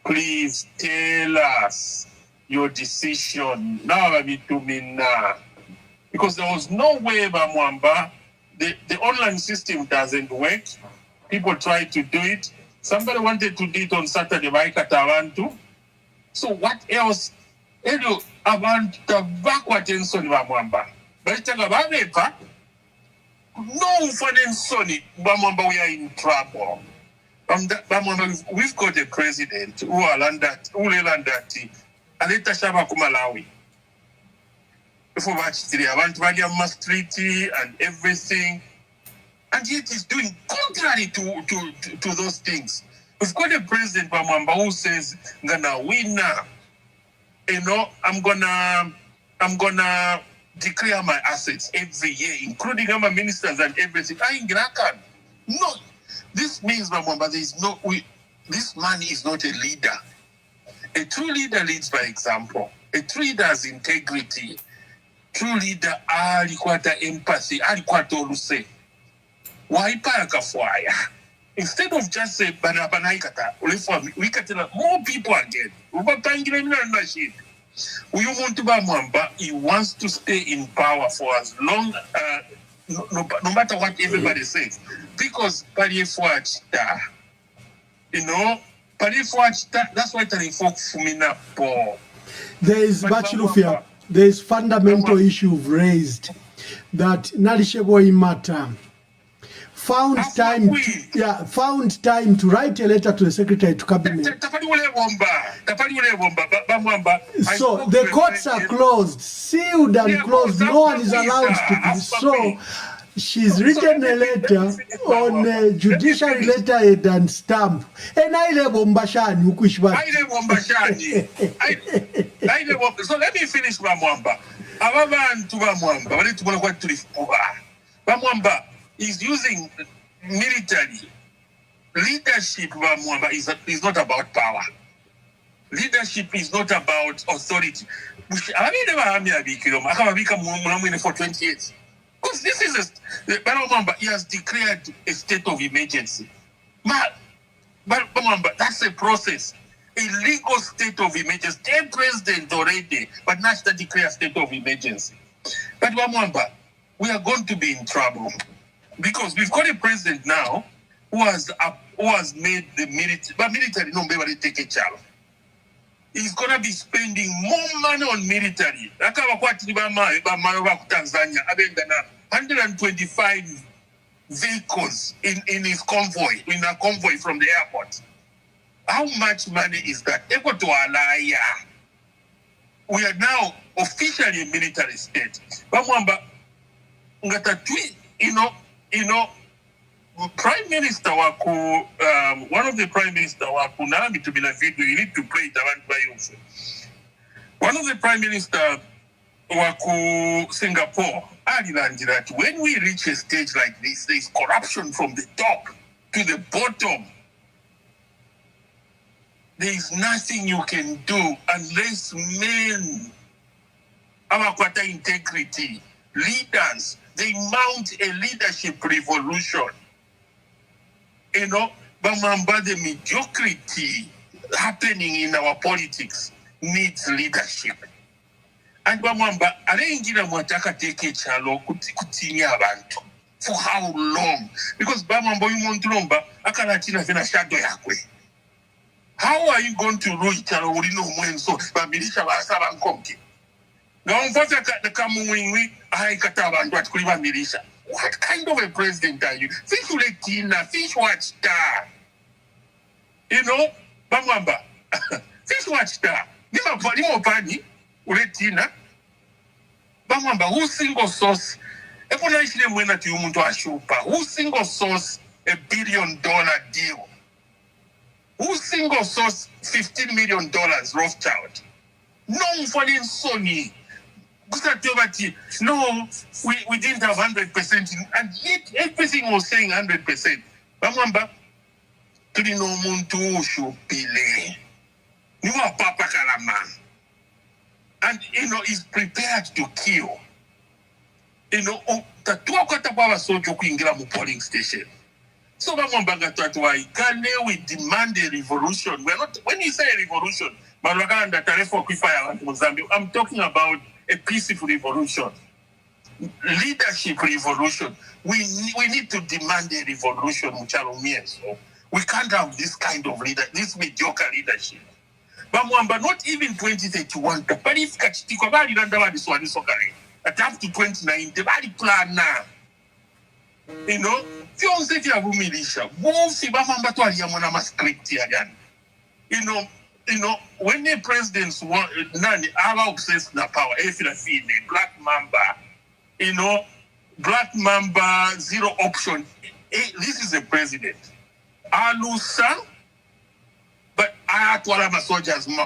Please tell us your decision. Now because there was no way, Mwamba, the online system doesn't work. People try to do it. Somebody wanted to do it on Saturday, so what else? I want the backward in Sonny Bamwamba. But no fun in Sonny Bamwamba, we are in trouble. We've got a president who will land that, Aleta Shaba Kumalawi. Before watch the Avant Treaty and everything. And yet he's doing contrary to those things. We've got a president Bamwamba who says, gonna win now. You know, I'm gonna declare my assets every year, including my ministers and everything. No, this means Bamwamba, this man is not a leader. A true leader leads by example. A true leader has integrity. True leader alikwata empathy, alikwata oluse. Waipa akafwaya. Instead of just say banabanaikata, we can more people again. He wants to stay in power for as long, no matter what everybody says, because you know, that's why there is Bachilufia. There is fundamental issue raised that Nalishebo Imata found time to write a letter to the Secretary to Cabinet. So the courts are closed, sealed and closed. No one is allowed to do so. She's written a letter on a judiciary letterhead and stamp. And I live on Bashani. So let me finish Bamwamba. Bamwamba is using military. Leadership, Bamwamba, is not about power. Leadership is not about authority. For 20 years. Because this is Bamwamba, he has declared a state of emergency. But Bamwamba, that's a process. A legal state of emergency. They're president already, but not to declare a state of emergency. But Bamwamba, we are going to be in trouble. Because we've got a president now who has made the military no better take a child. He's gonna be spending more money on military. Tanzania, 125 vehicles in his convoy, in a convoy from the airport. How much money is that? We are now officially a military state. You know, Prime Minister Waku, one of the Prime Minister Waku, Nami to be a video, you need to play it around by you. One of the Prime Minister Waku Singapore, that when we reach a stage like this, there is corruption from the top to the bottom. There is nothing you can do unless men have integrity, leaders, they mount a leadership revolution. You know, Bamwamba, the mediocrity happening in our politics needs leadership. And Bamwamba, arrangira mwataka teke chalo kutinya abantu. For how long? Because Bamwamba yumuntu lomba akalatina vena shadow yakwe. How are you going to rule chalo ulino mwenso bamilisha basaba nkonke? Ngaumfata kamuwingwi haikata abantu atukuli bamilisha. What kind of a president are you? Fish uletina, fish watch star. You know, Bamwamba, fish watch star. Nimo pani, uletina. Bamwamba, who single source? Epona ishile mwena ti umuntu ashupa. Who single source $1 billion deal? Who single source $15 million Rothschild? No mfani Sony. No, we didn't have 100%, and yet everything was saying 100%. Bamwamba, tulino muntu ushupile. Niwa papa kalama. And, is prepared to kill. Tatua kata baba sojo kuingira mu polling station. So Bamwamba gatwatwai, kane we demand a revolution. We're not, when you say a revolution, I'm talking about a peaceful revolution, leadership revolution. We need to demand a revolution, so we can't have this kind of this mediocre leadership. Bamwamba, not even 2031. But if Kachitiko bali randa wa diswani sokare, at up to 2090, bali plan na. Fionse ti avumilisha. Bosi Bamwamba to aliyamona mascript again. When the presidents want nani our obsessed na power, if Black Mamba, Black Mamba, zero option. This is the president. Alusa, but I had to allow my soldiers my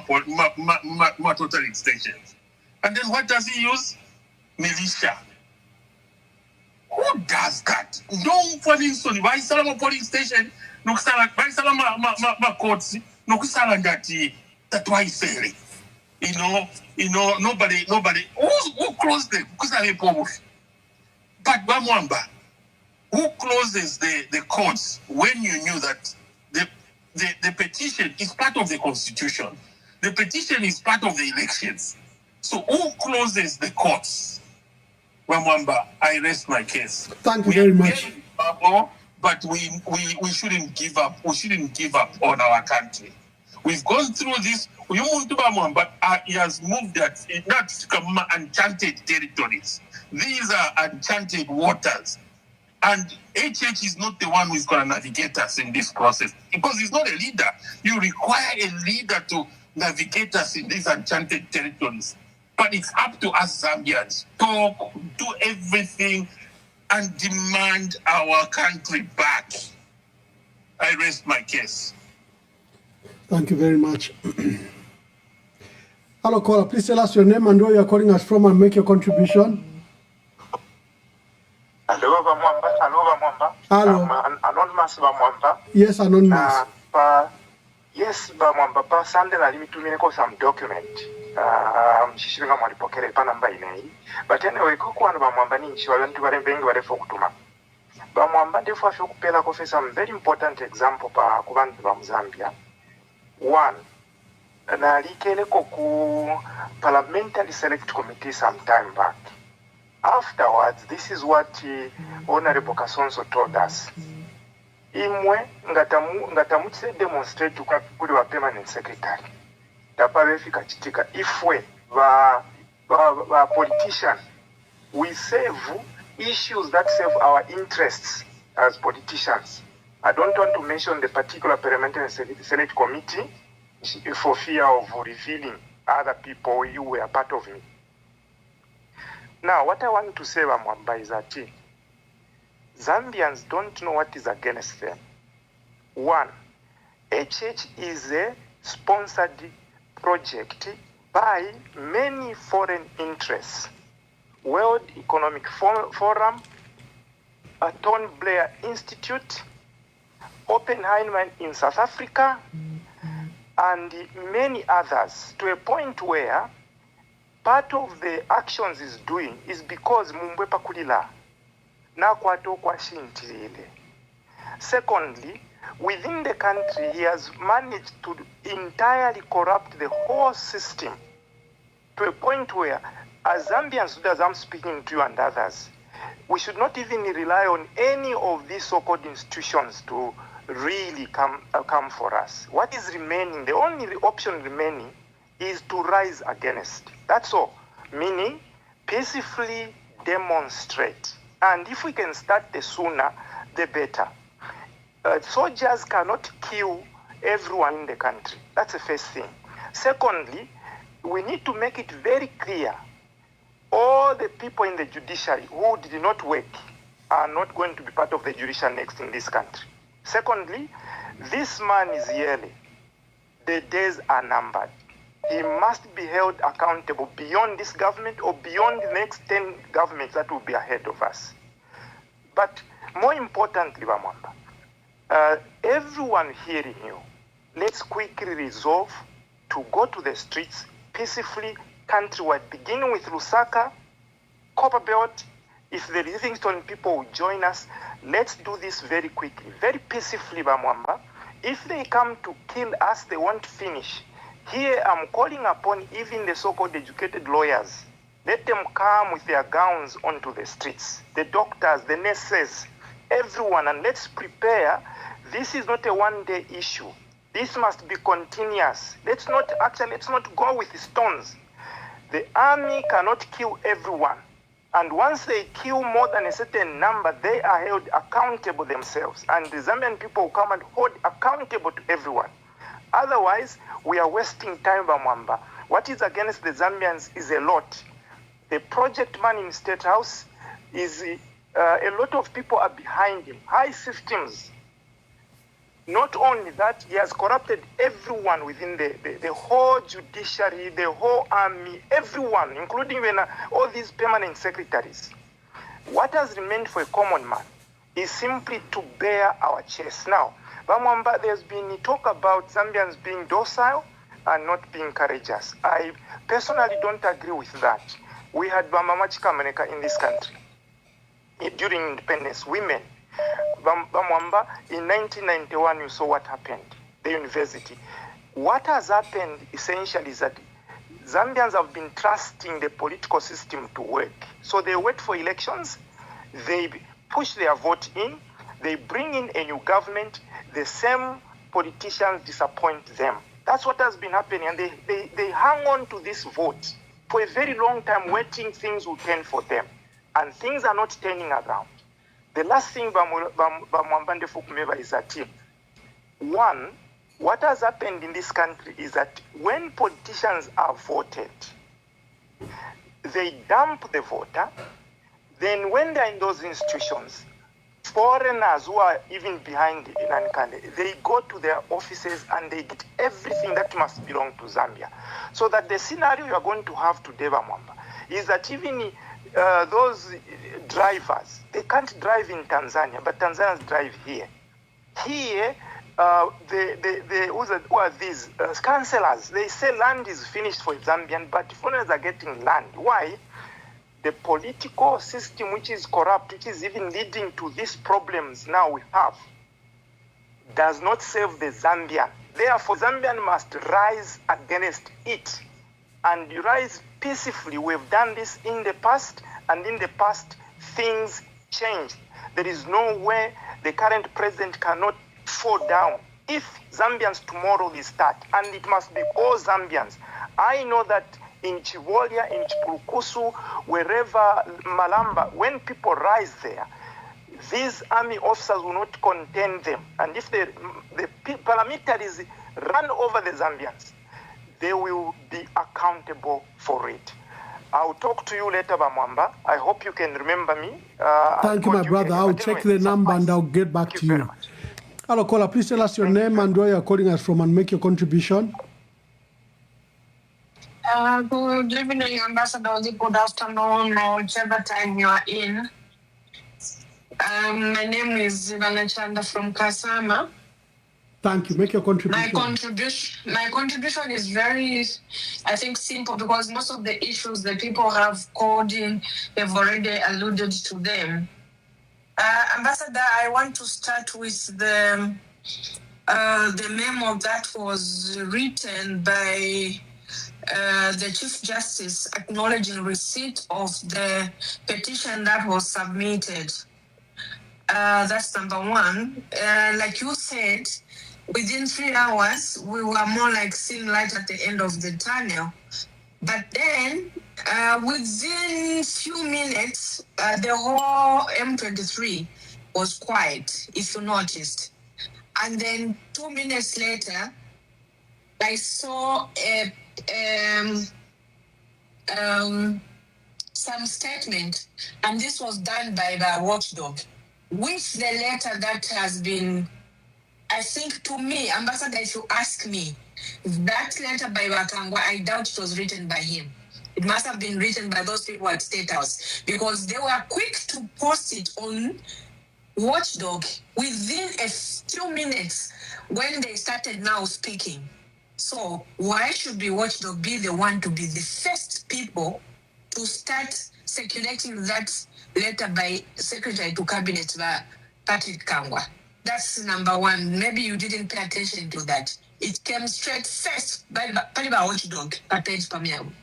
total extensions. And then what does he use? Militia. Who does that? No polling station. Why Salama polling station? No Salama courts. No kusala ngati tatwa isere. Nobody. Who closed them? Kusala povo. But Bamwamba, who closes the courts when you knew that the petition is part of the constitution? The petition is part of the elections. So who closes the courts? Bamwamba, I rest my case. Thank you very much. But we shouldn't give up. We shouldn't give up on our country. We've gone through this. But he has moved that not enchanted territories. These are enchanted waters. And HH is not the one who's going to navigate us in this process. Because he's not a leader. You require a leader to navigate us in these enchanted territories. But it's up to us Zambians. Talk, do everything, and demand our country back. I rest my case. Thank you very much. Hello, caller. Please tell us your name and where you are calling us from and make your contribution. Hello, Bamwamba. Hello. Anonymous Bamwamba. Yes, anonymous. Yes, Bamwamba. Sunday na limitumine some document. Mshishiringa mwalipokele pa namba inei. But anyway, kukuwanu Bamwamba ni nchi walantu walembengi walefo kutuma. Bamwamba defo afyo kupela kofe some very important example pa kubantu ba Zambia. One, na likeleko ku parliamentary select committee some time back. Afterwards, this is what Honorable Kasonso told us. Imwe ngatamuchise demonstrate kuli wa permanent secretary. Tapabefika chitika ifwe va politician we save issues that save our interests as politicians. I don't want to mention the particular parliamentary select committee for fear of revealing other people who were part of me. Now, what I want to say, Bamwamba, is that Zambians don't know what is against them. One, HH is a sponsored project by many foreign interests. World Economic Forum, Tony Blair Institute, Oppenheimer in South Africa, and many others, to a point where part of the actions is doing is because Mumbwepa Kulila na kwato kwa shintilile. Secondly, within the country, he has managed to entirely corrupt the whole system to a point where, as Zambians, as I'm speaking to you and others, we should not even rely on any of these so-called institutions to really come for us. What is remaining, the only option remaining, is to rise against. That's all. Meaning, peacefully demonstrate. And if we can start the sooner, the better. Soldiers cannot kill everyone in the country. That's the first thing. Secondly, we need to make it very clear all the people in the judiciary who did not work are not going to be part of the judiciary next in this country. Secondly, this man is yearly. The days are numbered. He must be held accountable beyond this government or beyond the next 10 governments that will be ahead of us. But more importantly, Bamwamba, everyone hearing you, let's quickly resolve to go to the streets peacefully, countrywide, beginning with Lusaka, Copperbelt. If the Livingstone people will join us, let's do this very quickly, very peacefully, Bamwamba. If they come to kill us, they won't finish. Here I'm calling upon even the so-called educated lawyers. Let them come with their gowns onto the streets, the doctors, the nurses, everyone, and let's prepare. This is not a one-day issue. This must be continuous. Let's not go with stones. The army cannot kill everyone. And once they kill more than a certain number, they are held accountable themselves. And the Zambian people will come and hold accountable to everyone. Otherwise, we are wasting time, Bamwamba. What is against the Zambians is a lot. The project man in State House is a lot of people are behind him. High systems. Not only that, he has corrupted everyone within the whole judiciary, the whole army, everyone, including all these permanent secretaries. What has remained for a common man is simply to bear our chest. Now, Bamwamba, there's been talk about Zambians being docile and not being courageous. I personally don't agree with that. We had Bamamachi Kameneka in this country during independence, women. Bamwamba, in 1991, you saw what happened, the university. What has happened essentially is that Zambians have been trusting the political system to work. So they wait for elections, they push their vote in, they bring in a new government, the same politicians disappoint them. That's what has been happening, and they hang on to this vote for a very long time, waiting things will turn for them. And things are not turning around. The last thing Bamwambande Fukumeva is that, one, what has happened in this country is that when politicians are voted, they dump the voter. Then when they're in those institutions, foreigners who are even behind Inankande, they go to their offices and they get everything that must belong to Zambia. So that the scenario you are going to have today, Bamwamba, is that even those drivers, they can't drive in Tanzania, but Tanzanians drive here. Here, who are these councillors? They say land is finished for Zambian, but foreigners are getting land. Why? The political system, which is corrupt, which is even leading to these problems now we have, does not serve the Zambian. Therefore, Zambian must rise against it and rise peacefully. We've done this in the past, and in the past, things changed. There is no way the current president cannot fall down. If Zambians tomorrow will start, and it must be all Zambians. I know that in Chivolia, in Chipurukusu, wherever, Malamba, when people rise there, these army officers will not contain them. And if the paramilitaries run over the Zambians, they will be accountable for it. I'll talk to you later, Bamwamba. I hope you can remember me. Thank you, my brother. I'll check the number and I'll get back to you. Hello, caller. Please tell us your name and where you're calling us from and make your contribution. Good evening, Ambassador. Good afternoon, or whichever time you are in. My name is Ivanachanda from Kasama. Thank you. Make your contribution. My contribution is very, I think, simple, because most of the issues that people have called in, they've already alluded to them. Ambassador, I want to start with the the memo that was written by the Chief Justice acknowledging receipt of the petition that was submitted. That's number one. Like you said, within 3 hours, we were more like seeing light at the end of the tunnel. But then, within few minutes, the whole M23 was quiet, if you noticed. And then 2 minutes later, I saw some statement, and this was done by the watchdog, with the letter that has been, I think, to me, Ambassador, if you ask me, that letter by Wakangwa, I doubt it was written by him. It must have been written by those people at State House, because they were quick to post it on Watchdog within a few minutes when they started now speaking. So why should be Watchdog be the one to be the first people to start circulating that letter by Secretary to Cabinet Patrick Kangwa? That's number one. Maybe you didn't pay attention to that. It came straight first by Watchdog, Page Pamiabu.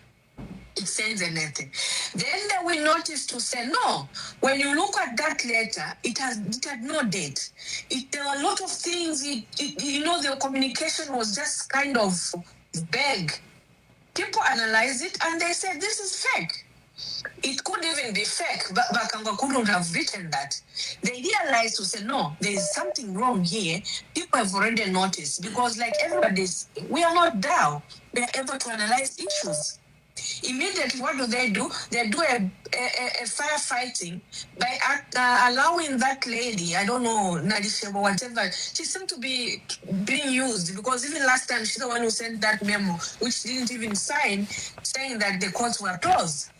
It says anything. Then we noticed to say, no, when you look at that letter, it had no date. There were a lot of things, the communication was just kind of vague. People analyze it and they say, this is fake. It could even be fake, but Bakangwa couldn't have written that. They realized to say, no, there is something wrong here. People have already noticed, because like everybody's, we are not down. We are able to analyze issues. Immediately, what do? They do a firefighting by allowing that lady, I don't know, Nadisha or whatever, she seemed to be being used, because even last time she's the one who sent that memo, which didn't even sign, saying that the courts were closed.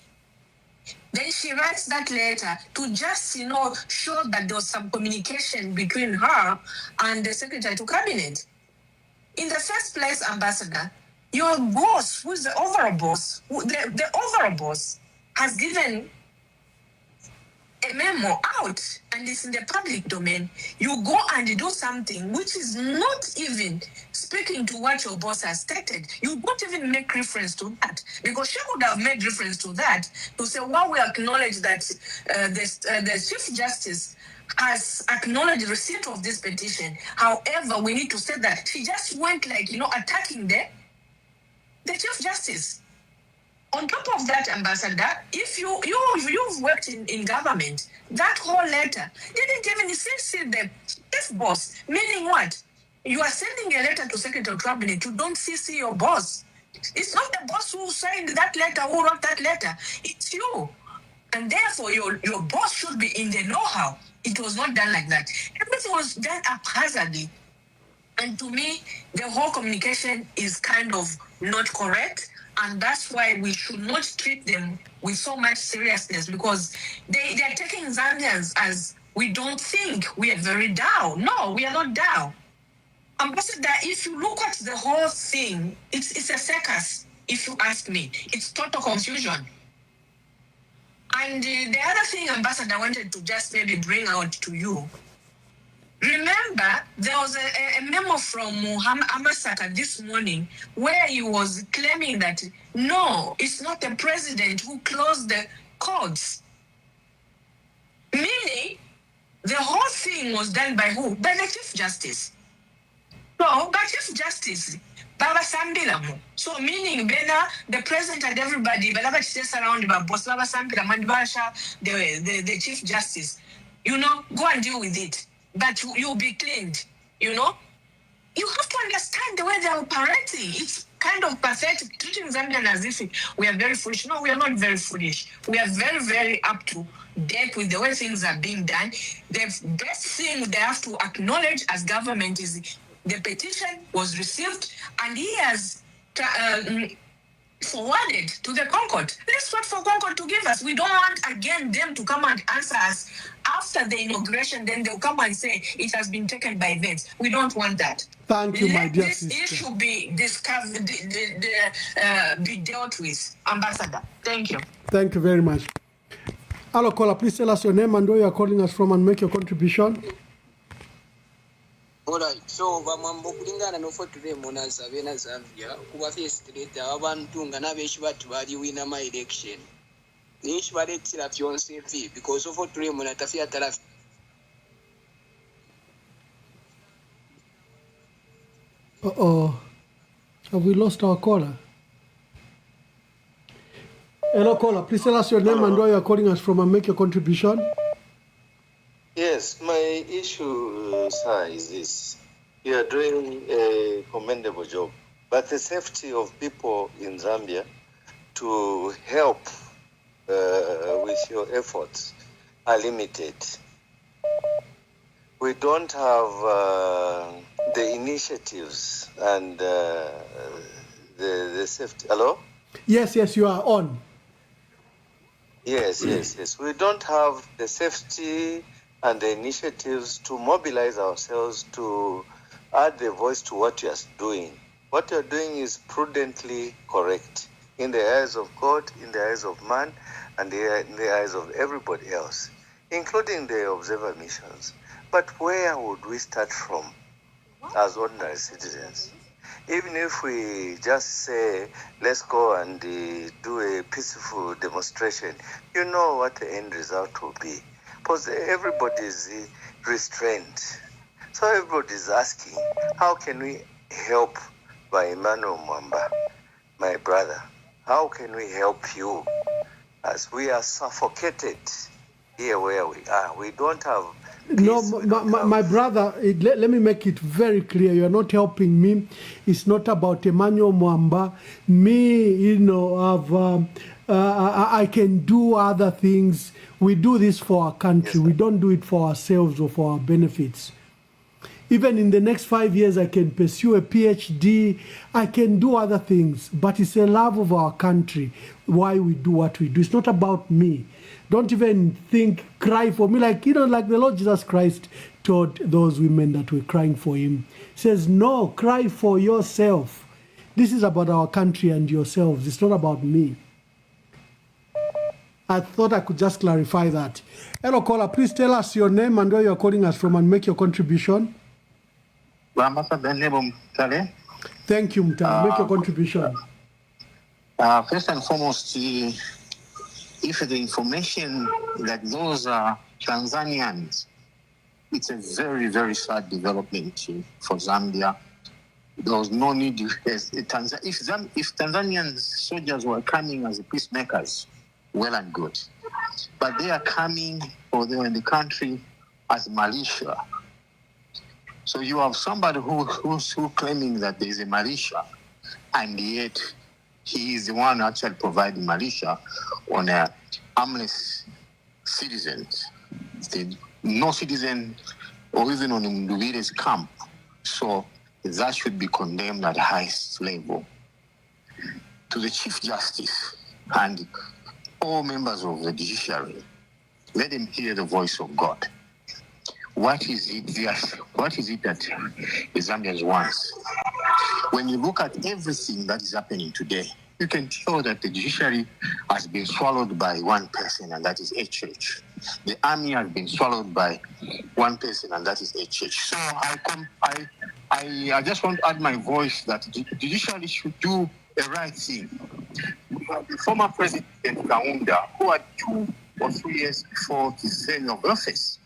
Then she writes that letter to just, show that there was some communication between her and the Secretary to Cabinet. In the first place, Ambassador, your boss, who's the overall boss, the overall boss has given a memo out and it's in the public domain. You go and do something which is not even speaking to what your boss has stated. You don't even make reference to that, because she could have made reference to that to say, well, we acknowledge that the Chief Justice has acknowledged receipt of this petition. However, we need to say that she just went attacking the Chief Justice. On top of that, Ambassador, if you've worked in government, that whole letter didn't even see the chief boss. Meaning what? You are sending a letter to Secretary of Cabinet. You don't see your boss. It's not the boss who signed that letter, who wrote that letter. It's you. And therefore, your boss should be in the know-how. It was not done like that. Everything was done haphazardly. And to me, the whole communication is kind of not correct. And that's why we should not treat them with so much seriousness, because they are taking Zambians as we don't think we are very down. No, we are not down. Ambassador, if you look at the whole thing, it's a circus, if you ask me. It's total confusion. And the other thing, Ambassador, I wanted to just maybe bring out to you. Remember, there was a memo from Amasaka this morning where he was claiming that, no, it's not the president who closed the courts. Meaning, the whole thing was done by who? By the Chief Justice. So, by Chief Justice, Baba Sambilamu. So, meaning, the president and everybody, Baba just around Boss Baba Sambilamu, the Chief Justice, go and deal with it. But you'll be cleaned, You have to understand the way they're operating. It's kind of pathetic, treating Zambian as if we are very foolish. No, we are not very foolish. We are very, very up to date with the way things are being done. The best thing they have to acknowledge as government is the petition was received and he has forwarded to the Concord. Let's wait for Concord to give us. We don't want, again, them to come and answer us after the inauguration. Then they'll come and say it has been taken by events. We don't want that. Thank you, my dear sister. This issue be discovered, be dealt with, Ambassador. Thank you. Thank you very much. Hello, caller. Please tell us your name and where you are calling us from and make your contribution. Alright, so bamwamba okulingana n'ofotoole munaza ab'ena Zambia kuba fesitireeta abantu nga n'abeeshi batu baliwina my election niye kibaleetera byonse vi because ofotoole muna tafiya tarafi. Have we lost our caller? Hello, caller. Please tell us your name and where you are calling us from and make your contribution. Yes, my issue, sir, is this. You are doing a commendable job, but the safety of people in Zambia to help with your efforts are limited. We don't have the initiatives and the safety. Hello? Yes, you are on. Yes. We don't have the safety and the initiatives to mobilize ourselves to add the voice to what you are doing. What you are doing is prudently correct in the eyes of God, in the eyes of man, and in the eyes of everybody else, including the observer missions. But where would we start from as ordinary citizens? Even if we just say, let's go and do a peaceful demonstration, you know what the end result will be. Because everybody is restrained. So everybody is asking, how can we help by Emmanuel Mwamba, my brother? How can we help you as we are suffocated here where we are? We don't have peace. No, my brother, let me make it very clear. You are not helping me. It's not about Emmanuel Mwamba. Me, I can do other things. We do this for our country. Yes, we don't do it for ourselves or for our benefits. Even in the next 5 years, I can pursue a PhD. I can do other things. But it's a love of our country why we do what we do. It's not about me. Don't even cry for me. Like the Lord Jesus Christ told those women that were crying for him. He says, no, cry for yourself. This is about our country and yourselves. It's not about me. I thought I could just clarify that. Hello, caller. Please tell us your name and where you're calling us from and make your contribution. Thank you, Mutale. Make your contribution. First and foremost, if the information that those are Tanzanians, it's a very, very sad development for Zambia. There was no need if Tanzanian soldiers were coming as peacemakers, well and good. But they are coming, or they are in the country as militia. So you have somebody who's claiming that there is a militia, and yet he is the one actually providing militia on a harmless citizens. No citizen or even on Mduvire's camp. So that should be condemned at the highest level. To the Chief Justice and all members of the judiciary, let them hear the voice of God. What is it that the Zambians want? When you look at everything that is happening today, you can tell that the judiciary has been swallowed by one person, and that is HH. The army has been swallowed by one person, and that is HH. So I just want to add my voice that the judiciary should do the right thing. We have the former President Kaunda, who had 2 or 3 years before his tenure of office.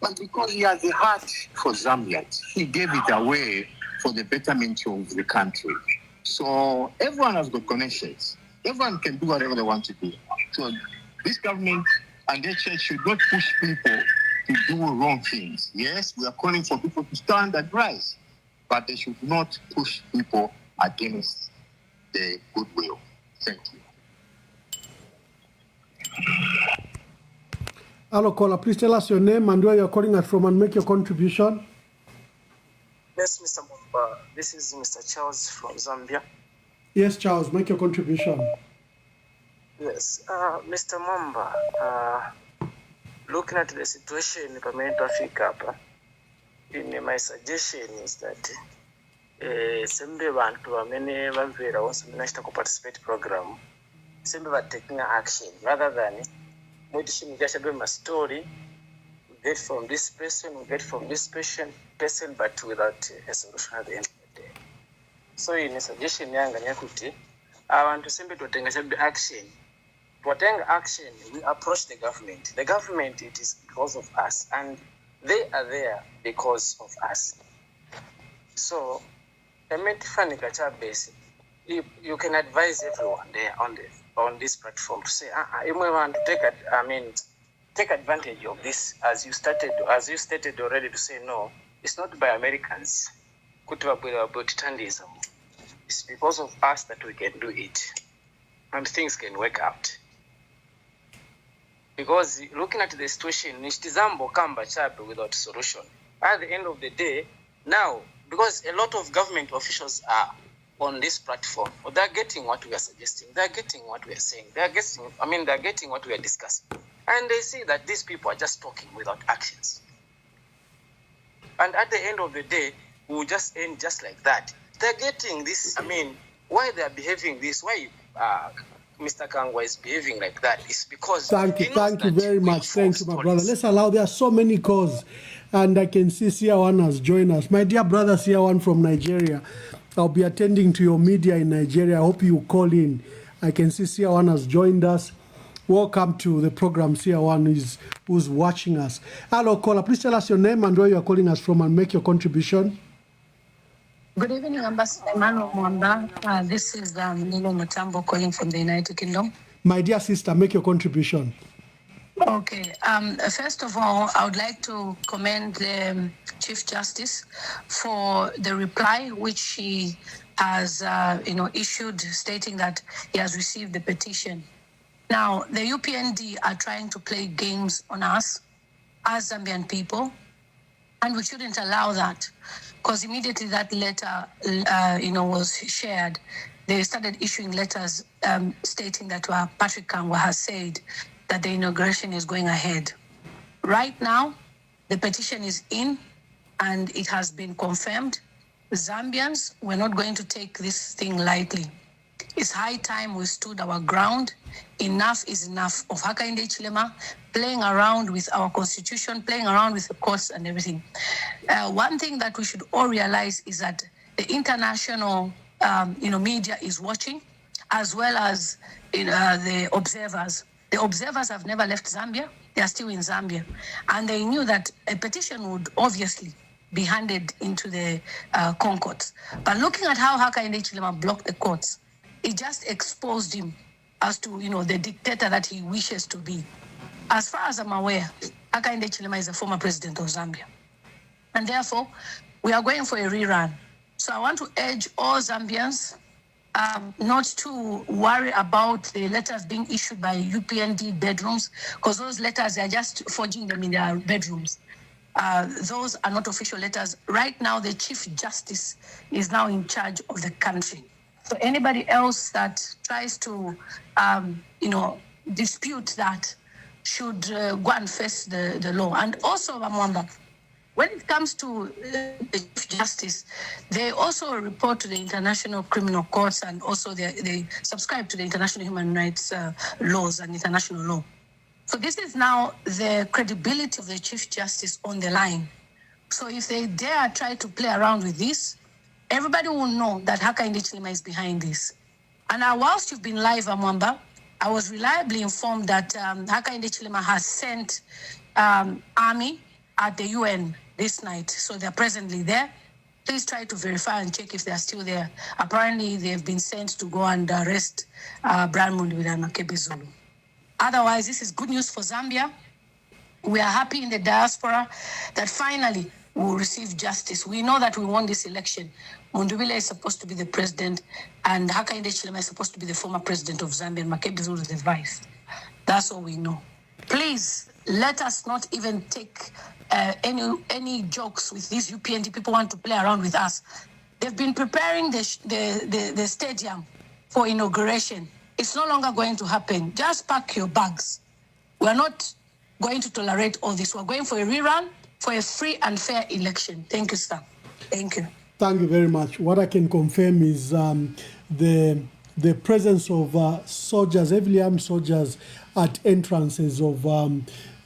But because he has a heart for Zambians, he gave it away for the betterment of the country. So everyone has got connections. Everyone can do whatever they want to do. So this government and their church should not push people to do wrong things. Yes, we are calling for people to stand and rise, but they should not push people against the goodwill. Thank you. Hello, caller. Please tell us your name and where you're calling us from and make your contribution. Yes, Mr. Mwamba. This is Mr. Charles from Zambia. Yes, Charles, make your contribution. Yes, Mr. Mwamba, looking at the situation in Parliament of Africa, my suggestion is that Sembe bantu bamene bavera once national participate program, Sembe are taking action rather than Petition just a story, get from this person, we get from this person, but without a solution at the end of the day. So in a suggestion yanga nyakuti, abantu sembe totenga chabe action. Totenga action, we approach the government. The government, it is because of us, and they are there because of us. So, you can advise everyone there on this platform to say, you may want to take advantage of this, as you stated already, to say no, it's not by Americans. It's because of us that we can do it, and things can work out. Because looking at the situation, Nishtizambo Kamba Chape without solution. At the end of the day, now, because a lot of government officials are on this platform, they're getting what we are suggesting, they're getting what we are saying, they're getting what we are discussing. And they see that these people are just talking without actions. And at the end of the day, we'll just end just like that. They're getting this, why they're behaving this, why Mr. Kangwa is behaving like that is because... Thank you very much. Thank you, my brother. Let's allow, there are so many calls, and I can see Siawan has joined us. My dear brother Siawan from Nigeria, I'll be attending to your media in Nigeria. I hope you call in. I can see Siawan has joined us. Welcome to the program, Siawan, who's watching us. Hello, caller. Please tell us your name and where you are calling us from and make your contribution. Good evening, Ambassador Emmanuel Mwamba. This is Nilo Mutambo calling from the United Kingdom. My dear sister, make your contribution. Okay. First of all, I would like to commend the Chief Justice for the reply which he has issued, stating that he has received the petition. Now, the UPND are trying to play games on us as Zambian people, and we shouldn't allow that. Because immediately that letter, was shared, they started issuing letters stating that Patrick Kangwa has said that the inauguration is going ahead. Right now, the petition is in, and it has been confirmed. Zambians, we're not going to take this thing lightly. It's high time we stood our ground. Enough is enough of Hakainde Hichilema playing around with our constitution, playing around with the courts and everything. One thing that we should all realize is that the international, media is watching, as well as the observers. The observers have never left Zambia. They are still in Zambia. And they knew that a petition would obviously be handed into the courts. But looking at how Hakainde Hichilema blocked the courts, it just exposed him as to, the dictator that he wishes to be. As far as I'm aware, Hakainde Hichilema is a former president of Zambia. And therefore, we are going for a rerun. So I want to urge all Zambians not to worry about the letters being issued by UPND bedrooms, because those letters, are just forging them in their bedrooms. Those are not official letters. Right now, the Chief Justice is now in charge of the country. So anybody else that tries to, dispute that should go and face the law. And also, Amwamba, when it comes to the Chief Justice, they also report to the International Criminal Courts, and also they subscribe to the international human rights laws and international law. So this is now the credibility of the Chief Justice on the line. So if they dare try to play around with this, everybody will know that Hakainde Hichilema is behind this. And whilst you've been live, Amwamba, I was reliably informed that Hakainde Hichilema has sent army at the UN this night. So they're presently there. Please try to verify and check if they're still there. Apparently, they've been sent to go and arrest Brian Mundiwila and Kebe Zulu. Otherwise, this is good news for Zambia. We are happy in the diaspora that finally we'll receive justice. We know that we won this election. Mundiwila is supposed to be the president, and Hakainde Hichilema is supposed to be the former president of Zambia, and Kebe Zulu is the vice. That's all we know. Please, let us not even take any jokes with these UPND. People want to play around with us. They've been preparing the stadium for inauguration. It's no longer going to happen. Just pack your bags. We're not going to tolerate all this. We're going for a rerun, for a free and fair election. Thank you, sir. Thank you. Thank you very much. What I can confirm is the presence of soldiers, heavily armed soldiers, at entrances of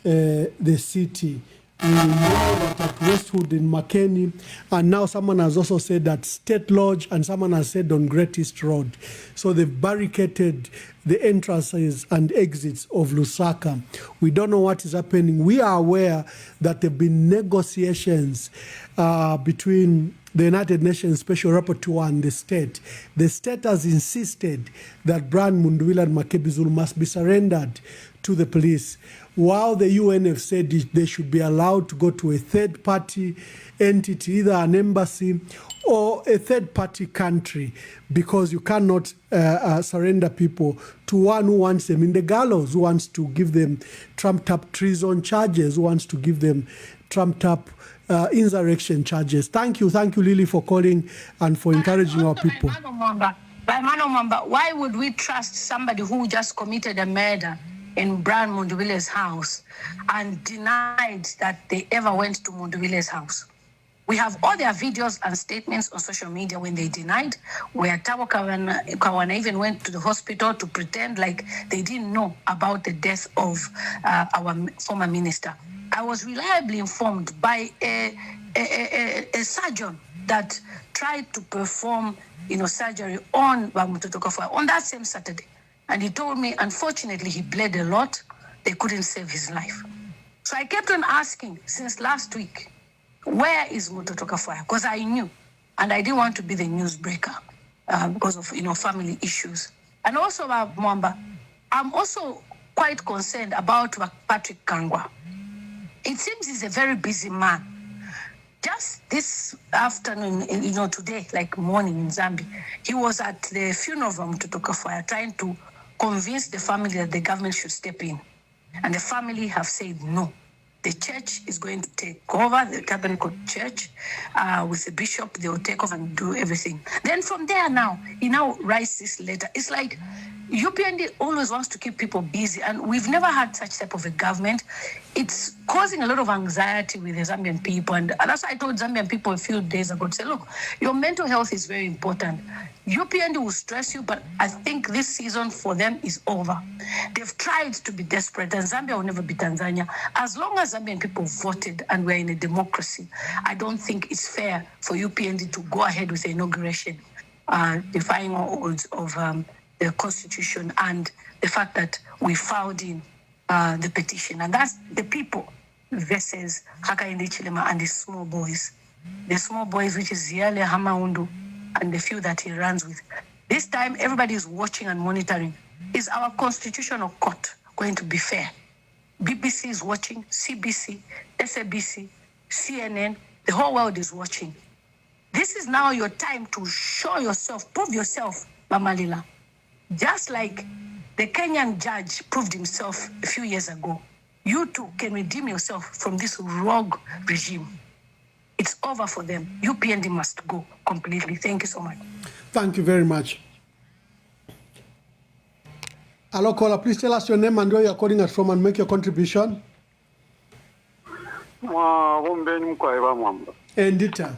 the city. We know that at Westwood in Makeni, and now someone has also said that State Lodge, and someone has said on Great East Road. So they've barricaded the entrances and exits of Lusaka. We don't know what is happening. We are aware that there have been negotiations between the United Nations Special Rapporteur and the state. The state has insisted that Brian Mundwila and Makebi Zulu must be surrendered to the police, while the UN have said they should be allowed to go to a third-party entity, either an embassy or a third-party country, because you cannot surrender people to one who wants them in the gallows, who wants to give them trumped-up treason charges, who wants to give them trumped-up insurrection charges. Thank you, Lily, for calling and for encouraging our people. Why would we trust somebody who just committed a murder in Brian Mundwile's house and denied that they ever went to Mundwile's house? We have all their videos and statements on social media when they denied, where Tabo Kawana even went to the hospital to pretend like they didn't know about the death of our former minister. I was reliably informed by a surgeon that tried to perform surgery on Bamutoto Kafwa on that same Saturday. And he told me, unfortunately, he bled a lot. They couldn't save his life. So I kept on asking since last week, where is Mutoto Kafwa? Because I knew, and I didn't want to be the newsbreaker because of family issues. And also about Mwamba, I'm also quite concerned about Patrick Kangwa. It seems he's a very busy man. Just this afternoon, today, like morning in Zambia, he was at the funeral of Mutoto Kafwa trying to convince the family that the government should step in. And the family have said no. The church is going to take over, the Tabernacle Church, with the bishop. They will take over and do everything. Then from there he now writes this letter. It's like UPND always wants to keep people busy, and we've never had such type of a government. It's causing a lot of anxiety with the Zambian people, and that's why I told Zambian people a few days ago to say, look, your mental health is very important. UPND will stress you, but I think this season for them is over. They've tried to be desperate, and Zambia will never be Tanzania. As long as Zambian people voted and we're in a democracy, I don't think it's fair for UPND to go ahead with the inauguration, defying all odds of the Constitution and the fact that we filed in the petition. And that's the people versus Hakainde Hichilema and the small boys. The small boys, which is Yale Hamaundu, and the few that he runs with. This time, everybody is watching and monitoring. Is our constitutional court going to be fair? BBC is watching, CBC, SABC, CNN, the whole world is watching. This is now your time to show yourself, prove yourself, Mamalila. Just like the Kenyan judge proved himself a few years ago, you too can redeem yourself from this rogue regime. It's over for them. UPND must go completely. Thank you so much. Thank you very much. Hello, caller. Please tell us your name and where you're calling us from and make your contribution. Endita.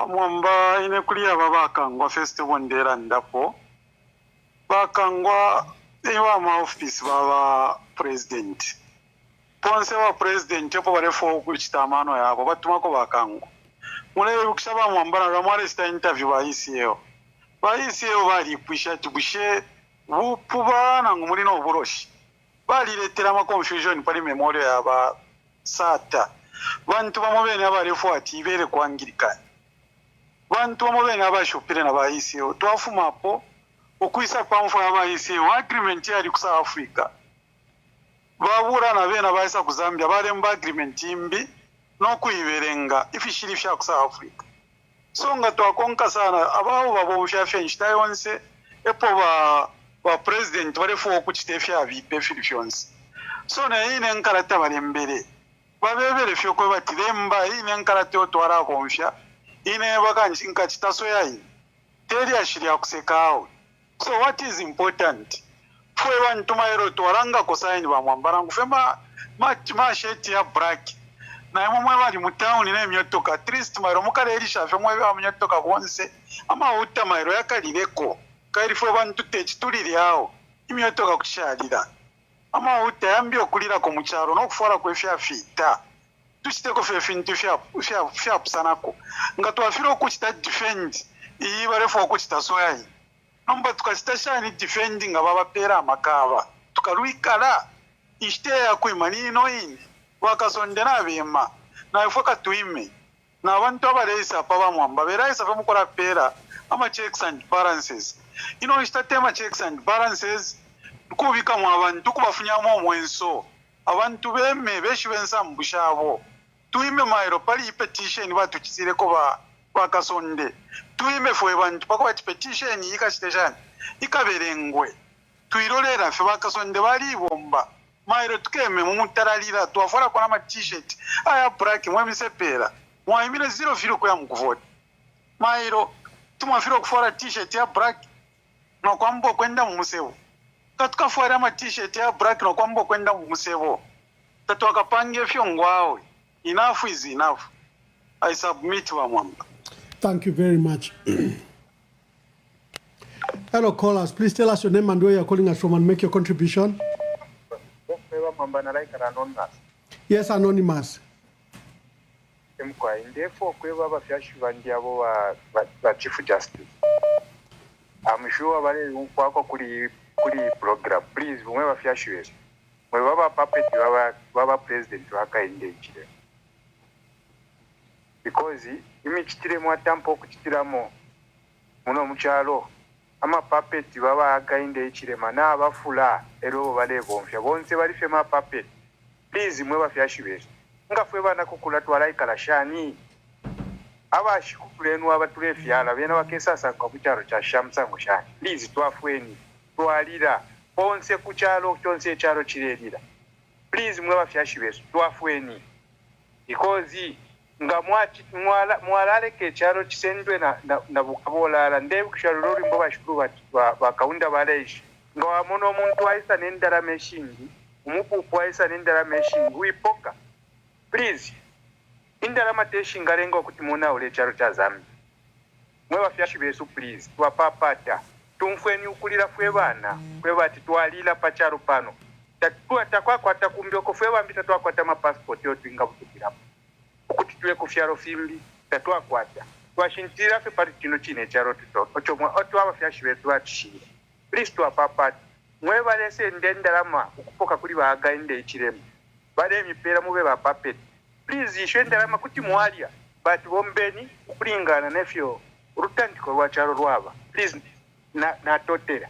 Mwamba inekulia babakangwa festival ndera ndapo. Bakangwa ewa ma office baba president. Ponse wa president yopo barefo kuchitamano yabo batumako bakangwa. Mule ukishaba mwamba na mwale sta interview ba ICO. Ba ICO bali kwisha tubushe bupuba na ngumuri no buroshi. Bali letera ma confusion pali memoria yaba sata. Bantu bamobene abarefo ati ibere kwangirikana. Bantu bamobene abashopire na ba ICO. Twafumapo okuisa kwa mfo ya ba ICO agreement yali kusa Africa. Babura na bena baisa ku Zambia balemba agreement imbi no kuiberenga ifishiri fya ku South Africa. So nga twakonka sana abaho babo fya nshitaye onse epo ba president barefo okutefya bipe filifyons. So na ine nkarata balembere babebere fyo ko batiremba ine nkarata otwara konfya ine bakanji nkachitaso yayi teri ashiri akusekao. So what is important? Fue bantu maero twaranga kosaini ba mwambara ngufema ma sheti ya black na mwe bali mu town ne myotoka at least maero mukareri shafe mwe ba myotoka bonse ama uta maero yakalireko kairi fue bantu techituliri yao imyotoka kushalira amawutta yambye okulirako mu kyalo n'okufuula kwefyafiita tukiteko fefintu fyapusanako nga twafira okukita defend ibarefu okukita soyayi nomba tukakita shani defend nga babapeera amakaaba tukalwikala ishiteya kwima ninoyini wakasonde nabema nayefoka tuime n'abantu abaleisa pa bamwamba beraisa bamukola peera ama checks and balances ishtatema checks and balances kubikamu abantu kubafunyamu omwenso abantu beme beshi bensambu shabo tuime mairo pali petition batukisireko bakasonde tuime fwe bantu pako bati petition yikashiteshani ikaberengwe tuirolera fe bakasonde bali bomba mairo tukeme mumutaralira tuafora kona ma t-shirt aya black mwemisepera mwaimire zero filo kwa mkuvoti mairo tumwafiro kufora t-shirt ya black no kwambo kwenda mumusebo katukafora ma t-shirt ya black no kwambo kwenda mumusebo tatu akapange fyo ngwawe. Enough is enough. I submit Wamwamba. Thank you very much. Hello, callers. Please tell us your name and where you're calling us from and make your contribution. Yes, anonymous. Chief Justice. I'm sure kuri program. Please, whoever fiashes. Whoever puppet whoever president waka engage. Because imichitire mwatampo okuchitiramo muno mukyalo ama puppet baba againde ekirema n'abafula ero bale bonfya bonse bali fema puppet. Please mweba fyashibesha nga fwe bana kukula twala ikalashani abashikukulenu abatule fyala bena bakesasa kwa kukyalo kya Shamsango shani. Please twafweni twalira bonse kukyalo kyonse ekyalo kirerira. Please mweba fyashibesha twafweni because nga mwalale ke charo kisendwe na bukabolala ndebu kishalo lori mbo bashukuru bakaunda baleshi nga wamono omuntu aisa nendala meshingi umupu aisa nendala meshingi uipoka. Please indala mateshi ngalengo kuti muna ule charo cha Zambia mwe bafyashi besu. Please twapapata tumfweni ukulira fwe bana fwe bati twalila pacharo pano takwa kwata kumbyoko fwe bambita twakwata ma passport yotu inga butukirapo kuti tuwe kufyaro fimbi tatwa kwata twashintira fe pari kino chine charo tuto ochomwa otwa bafyashi betu atishire. Please twapapata mwe balese ndendarama ukupoka kuri baagainde ikiremo bale mipera mube ba puppet. Please ishendarama kuti mwalia but bombeni ukulingana nefyo urutandiko rwa charo rwaba. Please na totera.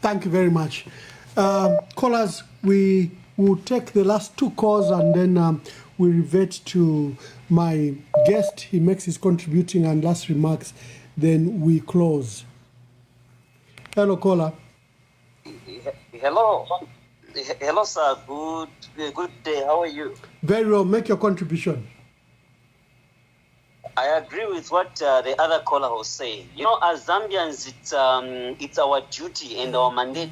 Thank you very much. Callers, we will take the last two calls and then we revert to my guest. He makes his contributing and last remarks, then we close. Hello, caller. Hello. Hello, sir. Good day. How are you? Very well. Make your contribution. I agree with what the other caller was saying. You know, as Zambians, it's our duty and our mandate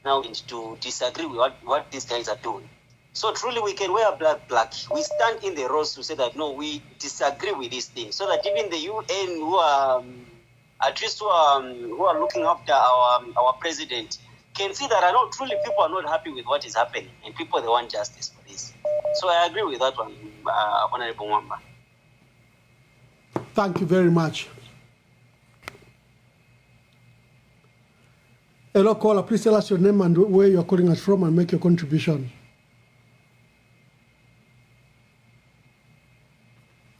now to disagree with what these guys are doing. So truly we can wear black. We stand in the rows to say that no, we disagree with this thing. So that even the UN who are at least who are looking after our president can see that I know truly people are not happy with what is happening and people they want justice for this. So I agree with that one, Honorable Mwamba. Thank you very much. Hello, caller. Please tell us your name and where you are calling us from and make your contribution.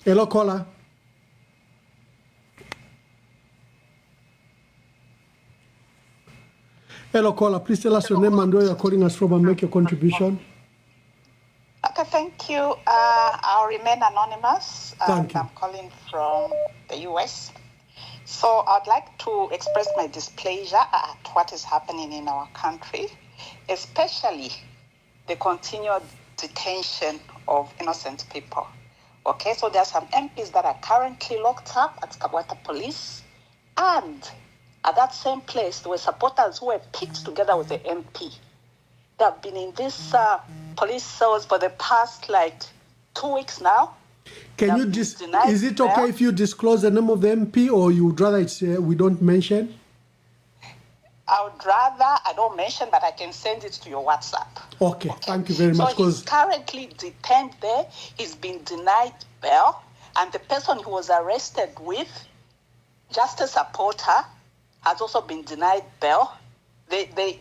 Hello, caller. Hello, caller. Please tell us your name and where you are calling us from and make your contribution. Okay, thank you. I'll remain anonymous. Thank you. I'm calling from the US. So I'd like to express my displeasure at what is happening in our country, especially the continued detention of innocent people. Okay, so there are some MPs that are currently locked up at Kabwata Police, and at that same place, there were supporters who were picked together with the MP. They have been in this police cells for the past 2 weeks now. Can you is it okay if you disclose the name of the MP, or you would rather we don't mention? I would rather I don't mention, but I can send it to your WhatsApp. Okay, thank you very much. So he's currently detained there. He's been denied bail, and the person he was arrested with, just a supporter, has also been denied bail. They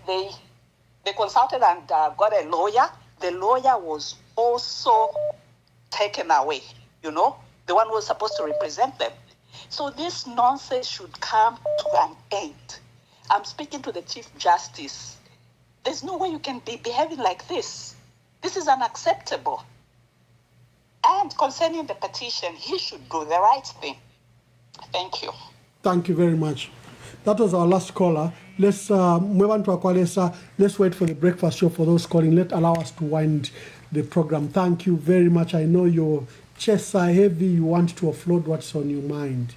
consulted and got a lawyer. The lawyer was also taken away, the one who was supposed to represent them. So this nonsense should come to an end. I'm speaking to the Chief Justice. There's no way you can be behaving like this. This is unacceptable. And concerning the petition, he should do the right thing. Thank you. Thank you very much. That was our last caller. Let's move on to our callers. Let's wait for the breakfast show for those calling. Allow us to wind the program. Thank you very much. I know your chests are heavy. You want to offload what's on your mind.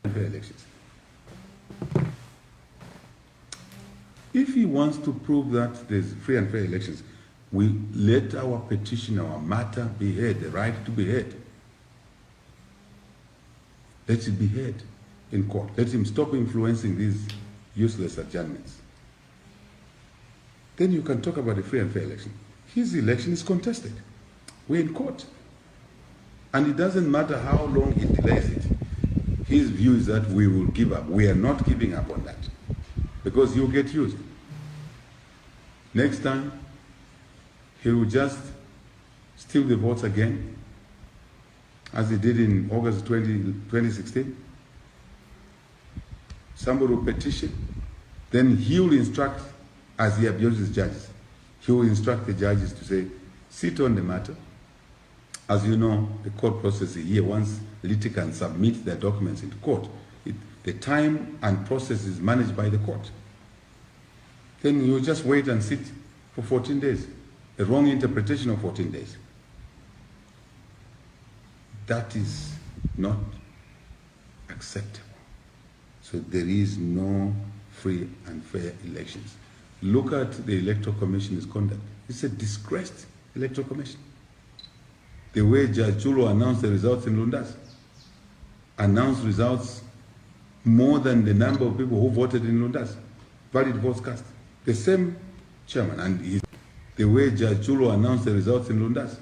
Elections. If he wants to prove that there's free and fair elections, we let our petition, our matter be heard, the right to be heard. Let it be heard in court. Let him stop influencing these useless adjournments. Then you can talk about a free and fair election. His election is contested. We're in court. And it doesn't matter how long he delays it. His view is that we will give up. We are not giving up on that. Because he'll get used. Next time, he will just steal the votes again, as he did in August 2016. Somebody will petition, then he will instruct, as he abuses judges, he will instruct the judges to say, sit on the matter. As you know, the court process here, once litigants submit their documents into court, the time and process is managed by the court. Then you just wait and sit for 14 days. A wrong interpretation of 14 days. That is not acceptable. So there is no free and fair elections. Look at the Electoral Commission's conduct. It's a disgraced Electoral Commission. The way Judge Chulo announced the results in Lundas, announced results more than the number of people who voted in Lundas, valid votes cast. The same chairman, and the way Judge Chulo announced the results in Lundas,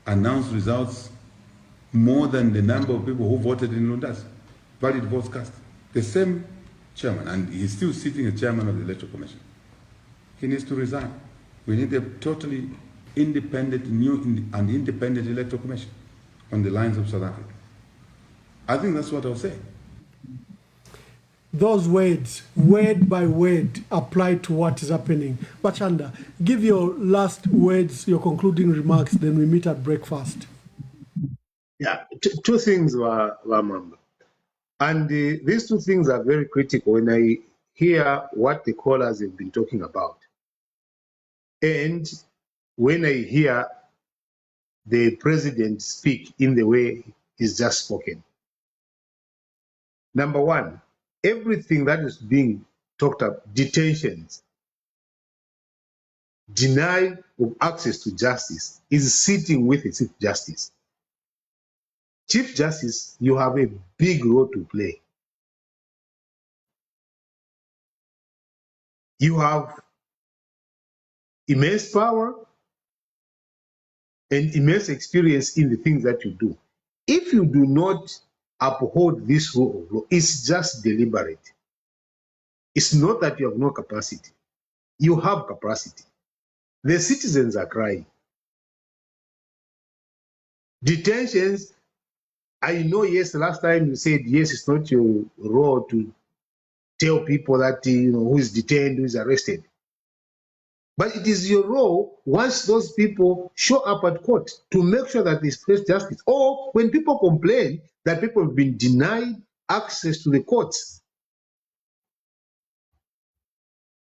announced results more than the number of people who voted in Lundas, valid votes cast. The same chairman, and he's still sitting as chairman of the Electoral Commission. He needs to resign. We need a totally independent, independent Electoral Commission on the lines of South Africa. I think that's what I'll say. Those words, word by word, apply to what is happening. Bachanda, give your last words, your concluding remarks, then we meet at breakfast. Yeah, two things were Mamba. And these two things are very critical when I hear what the callers have been talking about. And when I hear the president speak in the way he's just spoken. Number one, everything that is being talked about, detentions, denial of access to justice, is sitting with the Chief Justice. Chief Justice, you have a big role to play. You have immense power and immense experience in the things that you do. If you do not uphold this rule of law, it's just deliberate. It's not that you have no capacity. You have capacity. The citizens are crying. Detentions, I know, yes, last time you said, yes, it's not your role to tell people that, who is detained, who is arrested. But it is your role, once those people show up at court, to make sure that they face justice. Or when people complain that people have been denied access to the courts,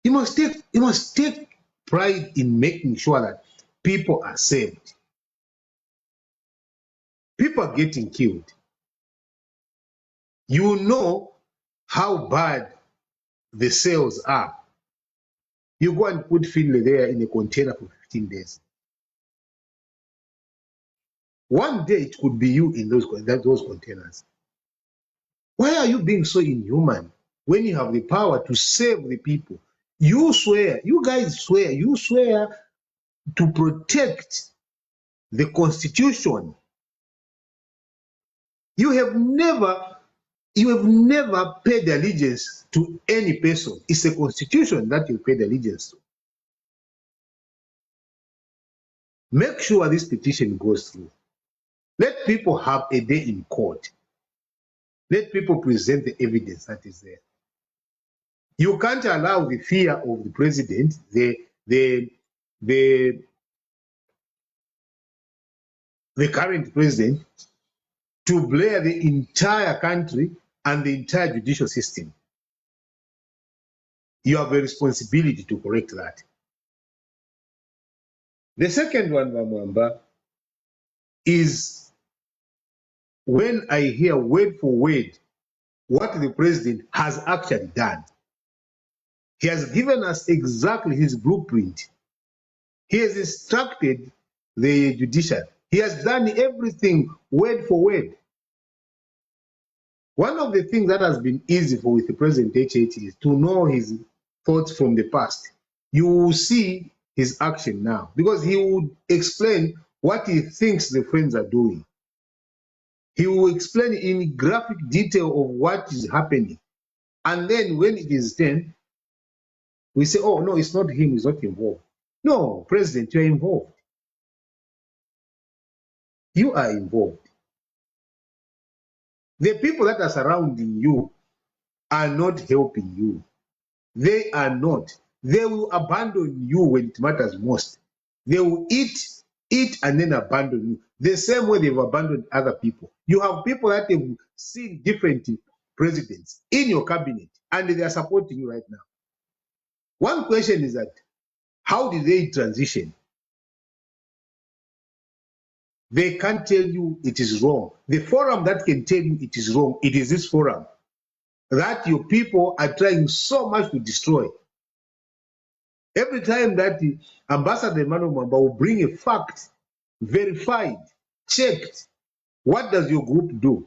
you must take pride in making sure that people are saved. People are getting killed. You know how bad the cells are. You go and put Finlay there in a container for 15 days. One day it could be you in those containers. Why are you being so inhuman when you have the power to save the people, you swear, you guys swear, you swear to protect the Constitution. You have never paid allegiance to any person. It's the Constitution that you paid allegiance to. Make sure this petition goes through. Let people have a day in court. Let people present the evidence that is there. You can't allow the fear of the president, the current president, to blare the entire country and the entire judicial system. You have a responsibility to correct that. The second one, Mamwamba, is when I hear word for word what the president has actually done. He has given us exactly his blueprint. He has instructed the judiciary. He has done everything word for word. One of the things that has been easy for with the President HH is to know his thoughts from the past. You will see his action now because he would explain what he thinks the friends are doing. He will explain in graphic detail of what is happening. And then when it is done, we say, oh, no, it's not him, he's not involved. No, President, you're involved. You are involved. The people that are surrounding you are not helping you. They are not. They will abandon you when it matters most. They will eat, and then abandon you. The same way they've abandoned other people. You have people that have seen different presidents in your cabinet, and they are supporting you right now. One question is that, how did they transition? They can't tell you it is wrong. The forum that can tell you it is wrong, it is this forum that your people are trying so much to destroy. Every time that the Ambassador Emmanuel Mwamba will bring a fact, verified, checked, what does your group do?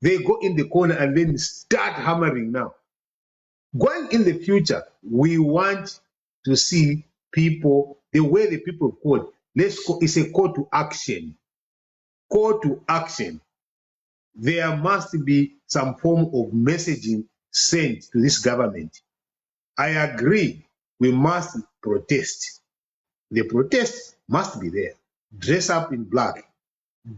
They go in the corner and then start hammering now. Going in the future, we want to see people, the way the people have called, it's a call to action. Call to action. There must be some form of messaging sent to this government. I agree, we must protest. The protest must be there. Dress up in black.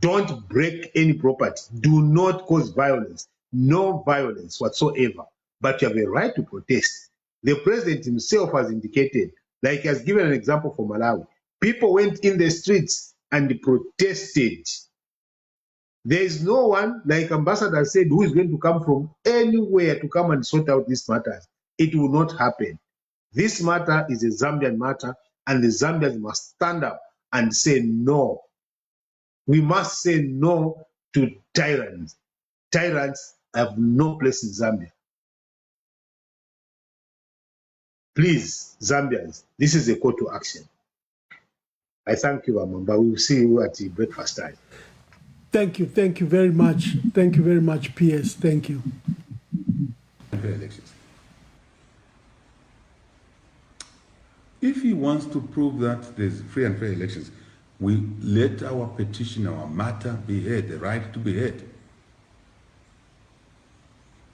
Don't break any property. Do not cause violence. No violence whatsoever. But you have a right to protest. The president himself has indicated, like he has given an example for Malawi. People went in the streets and protested. There is no one, like Ambassador said, who is going to come from anywhere to come and sort out these matters. It will not happen. This matter is a Zambian matter, and the Zambians must stand up and say no. We must say no to tyrants. Tyrants have no place in Zambia. Please, Zambians, this is a call to action. I thank you, Amamba. We will see you at the breakfast time. Thank you very much. Thank you very much, PS. Thank you. If he wants to prove that there's free and fair elections, we let our petition, our matter be heard, the right to be heard.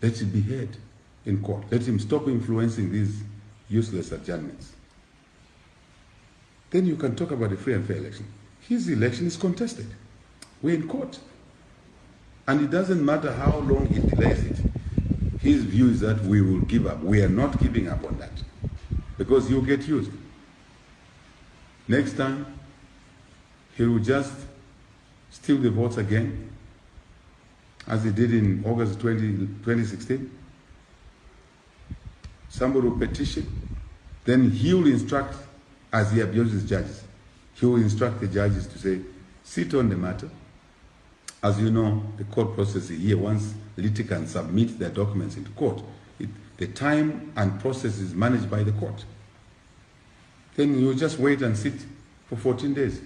Let it be heard in court. Let him stop influencing these useless adjournments. Then you can talk about a free and fair election. His election is contested. We're in court. And it doesn't matter how long he delays it. His view is that we will give up. We are not giving up on that. Because he'll get used. Next time, he will just steal the votes again, as he did in August 2016. Somebody will petition, then he will instruct, as he abuses judges, he will instruct the judges to say, sit on the matter. As you know, the court process here, once litigants submit their documents into court, the time and process is managed by the court. Then you just wait and sit for 14 days.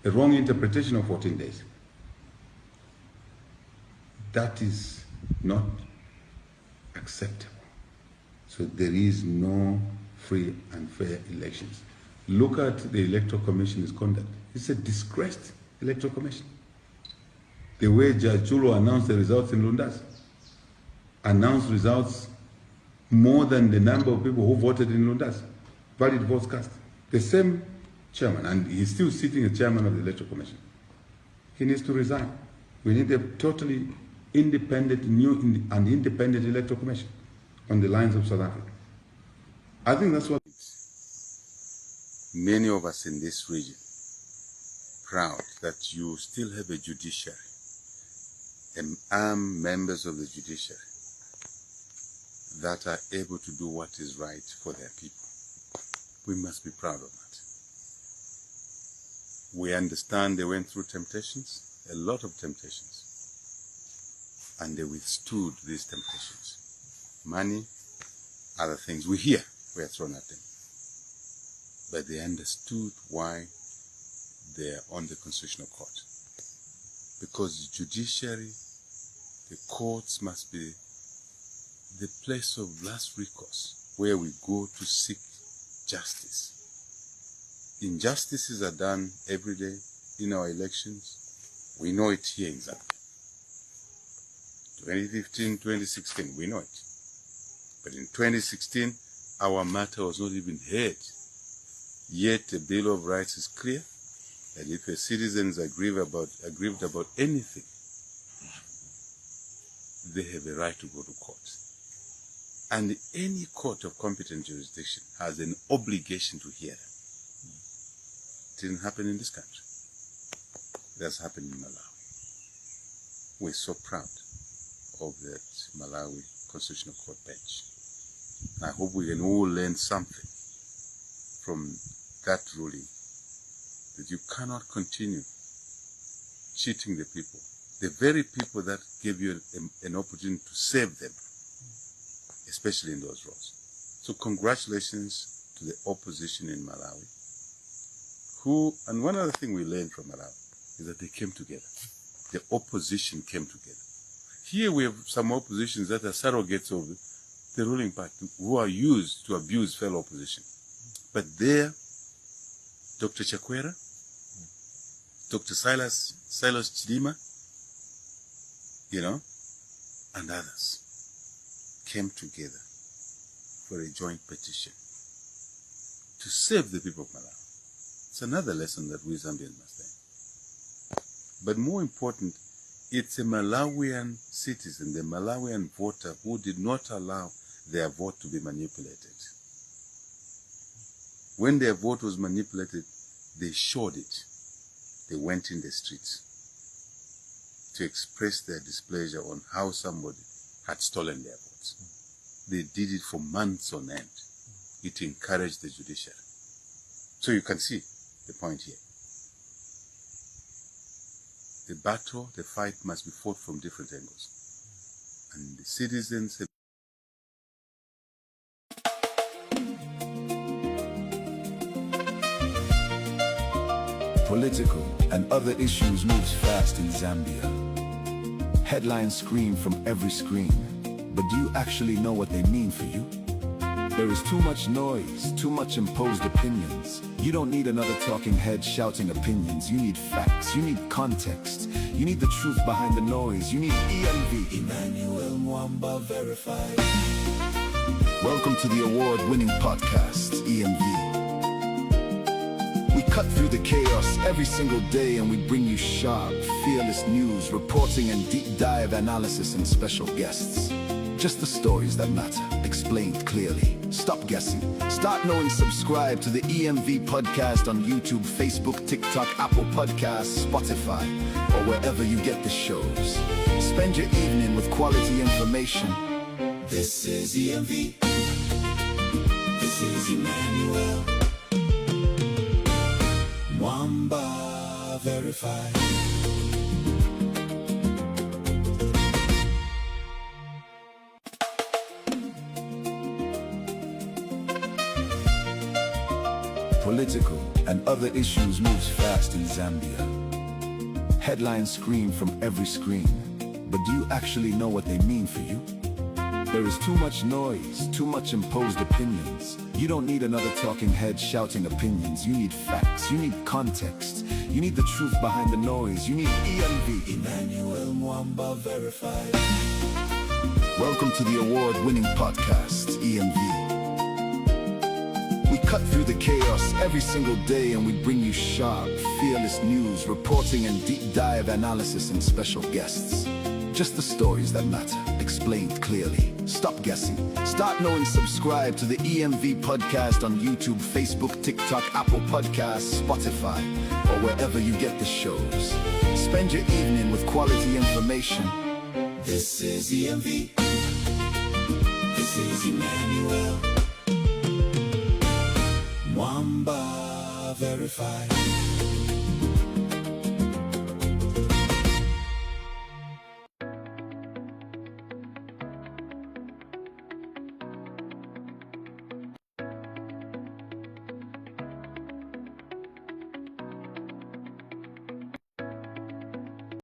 A wrong interpretation of 14 days. That is not acceptable. So there is no free and fair elections. Look at the Electoral Commission's conduct. It's a disgraced Electoral Commission. The way Judge Chulo announced the results in Lundas, announced results more than the number of people who voted in Lundas, valid votes cast. The same chairman, and he's still sitting as chairman of the Electoral Commission. He needs to resign. We need a totally independent, and independent Electoral Commission on the lines of South Africa. I think that's what many of us in this region proud that you still have a judiciary and armed members of the judiciary that are able to do what is right for their people. We must be proud of that. We understand they went through temptations, a lot of temptations, and they withstood these temptations. Money, other things we hear were thrown at them. But they understood why they are on the Constitutional Court. Because the judiciary, the courts must be the place of last recourse, where we go to seek justice. Injustices are done every day in our elections. We know it here in Zambia. 2015, 2016, we know it. But in 2016, our matter was not even heard. Yet the Bill of Rights is clear that if a citizen is aggrieved about anything, they have a right to go to court. And any court of competent jurisdiction has an obligation to hear them. It didn't happen in this country. It has happened in Malawi. We're so proud of that Malawi Constitutional Court bench. I hope we can all learn something from that ruling, that you cannot continue cheating the people, the very people that gave you an opportunity to save them, especially in those roles. So congratulations to the opposition in Malawi, and one other thing we learned from Malawi is that they came together. The opposition came together. Here we have some oppositions that are surrogates of the ruling party who are used to abuse fellow opposition. But there, Dr. Chakwera, Dr. Silas Chidima, and others came together for a joint petition to save the people of Malawi. It's another lesson that we Zambians must learn. But more important, it's a Malawian citizen, the Malawian voter, who did not allow their vote to be manipulated. When their vote was manipulated, they showed it. They went in the streets to express their displeasure on how somebody had stolen their votes. They did it for months on end. It encouraged the judiciary. So you can see the point here. The battle, the fight must be fought from different angles. And the citizens have Political and other issues moves fast in Zambia. Headlines scream from every screen, but do you actually know what they mean for you? There is too much noise, too much imposed opinions. You don't need another talking head shouting opinions. You need facts, you need context. You need the truth behind the noise. You need EMV. Emmanuel Mwamba Verified. Welcome to the award-winning podcast, EMV. We cut through the chaos every single day and we bring you sharp, fearless news, reporting and deep dive analysis and special guests. Just the stories that matter, explained clearly. Stop guessing. Start knowing. Subscribe to the EMV podcast on YouTube, Facebook, TikTok, Apple Podcasts, Spotify, or wherever you get the shows. Spend your evening with quality information. This is EMV. This is Emmanuel Mwamba Verified. Political and other issues moves fast in Zambia. Headlines scream from every screen, but do you actually know what they mean for you? There is too much noise, too much imposed opinions. You don't need another talking head shouting opinions. You need facts, you need context. You need the truth behind the noise. You need EMV. Emmanuel Mwamba Verified. Welcome to the award-winning podcast, EMV. We cut through the chaos every single day and we bring you sharp, fearless news, reporting and deep dive analysis and special guests. Just the stories that matter, explained clearly. Stop guessing. Start knowing. Subscribe to the EMV podcast on YouTube, Facebook, TikTok, Apple Podcasts, Spotify, or wherever you get the shows. Spend your evening with quality information. This is EMV. This is Emmanuel Mwamba Verified.